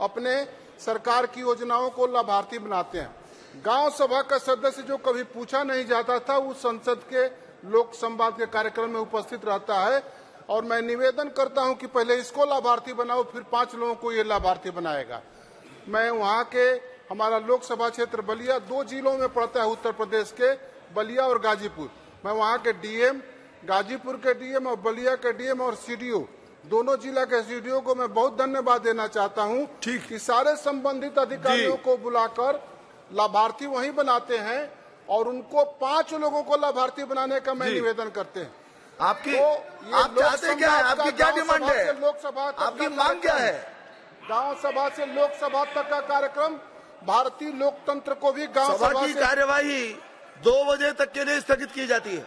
अपने सरकार की योजनाओं को लाभार्थी बनाते हैं। गांव सभा का सदस्य जो कभी पूछा नहीं जाता था, उस संसद के लोक संवाद के कार्यक्रम में उपस्थित रहता है। और मैं निवेदन करता हूं कि पहले इसको लाभार्थी बनाओ, फिर 5 लोगों को ये लाभार्थी बनाएगा। मैं वहां के, हमारा लोकसभा क्षेत्र बलिया 2 जिलों में पड़ता है, उत्तर प्रदेश के बलिया और गाजीपुर। मैं वहां के डीएम, गाजीपुर के डीएम और बलिया के डीएम और सीडीओ, दोनों जिला के सीडीओ को मैं बहुत धन्यवाद देना चाहता हूं कि सारे संबंधित अधिकारियों को बुलाकर लाभार्थी वहीं बनाते हैं और उनको 5 लोगों को लाभार्थी बनाने का मैं निवेदन करते हैं। आपकी आप चाहते क्या है? आपकी क्या डिमांड है? लोकसभा आपकी मांग क्या है? गांव सभा से लोकसभा तक का कार्यक्रम, भारतीय लोकतंत्र को भी गांव सभा की कार्यवाही 2 बजे तक के लिए स्थगित की जाती है।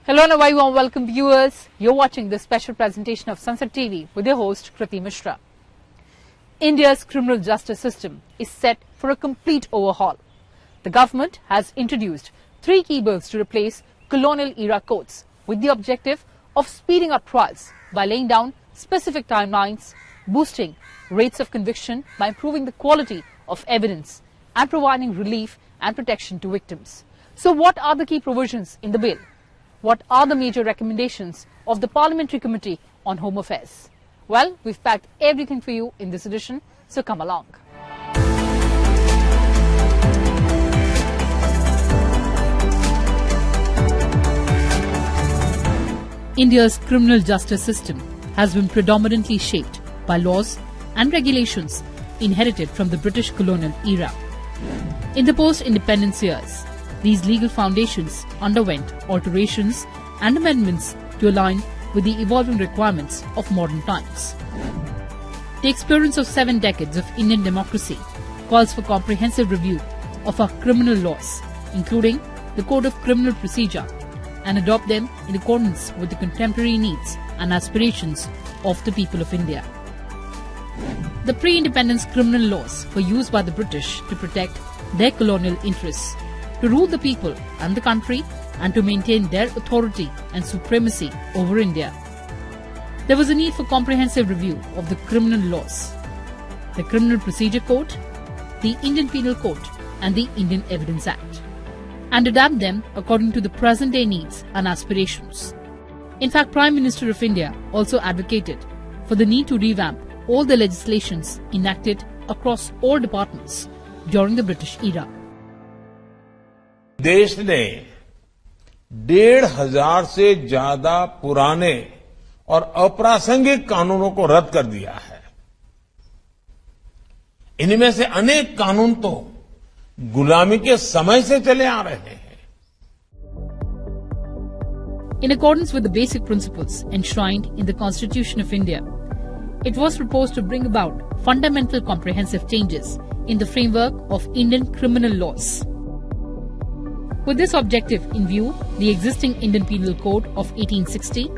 Hello and a very warm welcome viewers. You're watching this special presentation of Sunset TV with your host Kriti Mishra. India's criminal justice system is set for a complete overhaul. The government has introduced 3 key bills to replace colonial era courts with the objective of speeding up trials by laying down specific timelines, boosting rates of conviction by improving the quality of evidence and providing relief and protection to victims. So what are the key provisions in the bill? What are the major recommendations of the Parliamentary Committee on Home Affairs? Well, we've packed everything for you in this edition, so come along. India's criminal justice system has been predominantly shaped by laws and regulations inherited from the British colonial era. In the post-independence years, these legal foundations underwent alterations and amendments to align with the evolving requirements of modern times. The experience of 7 decades of Indian democracy calls for comprehensive review of our criminal laws, including the Code of Criminal Procedure, and adopt them in accordance with the contemporary needs and aspirations of the people of India. The pre-independence criminal laws were used by the British to protect their colonial interests, to rule the people and the country, and to maintain their authority and supremacy over India. There was a need for comprehensive review of the criminal laws, the Criminal Procedure Code, the Indian Penal Code, and the Indian Evidence Act, and adapt them according to the present-day needs and aspirations. In fact, Prime Minister of India also advocated for the need to revamp all the legislations enacted across all departments during the British era. देश ने 1,500 से ज्यादा पुराने और अप्रासंगिक कानूनों को रद्द कर दिया है। इनमें से अनेक कानून तो गुलामी के समय से चले आ रहे हैं। In accordance with the basic principles enshrined in the Constitution of India, it was proposed to bring about fundamental comprehensive changes in the framework of Indian criminal laws. With this objective in view, the existing Indian Penal Code of 1860,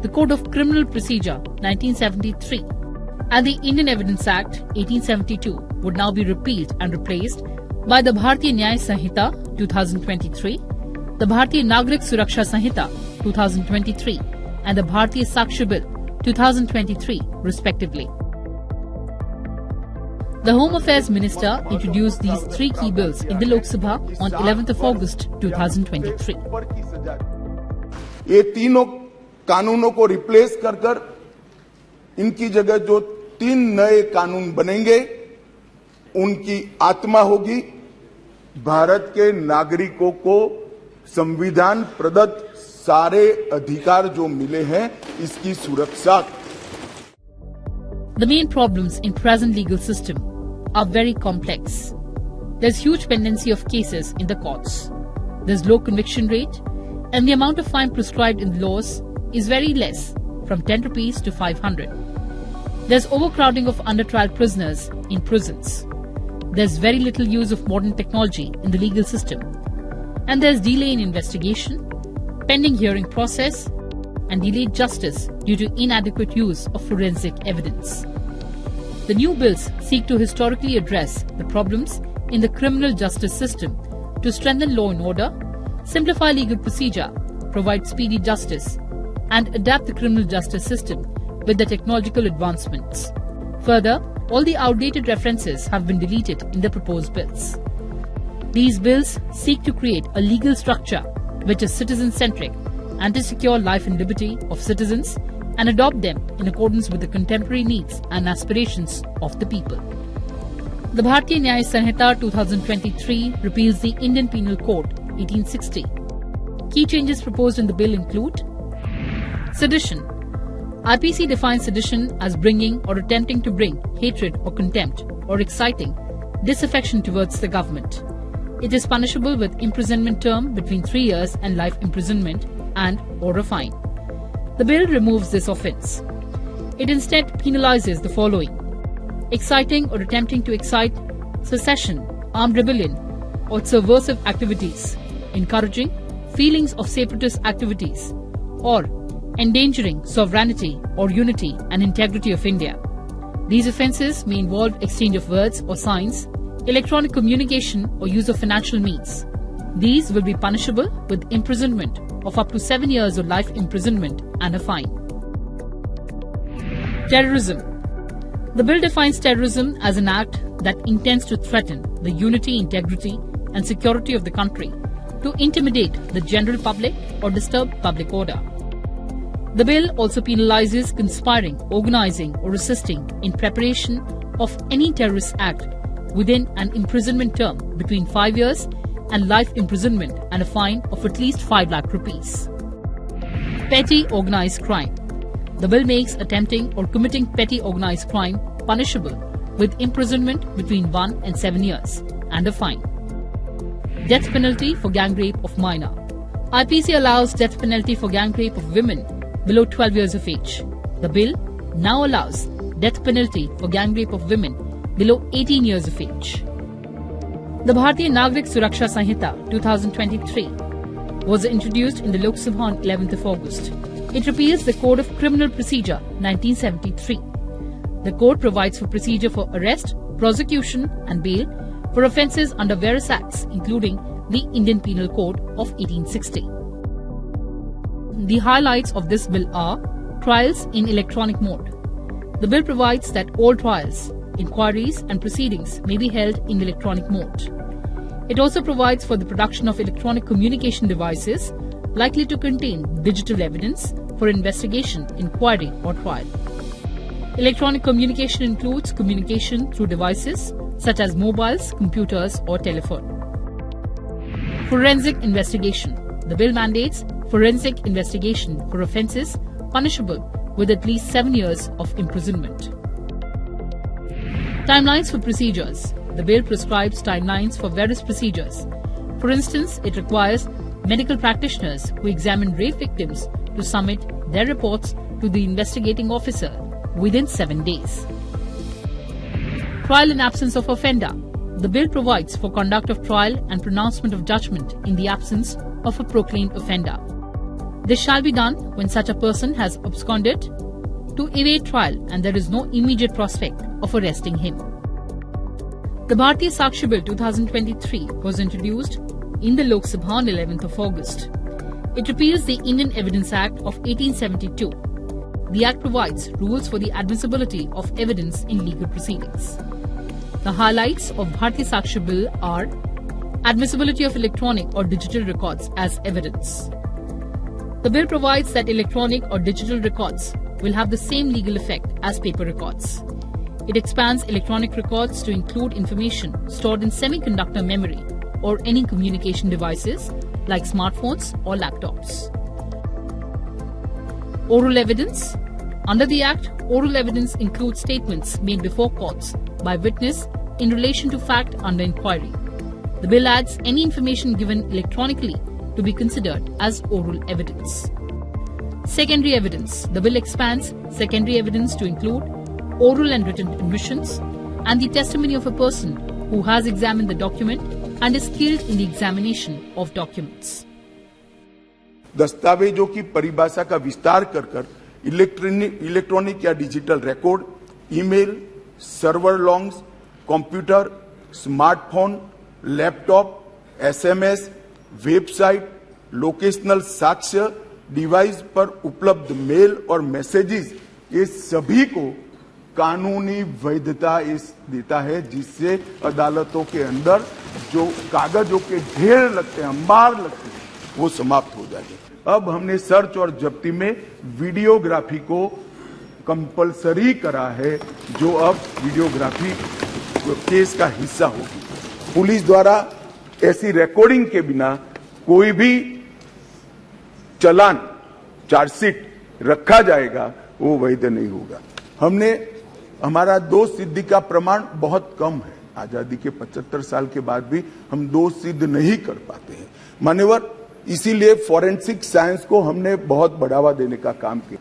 the Code of Criminal Procedure 1973, and the Indian Evidence Act 1872 would now be repealed and replaced by the Bharatiya Nyaya Sanhita 2023, the Bharatiya Nagrik Suraksha Sanhita 2023, and the Bharatiya Sakshi Bill 2023, respectively. The Home Affairs Minister introduced these 3 key bills in the Lok Sabha on 11th of August 2023. ये तीनों कानूनों को replace कर इनकी जगह जो 3 नए कानून बनेंगे, उनकी आत्मा होगी भारत के नागरिकों को संविधान प्रदत्त सारे अधिकार जो मिले हैं, इसकी सुरक्षा. The main problems in present legal system are very complex. There's huge pendency of cases in the courts. There's low conviction rate, and the amount of fine prescribed in the laws is very less, from 10 rupees to 500. There's overcrowding of under-trial prisoners in prisons. There's very little use of modern technology in the legal system. And there's delay in investigation, pending hearing process, and delayed justice due to inadequate use of forensic evidence. The new bills seek to historically address the problems in the criminal justice system to strengthen law and order, simplify legal procedure, provide speedy justice, and adapt the criminal justice system with the technological advancements. Further, all the outdated references have been deleted in the proposed bills. These bills seek to create a legal structure which is citizen-centric and to secure life and liberty of citizens and adopt them in accordance with the contemporary needs and aspirations of the people. The Bharatiya Nyaya Sanhita 2023 repeals the Indian Penal Code 1860. Key changes proposed in the bill include sedition. IPC defines sedition as bringing or attempting to bring hatred or contempt or exciting disaffection towards the government. It is punishable with imprisonment term between 3 years and life imprisonment and or a fine. The bill removes this offence. It instead penalizes the following: exciting or attempting to excite secession, armed rebellion, or subversive activities, encouraging, feelings of separatist activities, or endangering sovereignty or unity and integrity of India. These offences may involve exchange of words or signs, electronic communication or use of financial means. These will be punishable with imprisonment of up to 7 years or life imprisonment and a fine. Terrorism. The bill defines terrorism as an act that intends to threaten the unity, integrity and security of the country, to intimidate the general public or disturb public order. The bill also penalizes conspiring, organizing or assisting in preparation of any terrorist act within an imprisonment term between 5 years and life imprisonment and a fine of at least 5 lakh rupees. Petty organized crime. The bill makes attempting or committing petty organized crime punishable with imprisonment between 1 and 7 years and a fine. Death penalty for gang rape of minor. IPC allows death penalty for gang rape of women below 12 years of age. The bill now allows death penalty for gang rape of women below 18 years of age. The Bharatiya Nagrik Suraksha Sanhita 2023 was introduced in the Lok Sabha on 11th of August. It repeals the Code of Criminal Procedure 1973. The code provides for procedure for arrest, prosecution and bail for offences under various acts including the Indian Penal Code of 1860. The highlights of this bill are trials in electronic mode. The bill provides that all trials, inquiries and proceedings may be held in electronic mode. It also provides for the production of electronic communication devices likely to contain digital evidence for investigation, inquiry or trial. Electronic communication includes communication through devices such as mobiles, computers or telephone. Forensic investigation. The bill mandates forensic investigation for offences punishable with at least 7 years of imprisonment. Timelines for procedures. The bill prescribes timelines for various procedures. For instance, it requires medical practitioners who examine rape victims to submit their reports to the investigating officer within 7 days. Trial in absence of offender. The bill provides for conduct of trial and pronouncement of judgment in the absence of a proclaimed offender. This shall be done when such a person has absconded to evade trial and there is no immediate prospect of arresting him. The Bharatiya Sakshi Bill 2023 was introduced in the Lok Sabha on 11th of August. It repeals the Indian Evidence Act of 1872. The Act provides rules for the admissibility of evidence in legal proceedings. The highlights of Bharatiya Sakshi Bill are admissibility of electronic or digital records as evidence. The bill provides that electronic or digital records will have the same legal effect as paper records. It expands electronic records to include information stored in semiconductor memory or any communication devices like smartphones or laptops. Oral evidence. Under the Act, oral evidence includes statements made before courts by witness in relation to fact under inquiry. The bill adds any information given electronically to be considered as oral evidence. Secondary evidence. The bill expands secondary evidence to include oral and written admissions and the testimony of a person who has examined the document and is skilled in the examination of documents. दस्तावेजों की परिभाषा का विस्तार कर electronic या digital record, email, server longs, computer, smartphone, laptop, SMS, website, locational साक्ष्य, device पर उपलब्ध मेल और मैसेजेस, ये सभी को कानूनी वैधता देता है, जिससे अदालतों के अंदर जो कागजों के ढेर लगते हैं, अंबार लगते हैं, वो समाप्त हो जाएंगे। अब हमने सर्च और जब्ती में वीडियोग्राफी को कंपलसरी करा है, जो अब वीडियोग्राफी केस का हिस्सा होगी। पुलिस द्वारा ऐसी रिकॉर्डिंग के बिना कोई भी चालान, चार्जशीट रखा जाएगा, वो वैध नहीं होगा। हमारा दोष सिद्धि का प्रमाण बहुत कम है। आजादी के 75 साल के बाद भी हम दोष सिद्ध नहीं कर पाते हैं। मान्यवर, इसीलिए फोरेंसिक साइंस को हमने बहुत बढ़ावा देने का काम किया।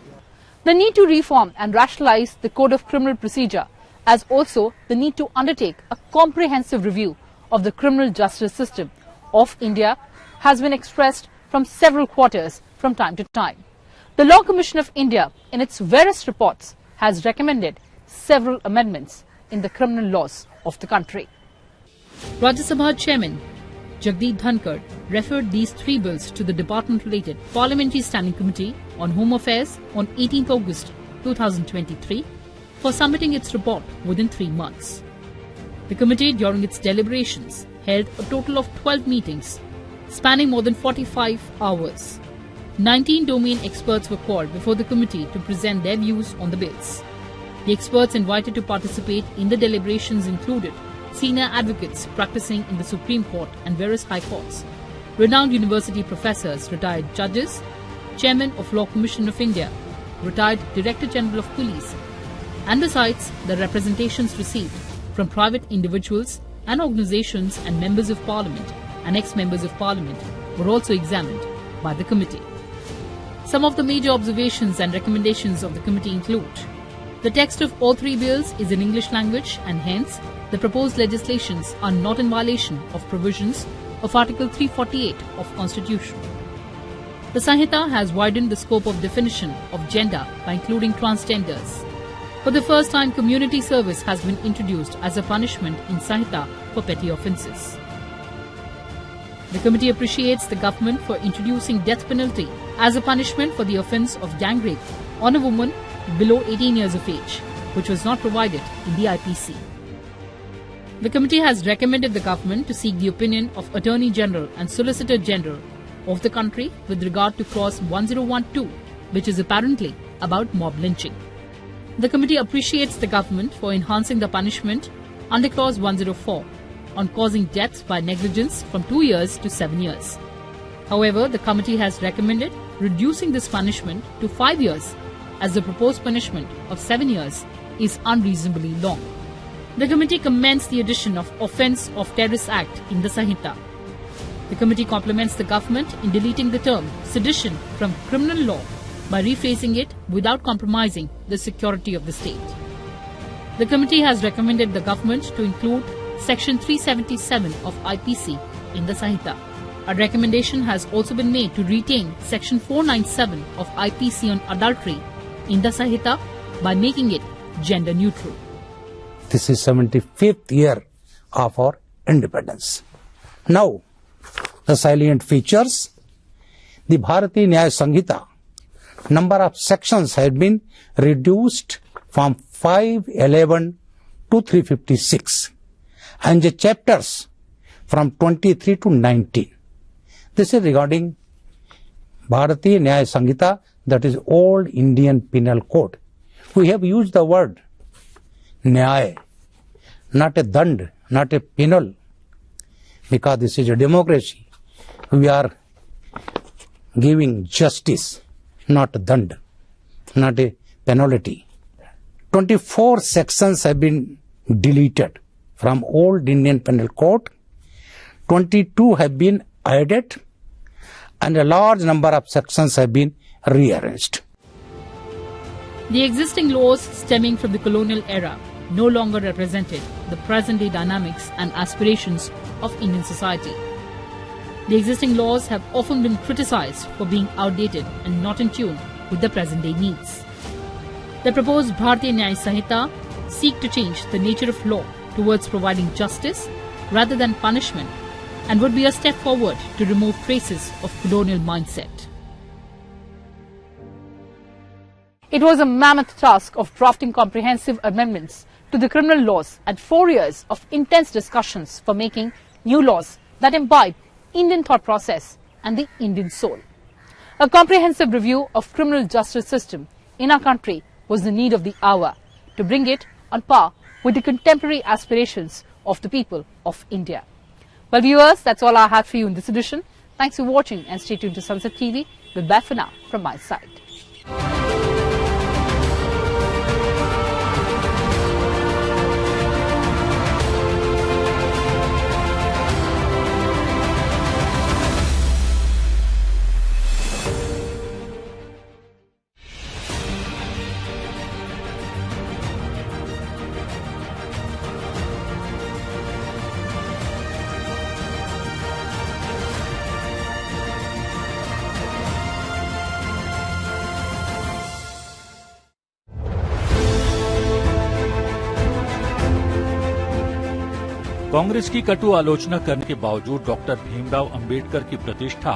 The need to reform and rationalize the Code of Criminal Procedure, as also the need to undertake a comprehensive review of the criminal justice system of India, has been expressed from several quarters from time to time. The Law Commission of India, in its various reports, has recommended several amendments in the criminal laws of the country. Rajya Sabha Chairman Jagdeep Dhankar referred these 3 bills to the department-related Parliamentary Standing Committee on Home Affairs on 18th August 2023 for submitting its report within 3 months. The committee, during its deliberations, held a total of 12 meetings spanning more than 45 hours. 19 domain experts were called before the committee to present their views on the bills. The experts invited to participate in the deliberations included senior advocates practicing in the Supreme Court and various high courts, renowned university professors, retired judges, Chairman of Law Commission of India, retired Director General of Police, and besides, the representations received from private individuals and organizations and members of Parliament and ex-members of Parliament were also examined by the committee. Some of the major observations and recommendations of the committee include: the text of all 3 bills is in English language and hence the proposed legislations are not in violation of provisions of Article 348 of Constitution. The Sanhita has widened the scope of definition of gender by including transgenders. For the first time, community service has been introduced as a punishment in Sanhita for petty offences. The committee appreciates the government for introducing death penalty as a punishment for the offence of gang rape on a woman below 18 years of age, which was not provided in the IPC. The committee has recommended the government to seek the opinion of Attorney General and Solicitor General of the country with regard to Clause 1012, which is apparently about mob lynching. The committee appreciates the government for enhancing the punishment under Clause 104 on causing death by negligence from 2 years to 7 years. However, the committee has recommended reducing this punishment to 5 years as the proposed punishment of 7 years is unreasonably long. The committee commends the addition of Offence of Terrorist Act in the Sanhita. The committee compliments the government in deleting the term sedition from criminal law by rephrasing it without compromising the security of the state. The committee has recommended the government to include Section 377 of IPC in the Sanhita. A recommendation has also been made to retain Section 497 of IPC on adultery in the Sanhita by making it gender neutral. This is 75th year of our independence. Now, the salient features. The Bharatiya Nyaya Sanhita number of sections have been reduced from 511 to 356 and the chapters from 23 to 19. This is regarding Bharatiya Nyaya Sanhita, that is Old Indian Penal Code. We have used the word Nyaya, not a dand, not a penal, because this is a democracy. We are giving justice, not dand, not a penalty. 24 sections have been deleted from Old Indian Penal Code, 22 have been added, and a large number of sections have been rearranged. The existing laws stemming from the colonial era no longer represented the present-day dynamics and aspirations of Indian society. The existing laws have often been criticized for being outdated and not in tune with the present-day needs. The proposed Bharatiya Nyaya Sanhita seek to change the nature of law towards providing justice rather than punishment and would be a step forward to remove traces of colonial mindset. It was a mammoth task of drafting comprehensive amendments to the criminal laws and 4 years of intense discussions for making new laws that imbibe Indian thought process and the Indian soul. A comprehensive review of criminal justice system in our country was the need of the hour to bring it on par with the contemporary aspirations of the people of India. Well, viewers, that's all I have for you in this edition. Thanks for watching and stay tuned to Sunset TV. Goodbye for now from my side. Congress की कटु आलोचना करने के बावजूद doctor Bhimrao Ambedkar की प्रतिष्ठा